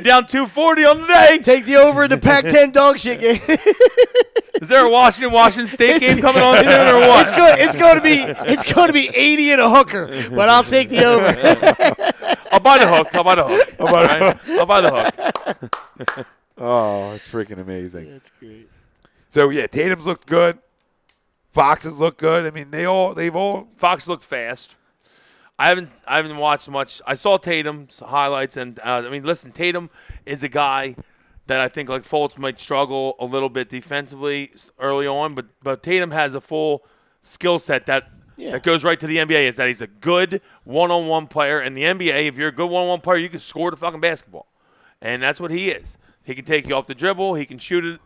C: down 240 on the day.
D: Take the over in the Pac-10 dog shit game.
C: Is there a Washington State game coming on soon or what?
D: It's going to be 80 and a hooker, but I'll take the over.
C: I'll buy the hook. I'll buy the hook.
B: Oh, it's freaking amazing.
D: That's great.
B: So, yeah, Tatum's looked good. Foxes look good. I mean, they've all.
C: Fox looked fast. I haven't watched much. I saw Tatum's highlights, and listen, Tatum is a guy that I think like Fultz might struggle a little bit defensively early on, but Tatum has a full skill set that goes right to the NBA. Is that he's a good one-on-one player in the NBA? If you're a good one-on-one player, you can score the fucking basketball, and that's what he is. He can take you off the dribble. He can shoot it,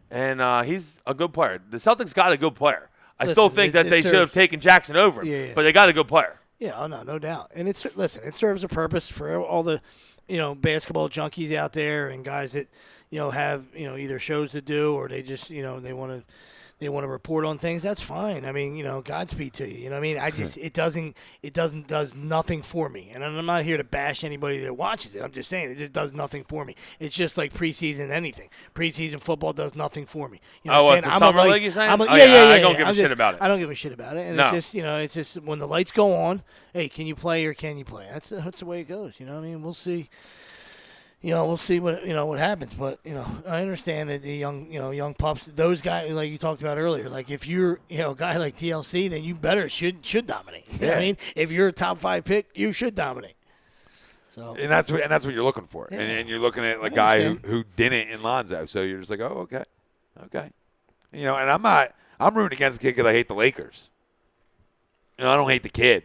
C: and he's a good player. The Celtics got a good player. I still think that they should have taken Jackson over him, but they got a good player.
D: Yeah, oh no doubt. And it serves a purpose for all the, basketball junkies out there and guys that, have, either shows to do or they just, they want to report on things. That's fine. I mean, Godspeed to you. You know what I mean? I just it does nothing for me. And I'm not here to bash anybody that watches it. I'm just saying it just does nothing for me. It's just like preseason anything. Preseason football does nothing for me. You know
C: what, the summer league you're saying?
D: I
C: don't give a shit about it.
D: I don't give a shit about it. And
C: No.
D: it's just when the lights go on, hey, can you play or can you play? That's the way it goes. You know what I mean? We'll see. We'll see what happens, but I understand that the young pups, those guys like you talked about earlier, like if you're a guy like TLC, then you better should dominate. You know what I mean? If you're a top 5 pick, you should dominate. So
B: And that's what you're looking for, and you're looking at a guy who didn't in Lonzo, so you're just like, oh, okay, and I'm rooting against the kid because I hate the Lakers. I don't hate the kid.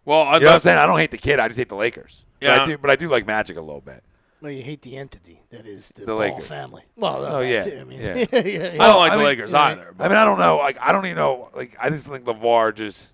C: Well,
B: You know what I'm saying? I don't hate the kid. I just hate the Lakers.
C: Yeah.
B: But I do like Magic a little bit.
D: well, you hate the entity that is the
B: The
D: Ball
B: Lakers.
D: family. Well,
B: Oh, yeah.
D: too. I mean,
B: Yeah.
C: I don't like the Lakers either.
B: I mean, I don't know. Like, I don't even know. Like, I just think LeVar just,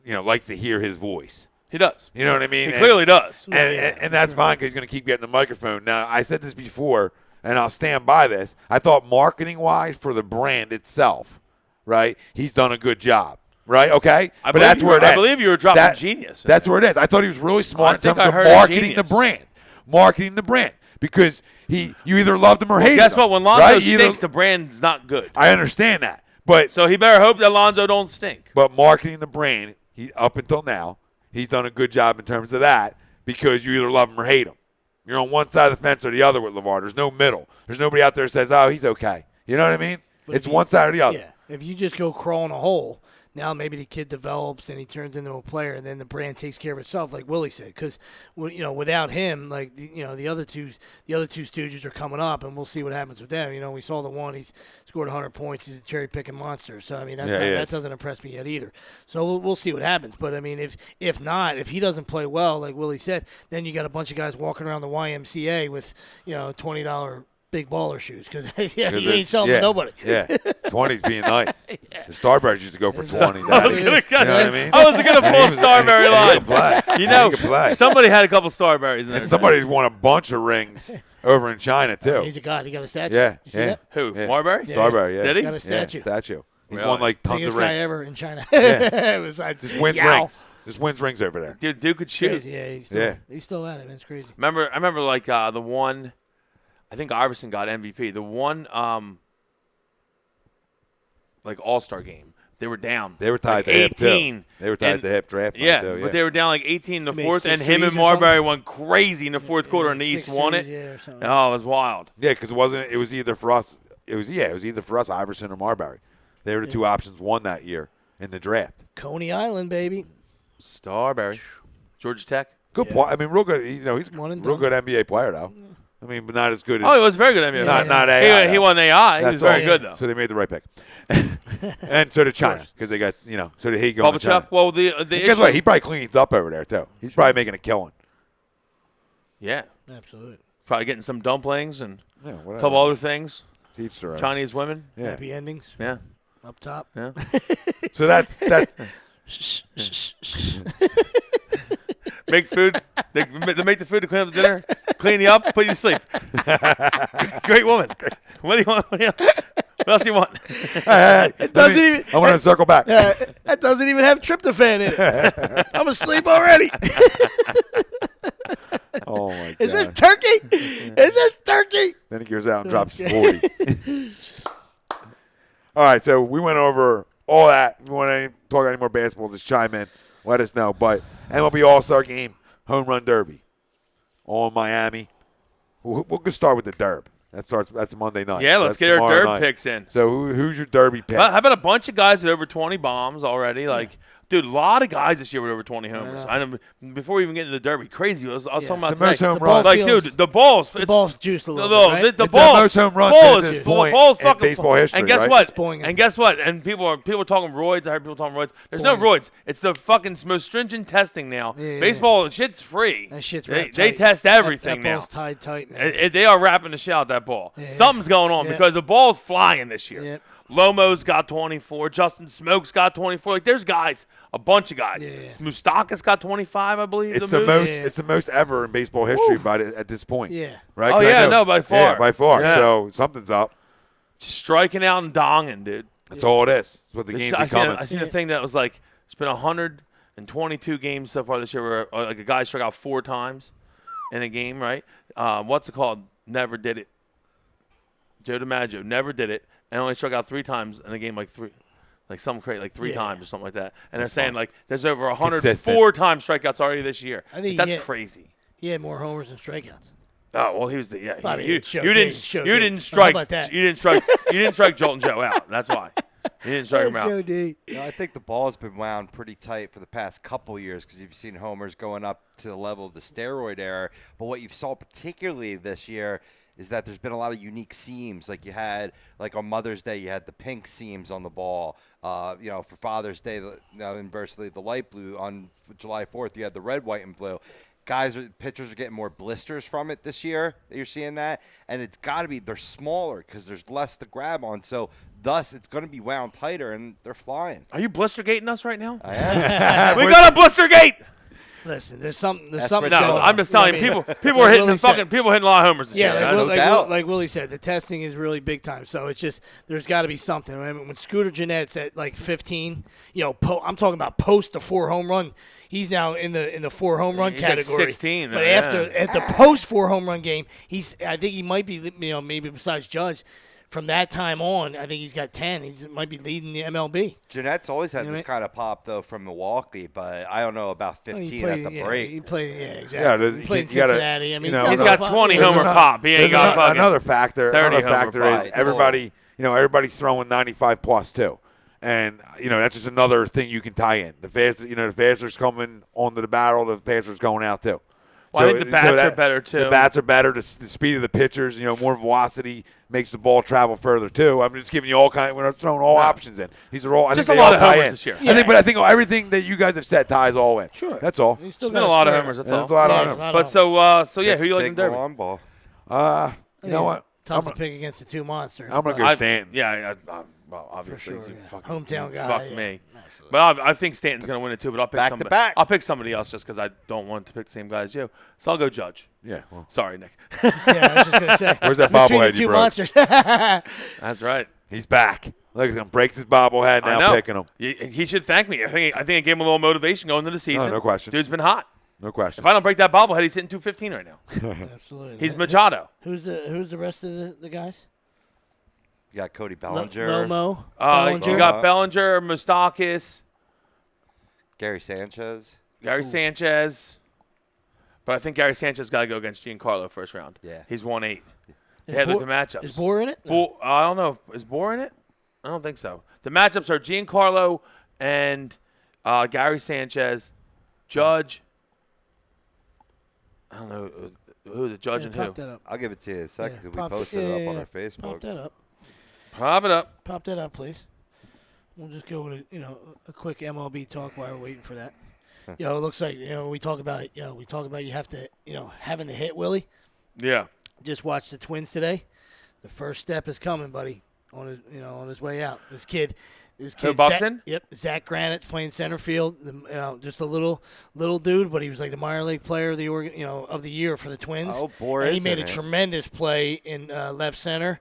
B: likes to hear his voice.
C: He does.
B: You know what I mean?
C: He clearly does.
B: And that's fine because he's going to keep getting the microphone. Now, I said this before, and I'll stand by this. I thought marketing-wise for the brand itself, right, he's done a good job. Right, okay?
C: I
B: but that's where it ends.
C: I believe you were dropping genius.
B: That's where it is. I thought he was really smart in
C: I
B: terms of
C: heard
B: marketing the
C: genius.
B: brand. Marketing the brand. Because you either loved him or hated him.
C: Guess what? When Lonzo
B: right?
C: stinks, the brand's not good.
B: I understand that. But
C: So he better hope that Lonzo don't stink.
B: But marketing the brand, up until now, he's done a good job in terms of that because you either love him or hate him. You're on one side of the fence or the other with LeVar. There's no middle. There's nobody out there that says, oh, he's okay. You know what I mean?
D: But
B: It's one side or the other.
D: Yeah. If you just go crawl in a hole, now maybe the kid develops and he turns into a player, and then the brand takes care of itself, like Willie said. Because without him, like the other two Stooges are coming up, and we'll see what happens with them. We saw the one, he's scored 100 points. He's a cherry picking monster. So I mean, that doesn't impress me yet either. So we'll see what happens. But I mean, if he doesn't play well, like Willie said, then you got a bunch of guys walking around the YMCA with $20 big baller shoes because he ain't selling to nobody.
B: Yeah, 20's being nice.
D: Yeah.
B: The Starburst used to go for 20.
C: I was going
B: you know what I mean?
C: to pull a Starberry line.
B: He can play.
C: Somebody had a couple Starberries in there.
B: And somebody's won a bunch of rings over in China, too.
D: He's a god. He got a statue.
B: Yeah,
D: You see
B: yeah.
D: that?
C: Who?
B: Yeah.
C: Marbury?
D: Yeah.
B: Starberry, yeah.
C: Did he?
D: Got a statue.
B: Yeah, statue. He's
C: Really?
B: won like tons
D: Biggest
B: of
D: guy
B: rings.
D: ever in China.
B: Yeah.
D: Besides
B: Just wins
D: Yao.
B: rings. Just wins rings over there.
C: Dude could shoot.
D: Crazy. Yeah, he's still at it, man. It's crazy.
C: I remember like the one, I think Iverson got MVP. The one like All-Star game. They were down.
B: They were tied
C: like
B: to hip, too.
C: 18.
B: They were tied to hip draft night,
C: Yeah,
B: too, yeah.
C: but they were down like 18 in the
D: Made
C: fourth, and
D: 6
C: him and
D: threes or something?
C: Marbury went crazy in the fourth quarter, and the East
D: 6
C: won
D: threes,
C: it.
D: yeah, or something.
C: Oh, it was wild.
B: Yeah, because it was either for us. It was either for us, Iverson or Marbury. They were the two options won that year in the draft.
D: Coney Island, baby.
C: Starberry. Georgia Tech.
B: Good
D: Yeah.
B: play. I mean, real good. He's
D: One
B: a
D: and
B: real
D: done.
B: good NBA player, though. I mean, but not as good as.
C: Oh, he was very good at NBA.
B: Not AI.
C: He won AI. He
B: That's
C: was very
B: all.
C: good, though.
B: So they made the right pick. And so did China, because they got, so did he go to
C: Bubba
B: China.
C: Chuck. Well, the
B: And
C: issue.
B: guess what? He probably cleans up over there, too. He's probably making a killing.
C: Yeah.
D: Absolutely.
C: Probably getting some dumplings and
B: Yeah,
C: a
B: whatever.
C: couple other things.
B: Each their own.
C: Chinese women.
B: Yeah.
D: Happy endings
C: Yeah.
D: up top.
C: Yeah.
B: So that's
C: Make food. They make the food to clean up the dinner, clean you up, put you to sleep. Great woman. What do you want? What else do you want?
D: It doesn't even.
B: I want to circle back.
D: That doesn't even have tryptophan in it. I'm asleep already.
B: Oh, my God.
D: Is this turkey? Is this turkey?
B: Then he goes out and drops 40. All right, so we went over all that. If you want to talk any more basketball, just chime in. Let us know. But MLB All-Star Game, Home Run Derby, all in Miami. We'll start with the Derb. That's Monday night.
C: Yeah,
B: So
C: let's
B: that's
C: get our
B: tomorrow
C: Derb
B: night.
C: picks in.
B: So who's your Derby pick?
C: How about a bunch of guys at over 20 bombs already? Like, dude, a lot of guys this year with over 20 homers. I know. Before we even get into the Derby, crazy. I was talking about
B: It's the most
C: today.
B: home
D: The ball
B: runs.
C: Like,
D: feels-
C: dude, the balls.
D: The ball's juiced a little
C: No,
D: bit, right?
C: the
B: It's
C: ball.
B: the most home runs
C: ball
B: at
C: is
B: this point
C: ball's
B: in
C: fucking
B: baseball history,
C: And guess
B: right?
C: what?
D: It's boring.
C: And guess what? And people are talking roids. I heard people talking roids. There's no roids. It's the fucking most stringent testing now.
D: Yeah.
C: Baseball shit's free.
D: That shit's
C: they
D: wrapped tight.
C: test everything
D: that
C: now.
D: ball's tied tight. Man.
C: They are wrapping the shit out that ball.
D: Yeah.
C: Something's going on
D: Yeah.
C: because the ball's flying this year.
D: Yeah.
C: Lomo's got 24. Justin Smoke's got 24. Like, there's guys, a bunch of guys.
D: Yeah.
C: Moustakas got 25, I believe.
B: It's the
C: Moose.
B: most.
D: Yeah.
B: It's the most ever in baseball history at this point.
D: Yeah.
B: Right.
C: Oh,
B: 'Cause I
C: yeah,
B: know-
C: no, by far.
B: Yeah, by far.
C: Yeah.
B: So something's up.
C: Striking out and donging, dude.
B: That's all it is. That's what the game's
C: I
B: becoming.
C: seen a thing that was like, it's been 122 games so far this year where like a guy struck out 4 times in a game, right? What's it called? Never did it. Joe DiMaggio never did it and only struck out 3 times in a game, like 3
D: Yeah.
C: times or something like that. And they're saying like there's over 104
B: Consistent.
C: times strikeouts already this year.
D: I think
C: That's
D: he-
C: crazy.
D: He had more homers than strikeouts.
C: Oh well, he was the
D: I mean,
C: You
D: it showed
C: didn't.
D: Dave, showed
C: You
D: Dave.
C: didn't
D: How
C: strike.
D: about that?
C: You didn't strike. You didn't strike Jolton Joe out. That's why. You didn't strike him out.
D: Joe D.
E: I think the ball's been wound pretty tight for the past couple years because you've seen homers going up to the level of the steroid era. But what you saw particularly this year is that there's been a lot of unique seams. Like you had, like on Mother's Day, you had the pink seams on the ball. For Father's Day, inversely, the light blue. On July 4th, you had the red, white, and blue. Pitchers are getting more blisters from it this year. You're seeing that, and it's got to be they're smaller because there's less to grab on. So thus, it's going to be wound tighter, and they're flying.
C: Are you blister gating us right now?
E: I am.
C: We got a blister gate.
D: Listen, there's something.
E: That's
D: Something.
E: what-
C: No,
D: going
C: I'm
D: on.
C: just
D: You know
C: telling you,
D: what I mean?
C: people are
D: Like
C: hitting
D: Willie said.
C: people hitting a lot of homers this
D: Yeah,
C: year.
E: No doubt.
D: like Willie said, the testing is really big time. So it's just there's got to be something. I mean, when Scooter Gennett's at like 15, I'm talking about post the 4 home run. He's now in the 4 home run
C: He's like
D: category.
C: 16,
D: But
C: yeah.
D: after at the post 4 home run game, I think he might be maybe besides Judge. From that time on, I think he's got 10. He might be leading the MLB.
E: Jeanette's always had
D: You know
E: this
D: what I
E: kind of pop, though, from Milwaukee, but I don't know about 15 at the break.
D: He played, exactly.
B: Yeah, there's-
D: he played in
B: you gotta-
D: Cincinnati. I mean,
B: you know,
C: He's
B: no,
C: got 20
B: There's
C: homer
B: ano-
C: pop. He ain't
B: there's
C: got fucking
B: another factor.
C: 30
B: Another
C: homer
B: factor
C: pop.
B: is everybody's throwing 95 plus too, and that's just another thing you can tie in. The fasters coming onto the barrel. The fasters going out too.
C: Well, I think the bats are better, too.
B: The bats are better. The speed of the pitchers, more velocity makes the ball travel further too. I'm just giving you all kind. We're throwing all options in. These are all. I
C: Just
B: think
C: a
B: they
C: lot
B: all
C: of
B: tie
C: homers
B: in.
C: this year.
B: I think everything that you guys have said ties all in.
D: Sure.
B: That's all.
D: He's still
C: It's been
D: got
C: a lot of
D: square.
C: homers. That's
B: That's
C: all.
B: a lot
D: Yeah,
B: of
D: a
B: them.
D: lot
C: But
D: of
C: so yeah, who you like in
E: Big
C: Derby?
E: long ball.
B: You know what?
D: Tough
B: I'm
D: to pick against the 2 monsters.
B: I'm gonna
D: but-
B: go
C: I-
B: Stanton.
C: Yeah, well, obviously,
D: sure,
C: you
D: yeah.
C: fucking
D: Hometown
C: you
D: guy,
C: fucked
D: yeah.
C: me. But I think Stanton's going to win it too. But I'll pick
E: Back to
C: somebody.
E: back.
C: I'll pick somebody else just because I don't want to pick the same guy as you. So I'll go Judge.
B: Yeah. Well,
C: Sorry, Nick.
D: Yeah, I was just gonna say.
B: Where's that
D: Between
B: bobblehead
D: the
B: you
D: 2
B: broke?
D: monsters.
C: That's right.
B: he's back. Look at him. Breaks his bobblehead.
C: I
B: Now
C: know.
B: picking him.
C: He should thank me. I think I gave him a little motivation going into the season.
B: no question.
C: Dude's been hot.
B: No question.
C: If I don't break that bobblehead, he's hitting 215 right now.
D: Absolutely.
C: He's Machado.
D: Who's the rest of the guys?
E: You got Cody Bellinger,
D: Lomo.
C: You
D: Bellinger.
C: got Bellinger, Moustakis,
E: Gary Sanchez.
C: Gary Sanchez. But I think Gary Sanchez got to go against Giancarlo first round.
E: Yeah.
C: He's 1-8.
D: Is
C: Yeah,
D: Bohr-
C: the matchups.
D: Is Bohr in it?
C: I don't know. Is Bohr in it? I don't think so. The matchups are Giancarlo and Gary Sanchez, Judge. I don't know who's it, Judge and who.
D: Pop that up.
E: I'll give it to you in a second
D: Yeah,
E: because
D: pop
E: we posted
D: yeah,
E: it up
D: yeah,
E: on
D: yeah.
E: our Facebook.
D: Pop that up.
C: Pop it up.
D: Pop that up, please. We'll just go with a quick MLB talk while we're waiting for that. It looks like we talk about you have to having the hit, Willie.
C: Yeah.
D: Just watched the Twins today. The first step is coming, buddy. On his way out. This kid,
C: Buxton?
D: Yep, Zach Granite's playing center field. Just a little dude, but he was like the minor league player of the of the year for the Twins.
E: Oh, boy,
D: and he
E: is
D: made
E: it,
D: a
E: man.
D: tremendous play in left center,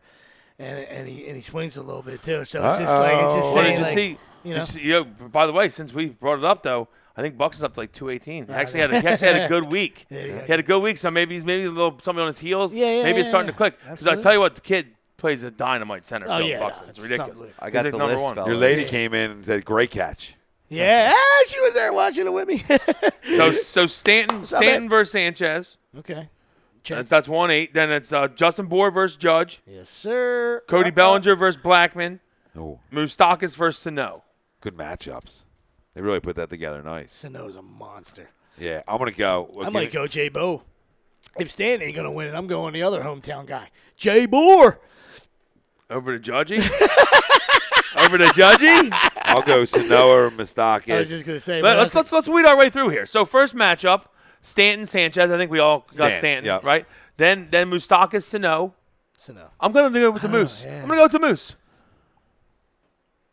D: and he swings a little bit too. So it's just
C: What
D: saying,
C: did you
D: like,
C: see? Did you see? By the way, since we brought it up, though, I think Buxton's up to like 218. He actually had a good week.
D: Yeah,
C: He had a good week, so maybe he's a little something on his heels.
D: Yeah,
C: maybe it's starting to click. Because I
D: Absolutely.
C: tell you what, the kid plays a dynamite center
D: Oh,
C: field.
D: yeah,
C: Buxton.
D: no,
C: It's
D: it's
C: ridiculous.
D: something.
E: I got
C: He's
E: the
C: like number
E: list,
C: one.
E: fellas.
B: Your lady came in and said, "Great catch."
D: Yeah, she was there watching it with me.
C: So Stanton
D: up, man?
C: versus Sanchez.
D: Okay. Check.
C: That's 1-8. Then it's Justin Bohr versus Judge.
D: Yes, sir.
C: Cody Bellinger versus Blackman.
B: Oh,
C: Moustakis versus Sano.
B: good matchups. They really put that together nice.
D: Sano's a monster.
B: Yeah, I'm gonna go.
D: I might go Jay Bo. If Stan ain't gonna win it, I'm going the other hometown guy, Jay Bohr.
C: Over to Judgy. Over to Judgy.
B: I'll go Sano or Moustakis.
D: I was just gonna say. but
C: Let's weed our way through here. So first matchup, Stanton Sanchez. I think we all got
B: Stanton,
C: Stanton,
B: yeah.
C: right? Then Moustakis Sano.
D: Sano.
C: I'm gonna go with the Moose.
D: yeah.
C: I'm gonna go with the Moose.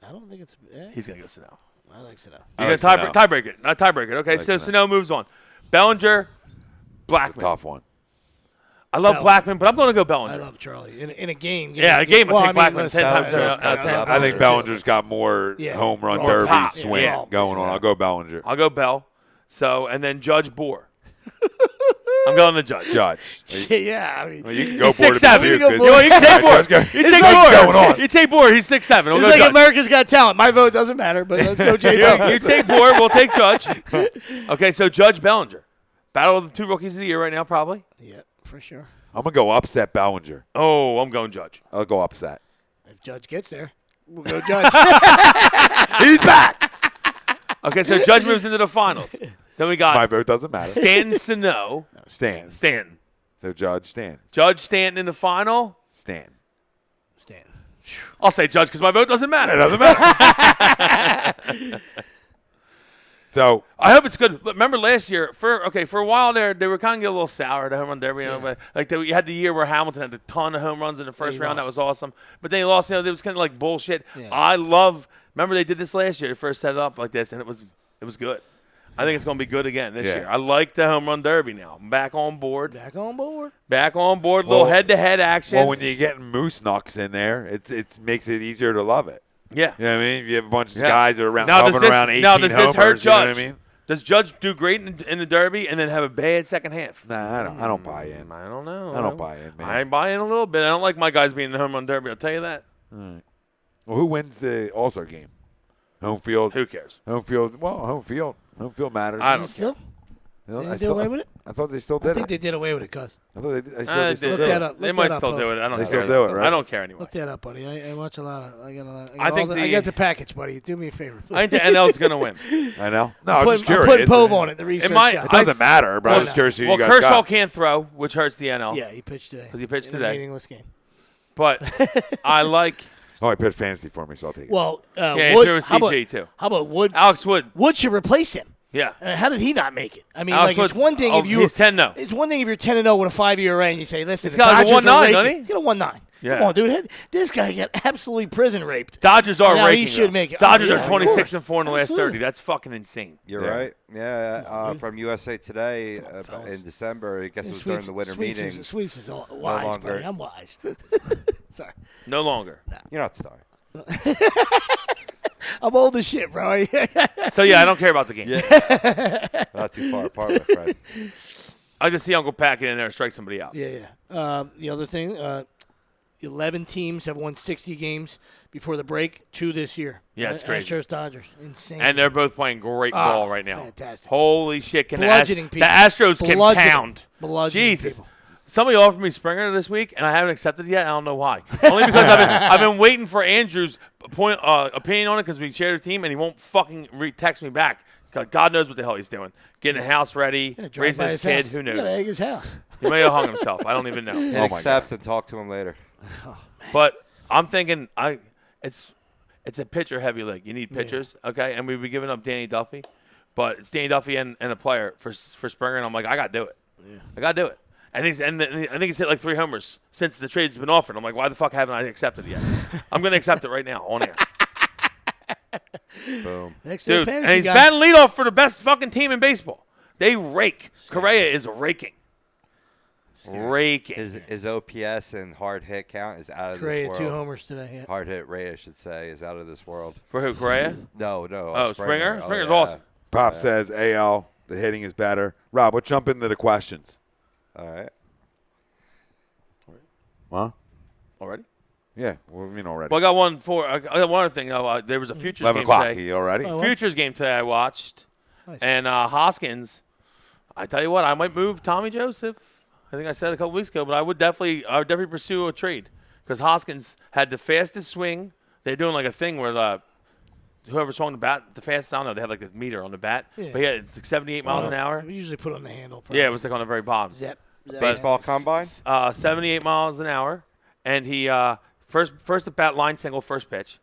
D: I don't think it's.
C: He's gonna go Sano.
D: I like Sano.
C: You're
B: like
C: gonna
B: Sano.
C: tie break it, not tie break it. Okay,
B: like
C: so
B: Sano.
C: Sano moves on. Bellinger, Blackman.
B: Tough one.
C: I love
D: Bell.
C: Blackman, but I'm gonna go
D: I
C: Bellinger.
D: love Charlie in a game.
C: Yeah, a game, I take Blackman
D: listen,
C: 10 times
E: Bellinger's
C: out
E: got
C: of 10.
E: that.
B: I think Bellinger's got more
D: Yeah.
B: home run
C: More
B: derby
C: pop.
B: swing
C: Yeah.
B: going on. I'll go Bellinger.
C: I'll go Bell. So and then Judge Bohr. I'm going the Judge.
B: Judge.
D: yeah, I mean,
B: Well, you can go
C: He's
B: for it if
C: 6'7".
B: you
C: You
B: do, 'cause-
C: can take Bohr.
B: Let's go.
C: You
B: It's
C: take
B: like
C: Bohr.
B: going on.
C: You take Bohr. He's 6'7". We'll
D: it's
C: go
D: like
C: Judge.
D: America's Got Talent. My vote doesn't matter, but let's go Jay Bo.
C: You take Bohr. We'll take Judge. Okay, so Judge Bellinger. Battle of the 2 rookies of the year right now, probably.
D: Yeah, for sure.
B: I'm gonna go upset Bellinger.
C: Oh, I'm going Judge.
B: I'll go upset.
D: If Judge gets there, we'll go Judge.
B: He's back.
C: Okay, so Judge moves into the finals. Then we
B: My
C: got
B: vote doesn't matter.
C: Stanton Sano.
B: Stan.
C: Stanton.
B: So Judge Stan.
C: Judge Stanton in the final.
B: Stan.
D: Stan.
C: I'll say Judge because my vote doesn't
B: It
C: matter.
B: doesn't matter. So
C: I hope it's good. But remember last year, for a while there, they were kind of getting a little sour at the home run derby. But like you had the year where Hamilton had a ton of home runs in the first
D: he
C: round. That
D: lost.
C: was awesome. But then he lost. It was kind of like bullshit.
D: Yeah.
C: I love. Remember they did this last year. They first set it up like this, and it was good. I think it's going to be good again this
B: Yeah.
C: year. I like the home run derby now. I'm back on board.
D: Back on board.
C: Little head-to-head action.
B: Well, when you're getting moose knucks in there, it makes it easier to love it.
C: Yeah.
B: You know what I mean? If you have a bunch of
C: Yeah.
B: guys that are around,
C: Now, does
B: hovering
C: this-
B: around 18
C: now, does this hurt
B: homers, you know what I
C: Judge?
B: mean?
C: Does Judge do great in the derby and then have a bad second half?
B: Nah, I don't buy in.
C: I don't know.
B: I don't buy in, man.
C: I buy in a little bit. I don't like my guys being in the home run derby. I'll tell you that.
B: Well, who wins the All-Star game? Home field.
C: Who cares?
B: Home field. Well, home field. Home field matters.
C: I don't
D: Still?
B: You know,
D: They do away with it?
B: I thought they still
D: I
B: did
D: think
B: it.
D: they did away with it, cuz.
B: I thought they
C: They
B: still
D: Look
B: did
D: that
B: it.
D: up.
C: They
D: Look
C: might
D: that up,
C: still do
D: Poe.
C: it. I don't
B: They
C: care.
B: still do it, right?
C: I don't care anyway.
D: Look that up, buddy. I watch a lot of. I got a lot.
C: I think
D: I got the package, buddy. Do me a favor.
C: I think the NL's going to win.
B: I know. No, I'm just
D: I'm
B: curious.
D: putting Pove on it. The research
C: might-
D: guy.
B: It doesn't matter, but I'm just curious who
C: Well,
B: you guys
C: Kershaw
B: got.
C: can't throw, which hurts the NL.
D: Yeah, he pitched today.
C: 'Cause he pitched
D: in a
C: today.
D: meaningless game.
C: But I like.
B: Oh, he pitched fantasy for me, so I'll take it.
D: Well,
C: Yeah, he
D: Wood,
C: threw a
D: how about,
C: CJ too.
D: how about Wood?
C: Alex Wood.
D: Wood should replace him.
C: Yeah.
D: How did he not make it? I mean,
C: Alex
D: like it's
C: Wood's-
D: one thing if you
C: he's 10-0.
D: It's one thing if you're 10-0 with a 5-year array and you say, "Listen,
C: He's
D: the
C: got like a
D: Dodgers
C: 1.9,
D: are raking."
C: doesn't he?
D: He's got a 1.9.
C: Yeah.
D: Come on, dude. This guy got absolutely prison raped.
C: Dodgers are
D: Now
C: raking.
D: he should
C: though.
D: make it.
C: Dodgers
D: Oh,
C: are
D: yeah,
C: 26-4 in the last
D: Absolutely.
C: 30. That's fucking insane.
E: You're
B: Yeah.
E: right. Yeah, from USA Today in December. I guess it was during the winter meeting.
D: Sweeps is all wise,
E: longer.
D: buddy. I'm wise. Sorry.
C: No longer.
E: You're not sorry.
D: I'm old as shit, bro.
C: So, yeah, I don't care about the game.
E: Not too far apart, my friend.
C: I just see Uncle Pat get in there and strike somebody out.
D: Yeah. The other thing, 11 teams have won 60 games before the break. 2 this year.
C: Yeah, it's crazy.
D: Astros, Dodgers. Insane.
C: And they're both playing great ball right now.
D: Fantastic.
C: Holy shit. Can
D: Bludgeoning
C: the
D: people.
C: Astros can
D: Bludgeoning.
C: pound.
D: Bludgeoning
C: Jesus.
D: people.
C: Somebody offered me Springer this week, and I haven't accepted it yet. I don't know why. Only because I've been waiting for Andrew's opinion on it because we shared a team, and he won't fucking text me back. God knows what the hell he's doing. Getting a house ready,
D: Drive
C: raising
D: by
C: his
D: his
C: kid.
D: house.
C: Who
D: You gotta
C: knows?
D: egg his house.
C: He may have hung himself. I don't even know.
E: Hit accept and talk to him later.
C: But I'm thinking it's a pitcher heavy league. You need pitchers, okay? And we've been giving up Danny Duffy, but it's Danny Duffy and a player for Springer, and I'm like, I got to do it. Yeah. I got to do it. And I think he's hit like 3 homers since the trade's been offered. I'm like, why the fuck haven't I accepted it yet? I'm going to accept it right now on air.
E: Boom.
D: Next to the
C: Dude,
D: fantasy
C: and he's
D: guy.
C: batting leadoff for the best fucking team in baseball. They rake. Correa is raking. Raking.
E: His OPS and hard hit count is out of
D: Correa,
E: this
D: 2
E: world.
D: homers today. Yeah.
E: Hard hit rate, I should say, is out of this world.
C: For who, Correa?
E: No.
C: Oh, Springer? Springer's
E: yeah.
C: awesome.
B: Pop says AL, the hitting is better. Rob, let's jump into the questions.
E: All right.
B: Huh?
C: Already?
B: Yeah, what do you mean already?
C: Well, I got one other thing. There was a Futures
B: 11
C: game
B: o'clock
C: today.
B: already?
D: Oh,
C: Futures game today I watched.
D: Nice.
C: And Hoskins, I tell you what, I might move Tommy Joseph. I think I said a couple weeks ago, but I would definitely pursue a trade because Hoskins had the fastest swing. They're doing like a thing where whoever swung the bat the fastest, I don't know, they had like a meter on the bat,
D: Yeah.
C: but he had like 78 miles an hour.
D: We usually put it on the handle. Probably.
C: Yeah, it was like on the very bottom.
D: Zep.
E: Baseball combine?
C: 78 miles an hour, and he first at bat line single, first pitch.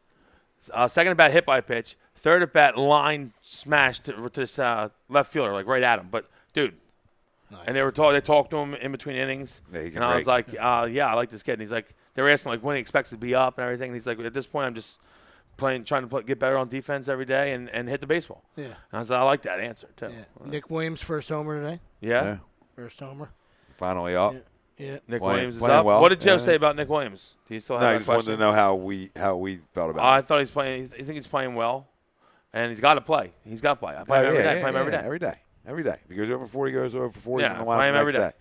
C: Second at bat hit by a pitch. Third at bat line smashed to this left fielder, like right at him. But dude, and they talked to him in between innings,
B: Yeah, he can
C: and I was
B: rake.
C: like, yeah, I like this kid. And he's like, they were asking like when he expects to be up and everything. And he's like, at this point, I'm just trying to get better on defense every day and hit the baseball.
D: Yeah.
C: And I was like, I like that answer too.
D: Yeah. Nick Williams, first homer today.
C: Yeah.
D: First homer.
B: Finally up.
D: Yeah.
C: Nick
B: Playing-
C: Williams is
B: playing
C: up.
B: well.
C: What did Joe
B: Yeah.
C: say about Nick Williams? Do you still have
B: No, I
C: that
B: just wanted
C: question?
B: to know how we felt about
C: I
B: it.
C: thought he's playing. I think he's playing well, and he's got to play. He's got to play. I play him every day. Play him every day.
B: Every day. Every day. If he goes over 40, he goes over 40.
C: Yeah,
B: He's in the
C: play
B: lineup
C: him
B: the
C: every
B: next
C: day.
B: day.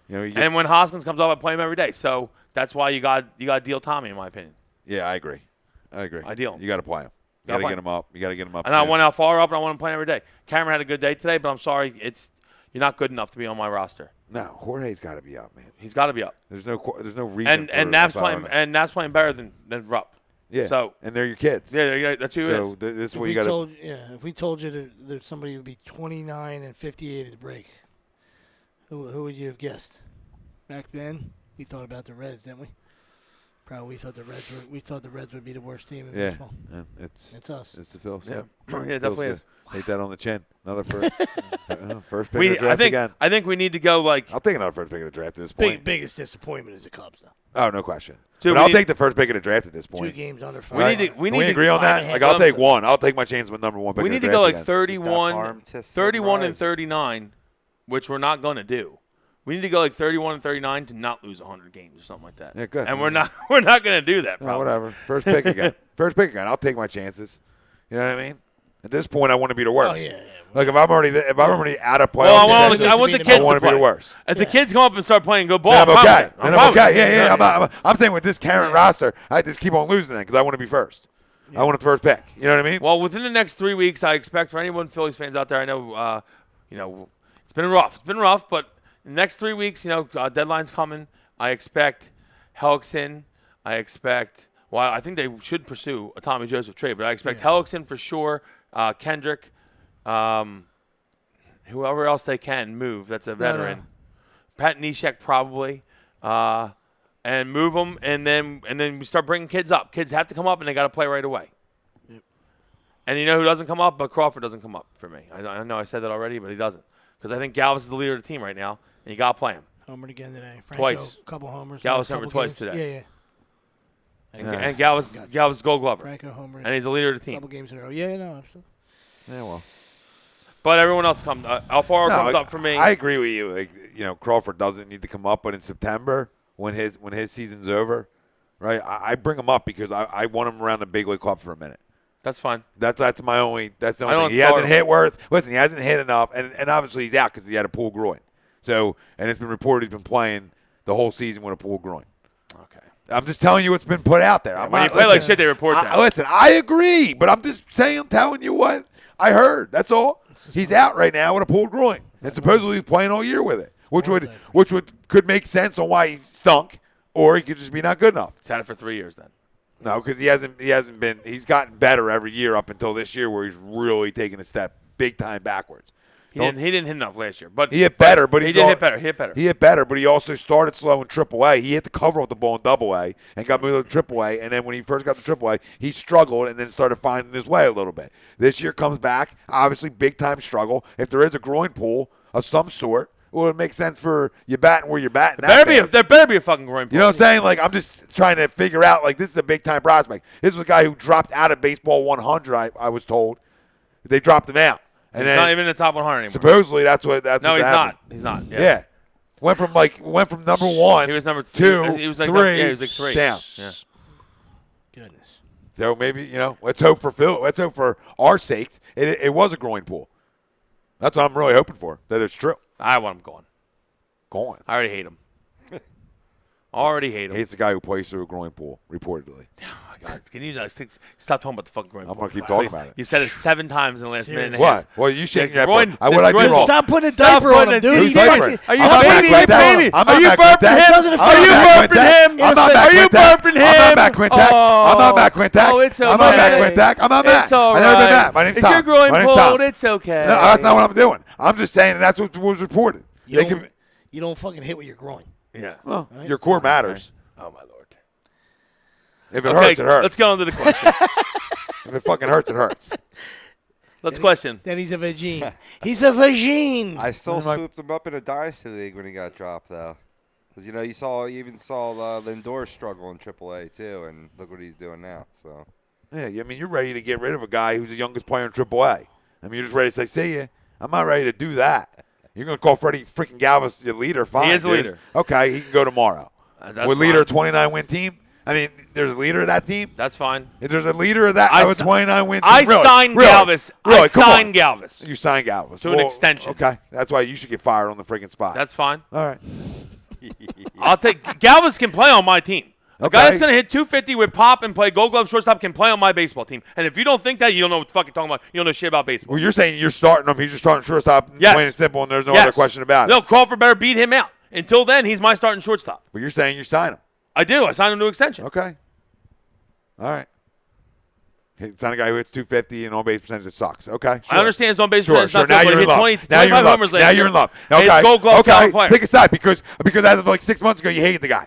B: You know, you get,
C: And when Hoskins comes up, I play him every day. So that's why you got to deal Tommy, in my opinion.
B: yeah, I agree.
C: Ideal.
B: You got to play him. You got
C: Gotta
B: to
C: play
B: get him up. You got to get him up.
C: And I
B: soon.
C: went out far up, and I want to play every day. Cameron had a good day today, but I'm sorry, you're not good enough to be on my roster.
B: No, Jorge's got to be up, man.
C: He's got to be up.
B: There's no reason.
C: And Nav's playing better than Rupp.
B: Yeah.
C: So
B: and they're your kids.
C: yeah, that's who it
B: So
C: is.
B: this is
D: If
B: what
D: we
B: you got to.
D: told if we told you that somebody would be 29 and 58 at the break, who would you have guessed? Back then, we thought about the Reds, didn't we? Bro, we thought the Reds would be the worst team in
B: Yeah,
D: baseball.
B: it's
D: us.
B: It's the Phils.
C: Yeah.
B: Yeah,
C: Yeah, it definitely is.
B: Take that on the chin. Another first pick of the draft again.
C: I think we need to go like
B: I'll take another first pick of the draft at this point.
D: Biggest disappointment is the Cubs, though.
B: Oh, no question.
C: Dude,
B: but I'll
C: we-
B: take the first pick of the draft at this
D: 2
B: point.
D: games under 5.
C: we
B: Can
C: need to
B: agree on that? Like, I'll take one. I'll take my chance with number 1 pick.
C: we
B: of
C: need
B: the
C: to go
B: draft
C: like
B: again.
C: 31,
E: farm to
C: 31 and
E: Sunrise.
C: 39, which we're not going to do. We need to go like 31 and 39 to not lose 100 games or something like that.
B: Yeah, good.
C: And we're not going to do that.
B: No,
C: Probably.
B: whatever. First pick again. First pick again. I'll take my chances. You know what I mean? At this point, I want to be the worst.
D: yeah.
B: Like if I'm already out of playoff,
C: Well, I
B: contention,
C: want the
D: I
C: kids
B: want
C: to
B: to be
C: play.
B: the worst.
C: If the kids come up and start playing good ball,
B: Then I'm
C: fine
B: okay.
C: with it.
B: Then
C: fine
B: I'm
C: with it.
B: okay. Yeah. I'm saying with this current roster, I just keep on losing it because I want to be first. I want the first pick. You know what I mean?
C: Well, within the next 3 weeks, I expect for anyone Phillies fans out there, I know, it's been rough. It's been rough, but in the next 3 weeks, deadline's coming. I expect Hellickson. I think they should pursue a Tommy Joseph trade, but I expect Hellickson for sure, Kendrick, whoever else they can move. That's a veteran. Pat Neshek probably. And move them, and then we start bringing kids up. Kids have to come up, and they got to play right away.
D: Yep.
C: And you know who doesn't come up? But Crawford doesn't come up for me. I know I said that already, but he doesn't. Because I think Galvis is the leader of the team right now, and you got to play him.
D: Homered again today. Franco,
C: Twice.
D: Couple homers.
C: Galvis
D: couple
C: homered twice
D: games.
C: today.
D: Yeah.
C: And Galvis is Gold Glover.
D: Franco homered.
C: And he's the leader of the team.
D: Couple games in a row. Yeah, no, absolutely.
B: Yeah, well.
C: But everyone else comes. Alfaro comes up for me.
B: I agree with you. Like, Crawford doesn't need to come up, but in September, when his season's over, right? I bring him up because I want him around the big league club for a minute.
C: That's fine.
B: That's the only
C: I
B: thing.
C: don't
B: He hasn't
C: start
B: hit worth. Listen, he hasn't hit enough, and obviously he's out because he had a pulled groin. So, and it's been reported he's been playing the whole season with a pulled groin.
C: Okay.
B: I'm just telling you what's been put out there.
C: When you play like shit, they report that.
B: Listen, I agree, but I'm just telling you what I heard. That's all. He's out right now with a pulled groin, and supposedly he's playing all year with it, which could make sense on why he stunk, or he could just be not good enough.
C: He's had it for 3 years then.
B: No, because he hasn't been. He's gotten better every year up until this year, where he's really taken a step big time backwards.
C: He didn't hit enough last year, but
B: he hit better. But
C: he did hit better. He hit better.
B: He hit better, but he also started slow in AAA. He hit the cover of the ball in AA and got moved to AAA. And then when he first got to AAA, he struggled and then started finding his way a little bit. This year comes back, obviously big time struggle. If there is a groin pull of some sort, well, it makes sense for you batting where you're batting.
C: There better be a fucking groin pull.
B: You know what I'm saying? Like, I'm just trying to figure out, like, this is a big-time prospect. This was a guy who dropped out of baseball 100, I was told. They dropped him out. And
C: He's
B: then
C: not even in the top 100 anymore.
B: supposedly that's
C: No,
B: what
C: he's
B: happened.
C: not. He's not.
B: Yeah. Went from number 1
C: He was number
B: 2,
C: he was like
B: 3,
C: he was like 3.
B: down.
C: Yeah.
D: Goodness.
B: So maybe, let's hope for Phil. Let's hope for our sakes it was a groin pull. That's what I'm really hoping for, that it's true.
C: I want him gone.
B: Gone.
C: I already hate him. Already hate him.
B: He's the guy who plays through a groin pull, reportedly.
C: Oh my God. Can you just stop talking about the fucking groin
B: I'm
C: pull?
B: going to keep talking about it.
C: You said it 7 times in the last minute and a
B: What?
C: half.
B: Well, you shaking your
C: groin-
B: head. What I
C: this
B: do
C: groin-
B: wrong?
D: Stop putting a
C: Stop
D: diaper on
C: putting
D: him,
C: a-
D: dude.
B: Who's
D: He's
B: diaper?
D: fucking-
C: Are you
B: I'm not
C: baby?
B: back with that.
C: Baby?
B: I'm
C: Are
B: not
C: you
B: back with
C: burping
B: that.
C: him?
D: Doesn't affect
C: Are you
B: I'm not back with
C: burping
B: that.
C: him?
B: I'm not back
C: Are you
B: with that.
C: burping him?
B: I'm not back with that. I'm not back with that.
C: Oh, it's okay.
B: I'm not back with that. I'm not back.
C: It's all
B: I've never been
C: right.
B: back. My name's
C: It's
B: Tom.
C: your groin
B: My name's Tom.
C: pulled. It's okay.
B: No, that's not what I'm doing. I'm just saying that's what was reported.
D: You
B: They
D: don't,
B: can,
D: you don't fucking hit with your groin.
C: Yeah.
B: well, your core matters.
C: Oh, my Lord.
B: If it
C: Okay,
B: hurts, it hurts.
C: let's go on to the question.
B: If it fucking hurts, it hurts.
C: Let's question.
D: Then he's a vagine. He's a vagine.
E: I still
B: Like-
E: swooped him up in a dynasty league when he got dropped, though. Because you even saw Lindor struggle in AAA too, and look what he's doing now. So
B: Yeah, I mean, you're ready to get rid of a guy who's the youngest player in AAA. I mean, you're just ready to say, see ya. I'm not ready to do that. You're going to call Freddie freaking Galvis your leader. Fine,
C: He is the
B: dude.
C: leader.
B: Okay, he can go tomorrow.
C: That's
B: With leader
C: fine.
B: of 29-win team? I mean, there's a leader of that team?
C: That's fine.
B: If there's a leader of that,
C: I
B: of a
C: si-
B: 29-win team?
C: I
B: Really?
C: signed
B: Really?
C: Galvis.
B: Really?
C: I
B: Come on.
C: signed Galvis.
B: You signed Galvis.
C: To an extension.
B: Okay, that's why you should get fired on the freaking spot.
C: That's fine.
B: all right.
C: I'll take Galvis can play on my team. A guy
B: Okay.
C: that's going to hit 250 with pop and play Gold Glove shortstop can play on my baseball team. And if you don't think that, you don't know what the fuck you're talking about. You don't know shit about baseball.
B: Well, you're saying you're starting him. He's just starting shortstop,
C: Yes.
B: plain and simple, and there's no
C: Yes.
B: other question about it.
C: No, Crawford better beat him out. Until then, he's my starting shortstop.
B: But you're saying you sign him.
C: I do. I signed him to extension.
B: Okay. All right. It's not a guy who hits 250 and on base percentage. It sucks. Okay. Sure.
C: I understand his on base
B: Sure,
C: percentage
B: sure.
C: not
B: Now
C: good, but
B: you're
C: he
B: in
C: hit
B: love.
C: 20,
B: Now you're
C: 25
B: in love.
C: homers
B: Now
C: last
B: you're
C: year.
B: in love.
C: And
B: Okay.
C: he's Gold Glove caliber
B: Okay.
C: player.
B: Pick a side because as of like 6 months ago you hated the guy.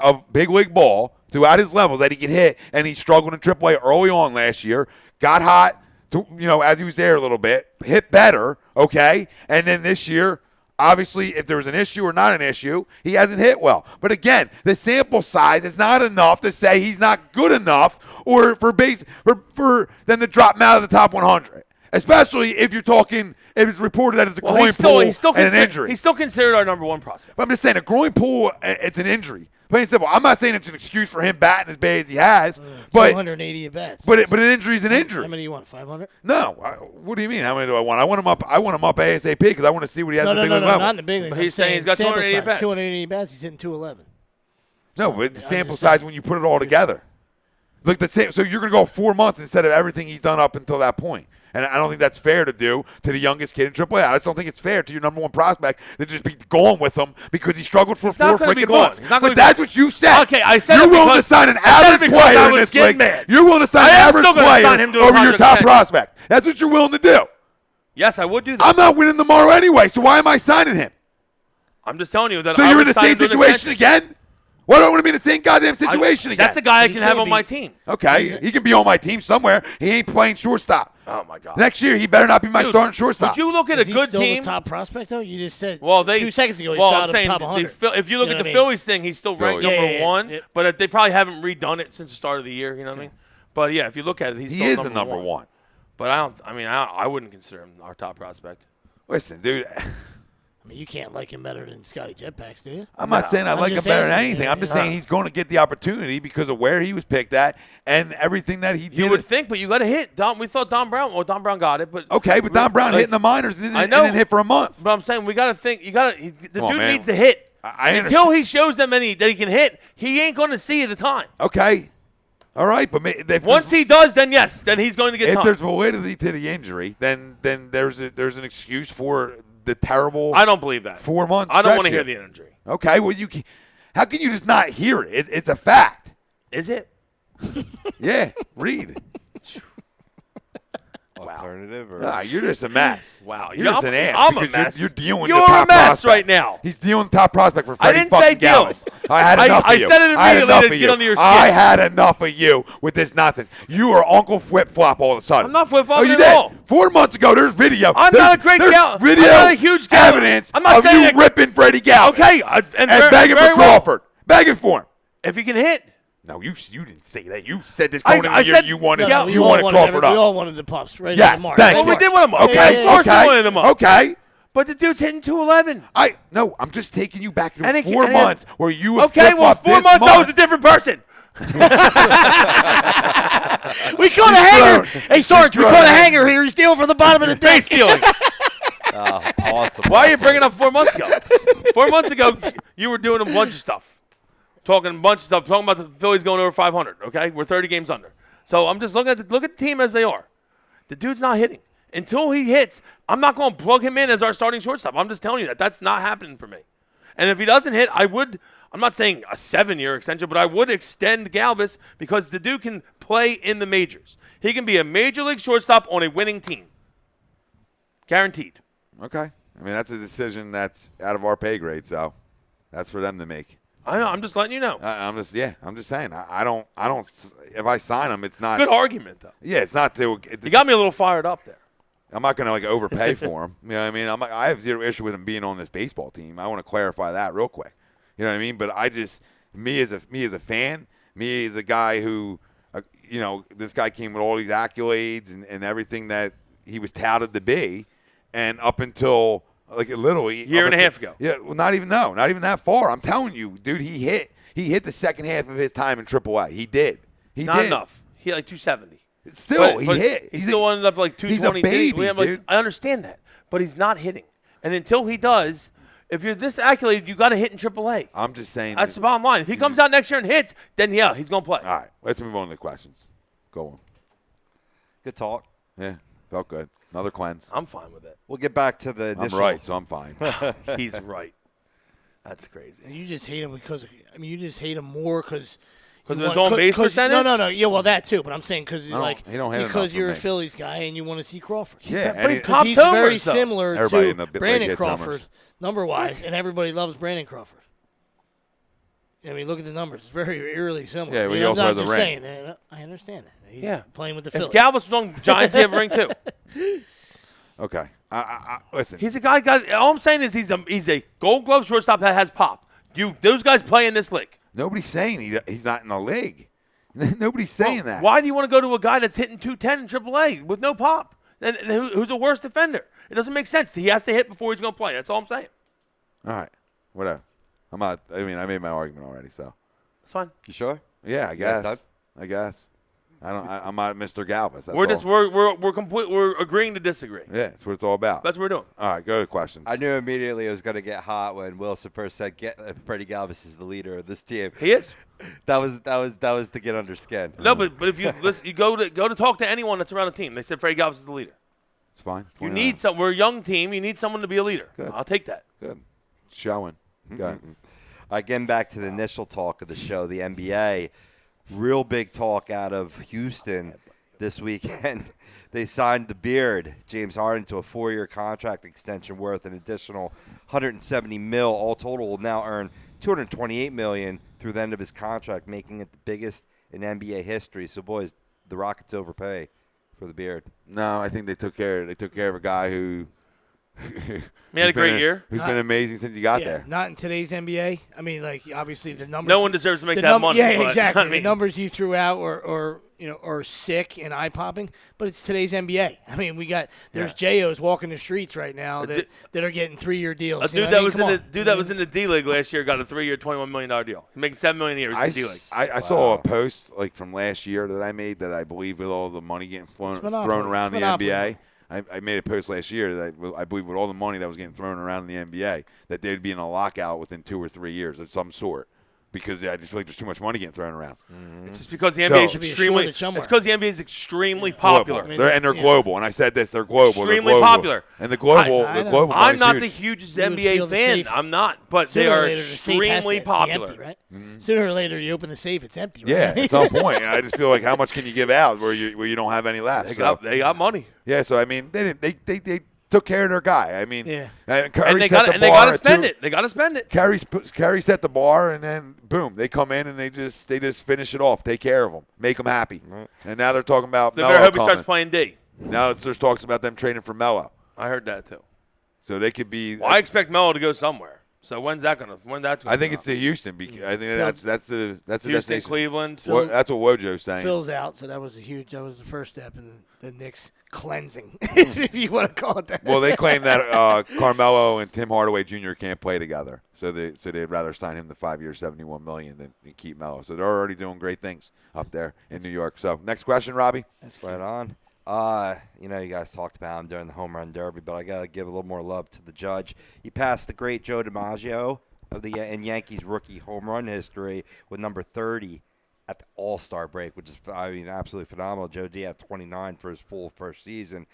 B: of big league ball throughout his levels that he could hit, and he struggled in AAA early on last year, got hot, as he was there a little bit, hit better, okay? And then this year, obviously, if there was an issue or not an issue, he hasn't hit well. But again, the sample size is not enough to say he's not good enough or for them to drop him out of the top 100. Especially if it's reported that it's a groin pull and an injury.
C: He's still considered our number one prospect.
B: But I'm just saying, a groin pull, it's an injury. Plain and simple. I'm not saying it's an excuse for him batting as bad as he has, but
D: 280 at bats.
B: But an injury is an injury.
D: How many do you want? 500?
B: No. What do you mean? How many do I want? I want him up ASAP because I want to see what he has at the big league level.
D: Not in the big leagues.
C: But he's saying he's got 280 at bats.
D: 280 at bats. He's hitting 211.
B: No, but the sample size when you put it all together, like the same. So you're going to go 4 months instead of everything he's done up until that point. And I don't think that's fair to do to the youngest kid in AAA. I just don't think it's fair to your number one prospect to just be going with him because he struggled for 4 freaking months.
C: But
B: that's what you said.
C: Okay, I said
B: you're willing to sign an average player in this league. You're willing to sign an average player over your top prospect. That's what you're willing to do.
C: Yes, I would do that.
B: I'm not winning tomorrow anyway, so why am I signing him?
C: I'm just telling you that.
B: So you're in the same situation again? Why do I want to be in the same goddamn situation again?
C: That's a guy I can have on my team.
B: Okay, he can be on my team somewhere. He ain't playing shortstop.
C: Oh, my God.
B: Next year, he better not be my starting shortstop.
C: Would you look at a good
D: still
C: team?
D: The top prospect, though? You just said
C: 2
D: seconds ago he
C: I'm
D: fouled
C: saying
D: top 100.
C: if you look at the Phillies thing, he's still ranked number one. Yeah. But they probably haven't redone it since the start of the year. You know what I mean? But, yeah, if you look at it,
B: he is the number one.
C: But I wouldn't consider him our top prospect.
B: Listen, dude.
D: You can't like him better than Scotty Jetpacks, do you?
B: I'm not saying I like him better than anything. I'm just saying he's going to get the opportunity because of where he was picked at and everything that he did.
C: You would think, but you got to hit. We thought Don Brown. Well, Don Brown got it, but
B: okay, but Don Brown hit in the minors and didn't hit for a month.
C: But I'm saying we got to think. The dude needs to hit. Until he shows them that he can hit, he ain't going to see the time.
B: Okay. All right, but
C: once he does, then yes, then he's going to get time.
B: If there's validity to the injury, then there's an excuse for the terrible.
C: I don't believe that.
B: 4 months.
C: I don't want to hear the injury.
B: Okay, well how can you just not hear it? It's a fact.
C: Is it?
B: Yeah, read.
E: Alternative or
B: you're just a mess.
C: Wow,
B: you're just an ass.
C: I'm a mess.
B: You're dealing with
C: you're
B: the top
C: a mess
B: prospect
C: right now.
B: He's dealing with top prospect for Freddie
C: I didn't say
B: Galvis. I had enough of you.
C: I said it immediately to get under your skin.
B: I had enough of you with this nonsense. You are Uncle Flip Flop all of a sudden.
C: I'm not flip flopping
B: at
C: all.
B: 4 months ago, there's video.
C: I'm not a great gal.
B: Video,
C: I'm not a huge gal.
B: Evidence
C: I'm not
B: of
C: saying
B: you ripping Freddie Galvis.
C: Okay,
B: and begging for Crawford. Begging for him.
C: If he can hit.
B: No, you didn't say that. You said this going in the year you wanted
D: We
B: Crawford up.
D: all wanted the pups, right?
B: Yes, thank you.
C: Well, we did want him up.
B: Okay,
C: of course we wanted him up.
B: Okay.
C: But the dude's hitting 211.
B: I'm just taking you back to 4 months where you have
C: 4 months I was a different person.
D: We caught a hanger. Hey, Sarge, we caught a hanger here. He's stealing from the bottom of the deck.
C: Face stealing.
E: Awesome.
C: Why are you bringing up 4 months ago? 4 months ago, you were doing a bunch of stuff. Talking about the Phillies going over 500, okay? We're 30 games under. So I'm just looking at the team as they are. The dude's not hitting. Until he hits, I'm not going to plug him in as our starting shortstop. I'm just telling you that's not happening for me. And if he doesn't hit, I'm not saying a 7-year extension, but I would extend Galvis because the dude can play in the majors. He can be a major league shortstop on a winning team. Guaranteed.
B: Okay. I mean, that's a decision that's out of our pay grade, so that's for them to make.
C: I know. I'm just letting you know.
B: I'm just saying. I don't. If I sign him, it's not.
C: Good argument, though.
B: Yeah, it's not.
C: You got me a little fired up there.
B: I'm not going to overpay for him. You know what I mean? I have zero issue with him being on this baseball team. I want to clarify that real quick. You know what I mean? But me as a fan, me as a guy who, this guy came with all these accolades and everything that he was touted to be, and up until. Like literally
C: year and a half ago.
B: Yeah, well, not even that far. I'm telling you, dude, he hit the second half of his time in AAA. He did.
C: Not enough. He hit like 270.
B: Still, he hit.
C: He still ended up like 220.
B: He's a baby, dude.
C: I understand that, but he's not hitting. And until he does, if you're this accolade, you got to hit in AAA.
B: I'm just saying.
C: That's the bottom line. If he comes out next year and hits, then yeah, he's gonna play.
B: All right, let's move on to the questions. Go on.
E: Good talk.
B: Yeah, felt good. Another cleanse.
C: I'm fine with it.
E: We'll get back to the initial.
B: I'm right, so I'm fine.
C: He's right. That's crazy.
D: And you just hate him you just hate him more because
C: of his own base percentage?
D: No. Yeah, well, that too. But I'm saying because you're a
B: me.
D: Phillies guy and you want to see Crawford.
B: Yeah,
C: but
B: and
C: he's
D: very similar to
B: everybody
D: Brandon Crawford, number-wise, and everybody loves Brandon Crawford. I mean, look at the numbers. It's very eerily similar.
B: Yeah, but he
D: I'm
B: also
D: not
B: has a
D: just
B: ring.
D: saying. I understand that. He's
C: Yeah.
D: playing with the
C: If
D: Phillies.
C: Galvis was on the Giants, he have a ring too.
B: Okay. Listen.
C: He's a guy. All I'm saying is he's a Gold Glove shortstop that has pop. Those guys play in this league.
B: Nobody's saying he's not in the league. Nobody's saying that.
C: Why do you want to go to a guy that's hitting 210 in AAA with no pop? And who's a worse defender? It doesn't make sense. He has to hit before he's going to play. That's all I'm saying.
B: All right. Whatever. I'm not. I mean, I made my argument already, so.
C: That's fine.
E: You sure?
B: Yeah, I guess.
E: Doug?
B: I guess. I'm not Mr. Galvis. That's
C: We're agreeing to disagree.
B: Yeah, that's what it's all about.
C: That's what we're doing.
B: All right, go to questions.
E: I knew immediately it was going to get hot when Wilson first said Freddie Galvis is the leader of this team.
C: He is.
E: That was to get under skin.
C: No, but if you listen, you go to talk to anyone that's around the team. They said Freddie Galvis is the leader.
B: It's fine.
C: You need some. We're a young team. You need someone to be a leader.
B: Good.
C: I'll take that.
B: Good. Showing. Good.
E: All right, getting back to the initial talk of the show, the NBA. Real big talk out of Houston this weekend. They signed the Beard, James Harden, to a 4-year contract extension worth an additional $170 million. All total will now earn $228 million through the end of his contract, making it the biggest in NBA history. So, boys, the Rockets overpay for the Beard.
B: No, I think they took care of a guy who
C: He had a great year.
B: Who's been amazing since he got there.
D: Not in today's NBA. I mean, like, obviously the numbers.
C: No one deserves to make that money.
D: Yeah,
C: but,
D: exactly.
C: I mean,
D: the numbers you threw out are sick and eye popping. But it's today's NBA. I mean, there's JOs walking the streets right now that are getting 3-year deals.
C: A dude that was in the D League last year got a 3-year, $21 million deal. He's making $7 million a year in the D League.
B: I saw a post from last year that I made that I believe with all the money getting thrown around the NBA. I made a post last year that I believe with all the money that was getting thrown around in the NBA that they'd be in a lockout within 2 or 3 years of some sort because I just feel like there's too much money getting thrown around.
C: It's just because the NBA is extremely. It's because the NBA is extremely popular.
B: They're global, and I said this. They're global.
C: Extremely
B: global.
C: popular.
B: And the global.
C: I'm not
B: huge.
C: the hugest NBA fan. I'm not, but they are extremely popular.
D: Empty, right? Sooner or later, you open the safe, it's empty. Right?
B: Yeah, at some point. I just feel like how much can you give out where you don't have any left?
C: They got money.
B: Yeah, so I mean, they took care of their guy. I mean,
C: and they got to spend it. They got to spend it.
B: Curry set the bar, and then boom, they come in and they just finish it off, take care of them, make them happy. Right. And now they're talking about Melo
C: better hope he
B: coming.
C: starts playing D.
B: Now there's talks about them trading for Melo.
C: I heard that too.
B: So they could be.
C: Well, I expect Melo to go somewhere. So when's that gonna? I
B: think it's to Houston. I think that's the
C: Houston,
B: destination.
C: Cleveland.
B: That's what Wojo's saying.
D: Phil's out, so that was the first step in the Knicks cleansing, if you want to call it that.
B: Well, they claim that Carmelo and Tim Hardaway Jr. can't play together, so they'd rather sign him to 5 years, $71 million than keep Melo. So they're already doing great things up there in New York. So next question, Robbie.
E: That's right on. You guys talked about him during the home run derby, but I got to give a little more love to the judge. He passed the great Joe DiMaggio in Yankees rookie home run history with number 30 at the All-Star break, which is, absolutely phenomenal. Joe D had 29 for his full first season.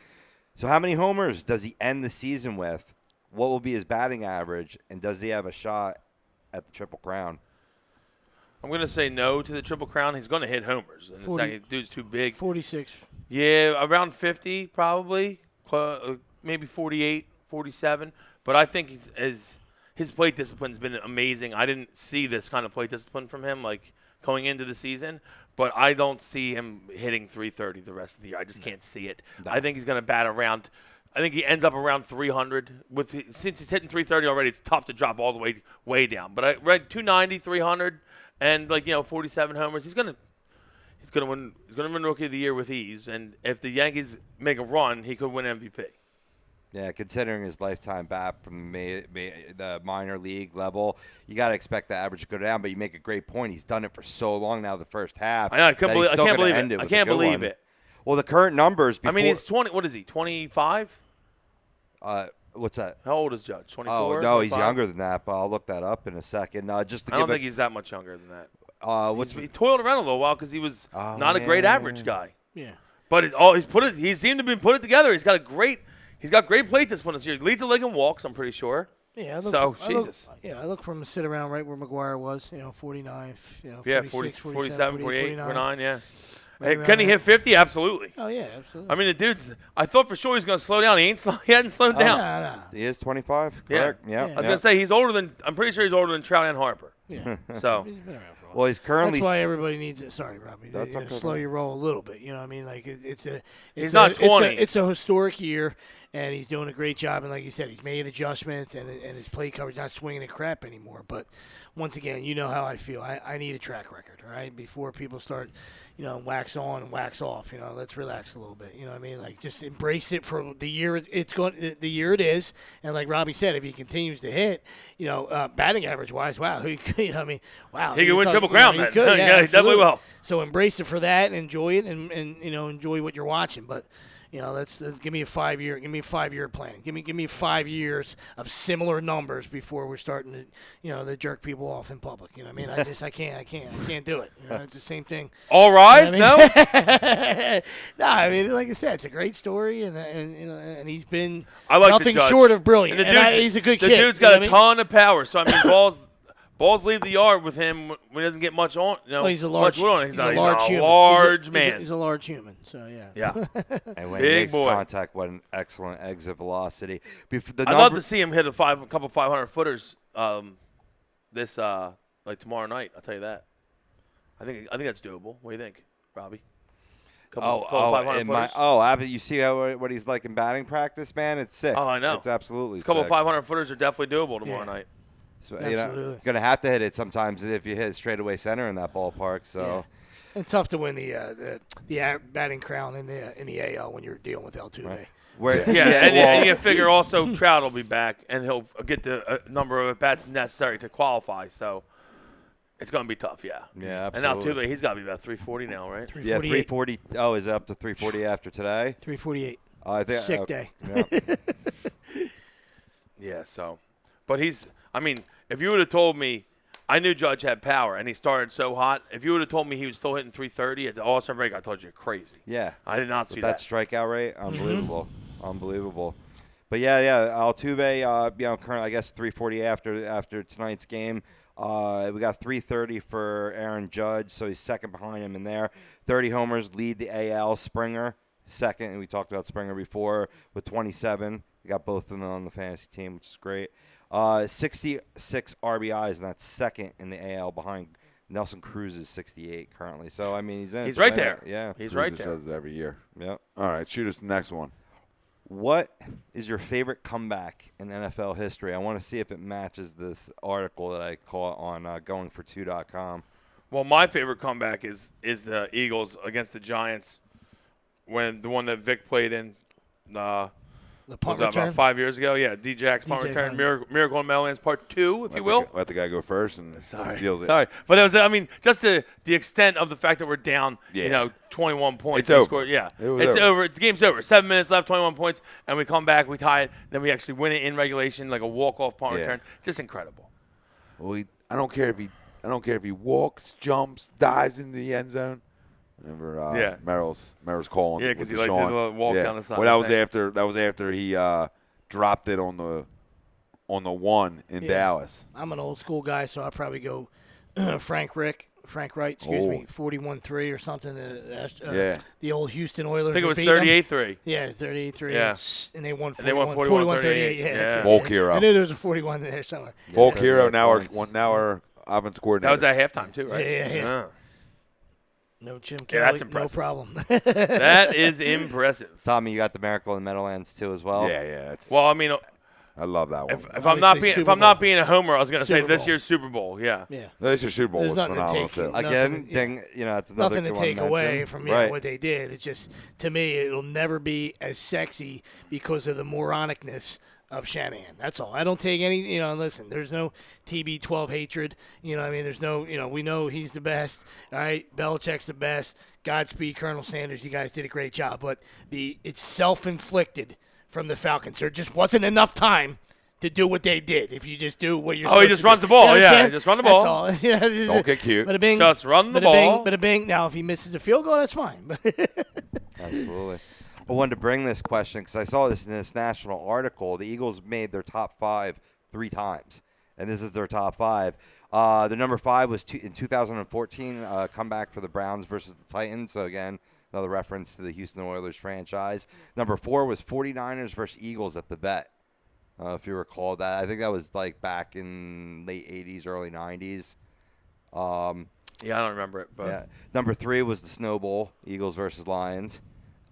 E: So how many homers does he end the season with? What will be his batting average, and does he have a shot at the Triple Crown?
C: I'm going to say no to the Triple Crown. He's going to hit homers. And
D: 40,
C: dude's too big.
D: 46.
C: Yeah, around 50 probably. Maybe 48, 47. But I think his plate discipline's been amazing. I didn't see this kind of plate discipline from him going into the season. But I don't see him hitting 330 the rest of the year. I just can't see it. No. I think he's going to bat around – I think he ends up around 300. Since he's hitting 330 already, it's tough to drop all the way down. But I read 290, 300. And 47 homers, he's gonna win Rookie of the Year with ease. And if the Yankees make a run, he could win MVP.
E: Yeah, considering his lifetime bat from the minor league level, you got to expect the average to go down. But you make a great point. He's done it for so long now. The first half.
C: I know. I can't believe it.
E: Well, the current numbers. Before,
C: he's 20. What is he? 25.
E: What's that?
C: How old is Judge? 24?
E: Oh, no,
C: 25?
E: he's younger than that, but I'll look that up in a second. I don't
C: think he's that much younger than that.
E: He
C: toiled around a little while because he was not a great average guy.
D: Yeah.
C: But he seemed to be put it together. He's got great plate discipline this year. He leads the league in walks, I'm pretty sure.
D: Yeah. I look for him to sit around right where McGuire was, 49, 46,
C: 47, 48, 49, yeah.
D: Right
C: Can he hit 50? Absolutely.
D: Oh, yeah, absolutely.
C: I mean, the dude's – I thought for sure he was going to slow down. He hadn't slowed down.
D: No.
E: He is 25, correct?
C: Yeah. I was going to say he's older than – I'm pretty sure he's older than Trout and Harper.
D: Yeah.
C: So
D: He's been around for a while.
E: Well, he's currently.
D: That's why everybody needs it. Sorry, Robbie.
E: That's okay,
D: slow
E: man.
D: your roll a little bit. You know what I mean? Like
C: He's not 20.
D: It's a historic year, and he's doing a great job. And like you said, he's made adjustments, and his play coverage not swinging at crap anymore. But once again, you know how I feel. I need a track record, all right? Before people start, wax on and wax off. Let's relax a little bit. You know what I mean? Like just embrace it for the year the year it is. And like Robbie said, if he continues to hit, batting average wise, wow, he could, wow,
C: he could win Triple Crown.
D: He
C: Then.
D: could,
C: Yeah, he definitely
D: absolutely.
C: will.
D: So embrace it for that and enjoy it, and enjoy what you're watching. But let's give me a 5-year plan. Give me 5 years of similar numbers before we're starting to to jerk people off in public. I mean, I can't do it. It's the same thing.
C: All rise,
D: No, I
C: no.
D: mean, like I said, it's a great story, and he's been
C: I like the
D: nothing
C: Judge.
D: short of brilliant.
C: And
D: And he's a good
C: the
D: kid.
C: The dude's
D: you know
C: got
D: what
C: a ton of power. So I mean, balls leave the yard with him when he doesn't get much on.
D: Well, he's a large,
C: much wood on it.
D: he's
C: He's
D: a
C: a
D: large human.
C: large man.
D: He's a large human. So yeah.
C: Yeah.
E: And when he
C: Big
E: makes
C: boy.
E: contact, what an excellent exit velocity.
C: I'd love to see him hit a couple 500 footers this tomorrow night. I'll tell you that. I think that's doable. What do you think, Robbie? Couple 500 footers.
E: You see what he's like in batting practice, man? It's sick.
C: Oh, I know.
E: It's absolutely
C: A couple
E: sick.
C: 500 footers are definitely doable tomorrow night.
E: So,
D: Absolutely.
E: you're going to have to hit it sometimes if you hit straightaway center in that ballpark. So.
D: Yeah. And tough to win the batting crown in the AL when you're dealing with Altuve.
E: Right.
C: And you figure also Trout will be back, and he'll get the number of at-bats necessary to qualify. So it's going to be tough, yeah.
E: Yeah,
C: And
E: absolutely.
C: Altuve, he's got to be about 340 now, right?
D: 348.
E: 340. Oh, is it up to 340 after today?
D: 348.
E: I think
D: Sick day.
E: Yeah.
C: Yeah, so. But if you would have told me, I knew Judge had power, and he started so hot. If you would have told me he was still hitting 330 at the All-Star break, I told you you're crazy.
E: Yeah.
C: I did not see
E: That strikeout rate, unbelievable. Unbelievable. But yeah, Altuve, currently I guess 340 after tonight's game. We got 330 for Aaron Judge, so he's second behind him in there. 30 homers lead the AL. Springer second, and we talked about Springer before with 27. We got both of them on the fantasy team, which is great. 66 RBIs, and that's second in the AL behind Nelson Cruz's 68 currently. So I mean, he's
C: right there.
E: Yeah,
C: He's
B: Cruz
C: right
B: just
C: there.
B: does it every year.
E: Yep.
B: All right, shoot us the next one.
E: What is your favorite comeback in NFL history? I want to see if it matches this article that I caught on goingfor2.com.
C: Well, my favorite comeback is the Eagles against the Giants, when the one that Vic played in.
D: The punt
C: was that
D: return.
C: about 5 years ago? Yeah, D-Jack's punt
D: DJ
C: return,
D: punt.
C: Miracle on Meadowlands Part 2, if you will.
B: Let the guy go first and steals it.
C: Sorry, but it was. Just the extent of the fact that we're down, 21 points.
B: It's over.
C: Scored, yeah,
B: It was
C: it's
B: over.
C: over. The game's over. 7 minutes left, 21 points, and we come back, we tie it, then we actually win it in regulation, like a walk-off punt return. Just incredible.
B: Well, I don't care if he walks, jumps, dives into the end zone. Remember, Merrill's calling.
C: Yeah, because he
B: with
C: did a
B: Deshaun.
C: little walk down the side.
B: Well, that was after he dropped it on the one in Dallas.
D: I'm an old school guy, so I'll probably go Frank Wright, 41-3 or something. The old Houston Oilers.
C: I think it was
D: beat them.
C: 38-3.
D: Yeah, 38-3.
C: Yeah.
D: And they won 41-38.
C: And they won 41-38.
D: Yeah,
C: Yeah.
D: that's it.
B: Volk hero.
D: I knew there was a 41 there somewhere.
B: Volk hero, now our offense coordinator.
C: That was at halftime, too, right?
D: Yeah. No Jim Kelly.
C: Yeah, that's impressive.
D: No problem.
C: That is impressive.
E: Tommy, you got the Miracle in the Meadowlands too as well.
B: Yeah.
C: Well, I mean,
B: I love that one.
C: if I'm not being a homer, I was going to say
D: Super
C: this
D: Bowl.
C: year's Super Bowl. Yeah.
D: Yeah.
B: This year's Super Bowl
D: There's
B: was
D: nothing to
B: phenomenal
D: take
B: too.
D: from-
E: Again,
D: Nothing-
E: it's another
D: Nothing to
E: good
D: take
E: one
D: away
E: mentioned.
D: from
E: right.
D: what they did. It's just, to me, it'll never be as sexy because of the moronicness of Shanahan. That's all. I don't take any, listen, there's no TB12 hatred. I mean, there's no, we know he's the best. All right, Belichick's the best. Godspeed, Colonel Sanders. You guys did a great job. But it's self-inflicted from the Falcons. There just wasn't enough time to do what they did. If you just do what you're supposed
C: He
D: to
C: just
D: do.
C: runs the ball.
D: You understand?
C: Yeah, just run the ball.
D: That's all.
B: Don't get cute.
D: Bada bing.
C: Just run the
D: bada
C: ball.
D: Bing, bada bing. Now, if he misses a field goal, that's fine.
E: Absolutely. I wanted to bring this question because I saw this in this national article. The Eagles made their top 5 3 times, and this is their top 5. Their number 5 was in 2014, comeback for the Browns versus the Titans. So, again, another reference to the Houston Oilers franchise. Number 4 was 49ers versus Eagles at the Vet. If you recall that, I think that was like back in late '80s, early '90s.
C: Yeah, I don't remember it, but
E: Yeah. Number 3 was the Snow Bowl, Eagles versus Lions.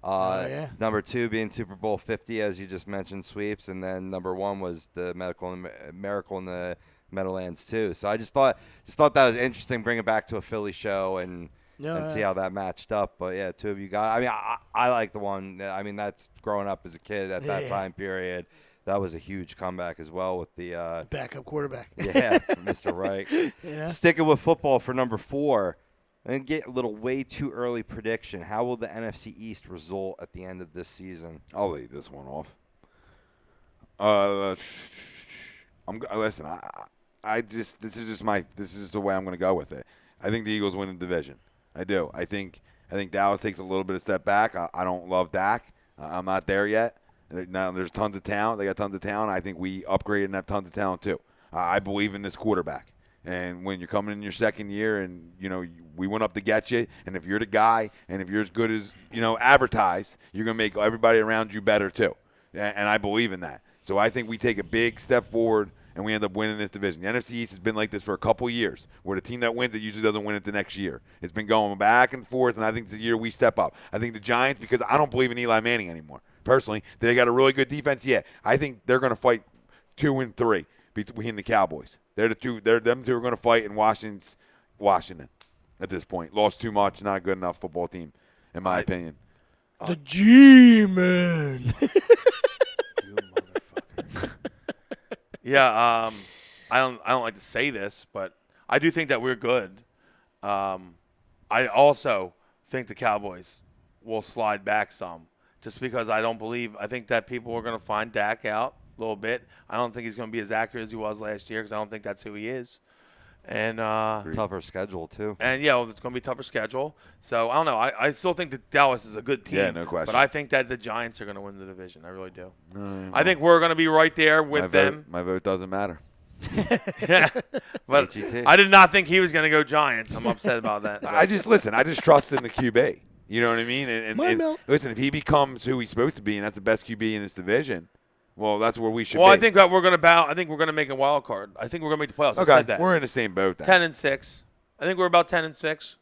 D: Yeah.
E: Number 2 being Super Bowl 50, as you just mentioned, sweeps, and then number 1 was the Miracle in the Meadowlands too. So I just thought that was interesting, bring it back to a Philly show and see how that matched up. But yeah, 2 of you got. I mean, I like the one. I mean, that's growing up as a kid at that time period. That was a huge comeback as well with the
D: backup quarterback.
E: Yeah, Mr. Right.
D: Yeah.
E: Sticking with football for number 4, and get a little way too early prediction. How will the NFC East result at the end of this season?
B: I'll lead this one off. Listen. This is just the way I'm going to go with it. I think the Eagles win the division. I do. I think Dallas takes a little bit of step back. I don't love Dak. I'm not there yet. Now there's tons of talent. They got tons of talent. I think we upgraded and have tons of talent too. I believe in this quarterback. And when you're coming in your second year, and we went up to get you, and if you're the guy, and if you're as good as advertised, you're gonna make everybody around you better too. And I believe in that. So I think we take a big step forward, and we end up winning this division. The NFC East has been like this for a couple of years, where the team that wins it usually doesn't win it the next year. It's been going back and forth, and I think it's the year we step up. I think the Giants, because I don't believe in Eli Manning anymore. Personally, they got a really good defense. Yeah, I think they're going to fight 2 and 3 between the Cowboys. They're the two. Them two are going to fight in Washington at this point. Lost too much, not a good enough football team, in my opinion.
D: The G-Man.
C: yeah. I don't like to say this, but I do think that we're good. I also think the Cowboys will slide back some. Just because I think that people are going to find Dak out a little bit. I don't think he's going to be as accurate as he was last year because I don't think that's who he is. And
E: tougher schedule too.
C: And yeah, it's going to be a tougher schedule. So I don't know. I still think that Dallas is a good team.
B: Yeah, no question.
C: But I think that the Giants are going to win the division. I really do. I think we're going to be right there with them.
B: My vote doesn't matter.
C: Yeah, but I did not think he was going to go Giants. I'm upset about that.
B: I just trust in the QB. You know what I mean? And listen, if he becomes who he's supposed to be, and that's the best QB in this division, well, that's where we should be.
C: Well, I think that we're going to make a wild card. I think we're going to make the playoffs.
B: Okay,
C: I said that.
B: We're in the same boat then.
C: 10-6. I think we're about 10-6.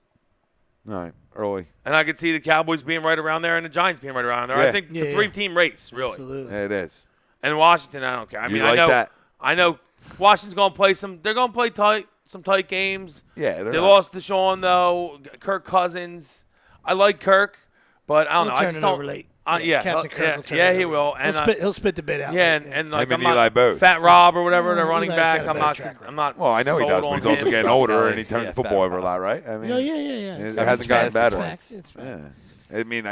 B: All right, early.
C: And I could see the Cowboys being right around there and the Giants being right around there.
B: Yeah.
C: I think it's a 3-team race, really.
D: Absolutely.
B: Yeah, it is.
C: And Washington, I don't care. I mean,
B: like that?
C: I know Washington's going to play they're going to play some tight games.
B: Yeah,
C: they lost Deshaun though. Kirk Cousins. I like Kirk. But I don't know. I just don't.
D: Late.
C: Captain
D: Kirk will turn
C: yeah,
D: it
C: he
D: over.
C: will. And
D: He'll spit the bit out.
C: Yeah, and like
B: him and Eli both.
C: Fat Rob or whatever, the running
D: Eli's
C: back.
D: got a better track
C: I'm not.
B: Well, I know he does, but he's also
C: him.
B: getting older, and he turns football over a lot, right? I mean,
D: Yeah.
B: It hasn't gotten better.
D: It's fact.
B: Yeah. I mean,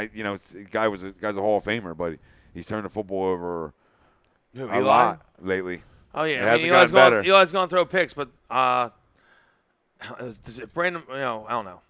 B: guy's a Hall of Famer, but he's turned the football over a lot lately.
C: Oh yeah,
B: It hasn't gotten better.
C: Eli's going to throw picks, but Brandon, I don't know.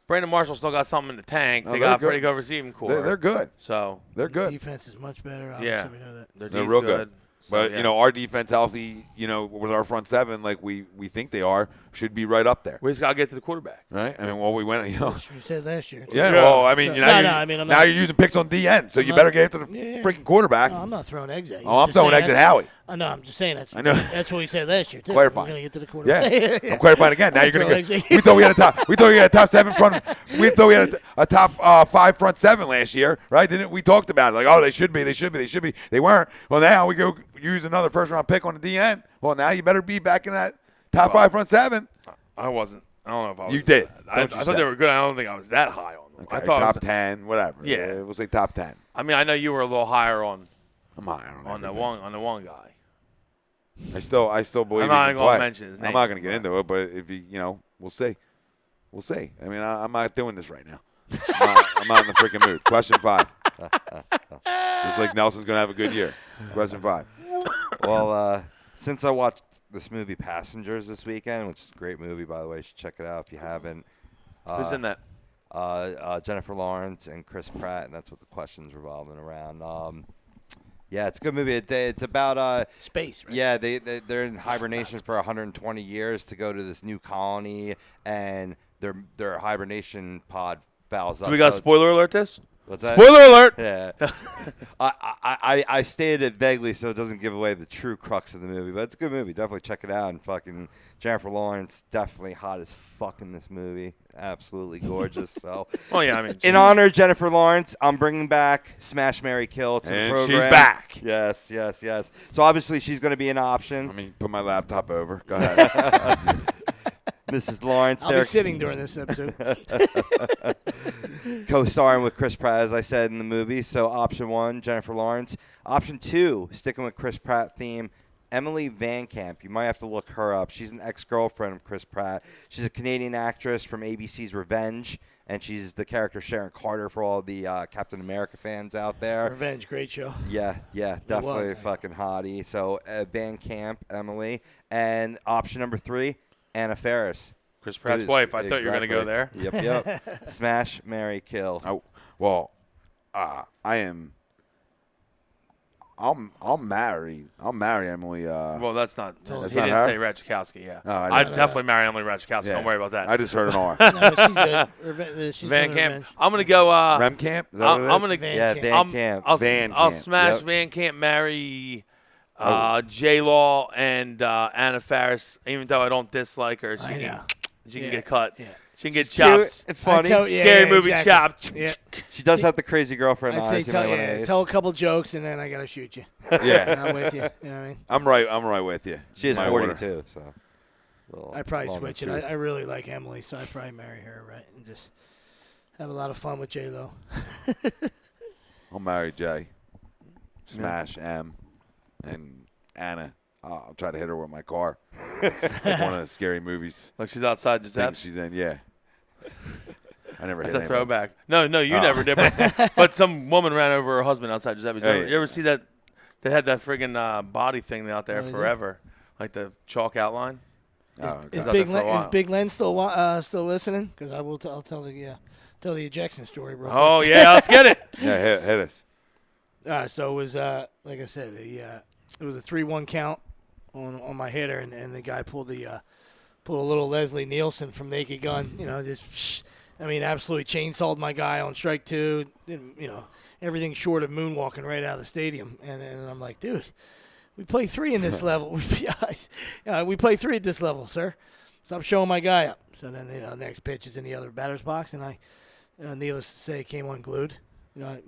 C: Brandon Marshall still got something in the tank. They got a pretty good receiving core.
B: They're good.
C: So
B: they're good.
D: Defense is much better. Obviously,
C: Yeah,
D: we know that.
C: they're
B: real good.
C: So,
B: But our defense healthy, with our front seven, like we think they are, should be right up there,
C: we just got to get to the quarterback.
B: right? I mean, we went,
D: That's what you said last year.
B: Yeah, well, I mean, now you're using picks on DN, so you better get after the freaking quarterback.
D: No, I'm not throwing eggs at you.
B: I'm throwing eggs at Howie.
D: I know. I'm just saying that's.
B: I know.
D: That's what we said last year too.
B: Clarifying.
D: We're gonna get to the quarterback.
B: Yeah, I'm clarifying again. Now
D: I'm
B: you're gonna
D: throwing
B: go.
D: eggs.
B: We thought we had a top. We thought we had a top 7 front. We thought we had a top 5 front 7 last year, right? Didn't we? Talked about it like, oh, they should be. They weren't. Well, now we go use another first round pick on the DN. Well, now you better be back in that top 5 front 7.
C: I wasn't. I don't know if I was.
B: You did.
C: I thought they were good. I don't think I was that high on them.
B: Okay,
C: I thought
B: top 10, whatever.
C: Yeah.
B: We'll say top 10.
C: I mean, I know you were a little higher on
B: I'm higher on
C: the
B: everything.
C: one guy.
B: I still believe
C: I'm not
B: he can
C: gonna
B: play.
C: mention his name.
B: I'm not going to get into it, but if we'll see. We'll see. I mean, I'm not doing this right now. I'm not in the freaking mood. Question 5. Just like Nelson's going to have a good year. Question 5.
E: Well, since I watched this movie Passengers this weekend, which is a great movie, by the way, you should check it out if you haven't.
C: Who's in that?
E: Jennifer Lawrence and Chris Pratt, and that's what the question's revolving around. Yeah, it's a good movie. It's about
D: space. Right?
E: Yeah, they're in hibernation for 120 years to go to this new colony, and their hibernation pod fouls up.
C: Do we got
E: so-
C: spoiler alert this?
E: What's that?
C: Spoiler alert.
E: Yeah. I stated it vaguely so it doesn't give away the true crux of the movie, but it's a good movie. Definitely check it out. And fucking Jennifer Lawrence, definitely hot as fuck in this movie. Absolutely gorgeous. So,
C: Oh yeah, I mean,
E: in honor of Jennifer Lawrence, I'm bringing back Smash, Marry, Kill to the
B: And
E: program.
B: she's back.
E: Yes. So obviously she's going to be an option.
B: Let me put my laptop over. Go ahead.
E: Mrs. Lawrence
D: I'll
E: there.
D: be sitting during this episode.
E: Co-starring with Chris Pratt, as I said in the movie. So option 1, Jennifer Lawrence. Option 2, sticking with Chris Pratt theme, Emily Van Camp. You might have to look her up. She's an ex-girlfriend of Chris Pratt. She's a Canadian actress from ABC's Revenge, and she's the character Sharon Carter for all the Captain America fans out there.
D: Revenge, great show.
E: Yeah, definitely a fucking hottie. So Van Camp, Emily. And option number 3, Anna Faris.
C: Chris Pratt's
E: Who's-
C: wife. I thought you were going to go there.
E: Yep. Smash, Marry, Kill.
B: Oh, well, I am. I'll marry Emily.
C: Well, that's not.
B: That's
C: he
B: not
C: didn't
B: her?
C: say Ratajkowski. Yeah,
B: Oh, I
C: I'd
B: didn't-
C: definitely marry Emily Ratajkowski.
B: Yeah.
C: Don't worry about that.
B: I just heard an R.
D: No, she's good. She's
C: Van
D: doing
C: Camp.
D: Revenge.
C: I'm going to go.
B: Rem Camp? Is that what it
C: I'm
B: is?
C: gonna.
D: Van
E: Yeah,
D: Camp.
E: Van Camp.
C: I'll
B: Camp.
C: smash
E: Yep.
C: Van Camp, marry J Law and Anna Faris. Even though I don't dislike her,
D: I know.
C: she can
D: Yeah.
C: get cut.
D: Yeah.
C: She can get
E: Cute
C: chopped.
E: and funny.
C: Scary movie
D: exactly.
C: chopped.
D: Yeah.
E: She does have the crazy girlfriend
D: I say
E: eyes. You might wanna ace.
D: tell a couple jokes and then I gotta shoot you.
B: Yeah,
D: And I'm with you. You know what I mean?
B: I'm right with you.
E: She is
B: My
E: 42,
B: order.
E: so.
D: I probably
E: long
D: switch
E: in
D: it.
E: the tooth.
D: I really like Emily, so I probably marry her, right? And just have a lot of fun with J Lo.
B: I'll marry Jay. Smash M. And Anna. I'll try to hit her with my car. It's like one of the scary movies.
C: Like she's outside
B: Things
C: Giuseppe.
B: she's in, yeah. I never
C: That's
B: hit
C: a
B: anybody.
C: throwback. No, you
B: Oh.
C: never did. But some woman ran over her husband outside Giuseppe's.
B: Hey.
C: You ever see that? They had that friggin' body thing out there
D: Oh, they did?
C: forever, like the chalk outline.
B: Oh, okay.
C: Is Big Len-
D: Is Big Len still listening? Because I'll tell the ejection story, bro.
C: Oh yeah, let's get it.
B: Yeah, hit us.
D: So it was like I said, it was a 3-1 count on my hitter, and the guy pulled a little Leslie Nielsen from Naked Gun. You know, absolutely chainsawed my guy on strike 2. Everything short of moonwalking right out of the stadium. And I'm like, dude, we play 3 in this level. We play 3 at this level, sir. Stop showing my guy up. So then, next pitch is in the other batter's box, and I, needless to say, came unglued.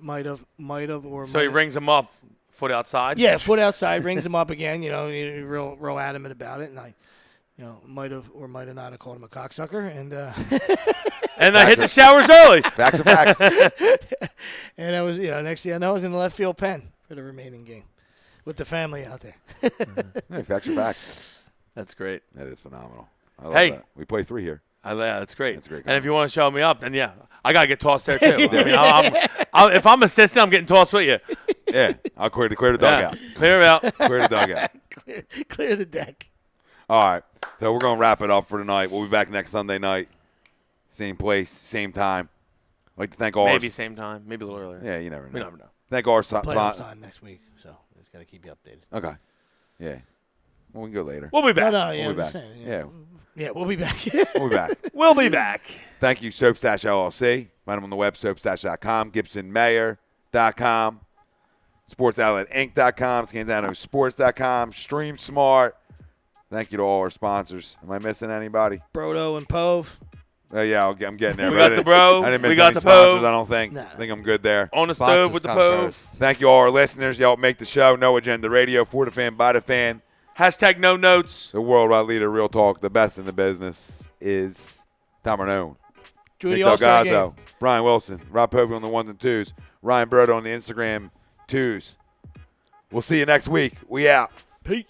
D: Might have, or
C: So he rings him up, foot outside.
D: yeah, foot outside, rings him up again. Real adamant about it, and I, might have or might have not have called him a cocksucker, and
C: And I hit the showers early.
B: Facts are facts.
D: and I was, next thing I know, I was in the left field pen for the remaining game with the family out there.
B: Hey, facts are facts.
C: That's great.
B: That is phenomenal. I love
C: Hey.
B: that. We play 3 here.
C: Yeah, that's great.
B: That's a great
C: And if
B: comment.
C: you want to show me up, then yeah, I gotta get tossed there too. If I'm assisting, I'm getting tossed with you.
B: Yeah, I'll clear the
C: Yeah.
B: dugout.
C: Clear it out.
B: Clear the dugout.
D: Clear the deck.
B: All right, so we're gonna wrap it up for tonight. We'll be back next Sunday night, same place, same time. I'd like to thank all.
C: Maybe same time, maybe a little earlier.
B: Yeah, you never know.
C: We never know.
B: Thank our
D: Playoffs on next week, so just got to keep you updated.
B: Okay. Yeah. Well, we can go later.
C: We'll be back.
D: No, yeah,
B: We'll be
D: I'm just
B: back.
D: saying,
B: Yeah.
D: Yeah, we'll be back.
B: We'll be back.
C: We'll be back.
B: Thank you, Soap Stash LLC. Find them on the web, soapstash.com, GibsonMayer.com, SportsOutletInc.com, ScandanoSports.com, Stream Smart. Thank you to all our sponsors. Am I missing anybody?
D: Brodo and Pove.
B: Yeah, I'm getting there.
C: We
B: but I
C: got the
B: didn't-
C: bro,
B: I didn't miss
C: we got
B: any
C: the
B: sponsors,
C: Pove.
B: I don't think.
D: Nah.
B: I think I'm good there.
C: On the
E: Sponsors
C: stove with the
E: come
C: Poe.
E: first.
B: Thank you all our listeners. Y'all make the show. No Agenda Radio, for the fan, by the fan.
C: Hashtag no notes.
B: The worldwide leader, Real Talk, the best in the business is Tom Arnone.
D: Judy
B: Nick
D: All-Star
B: Delgazzo,
D: game.
B: Brian Wilson, Rob Povey on the 1s and 2s, Ryan Brodo on the Instagram 2s. We'll see you next week. We out.
D: Peace.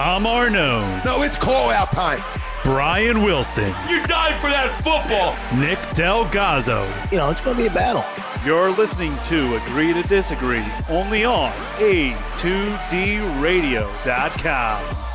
A: Tom Arnone,
B: No, it's call-out time.
A: Brian Wilson,
C: You died for that football.
A: Nick Del Gazzo.
D: It's going to be a battle.
A: You're listening to Agree to Disagree, only on A2DRadio.com.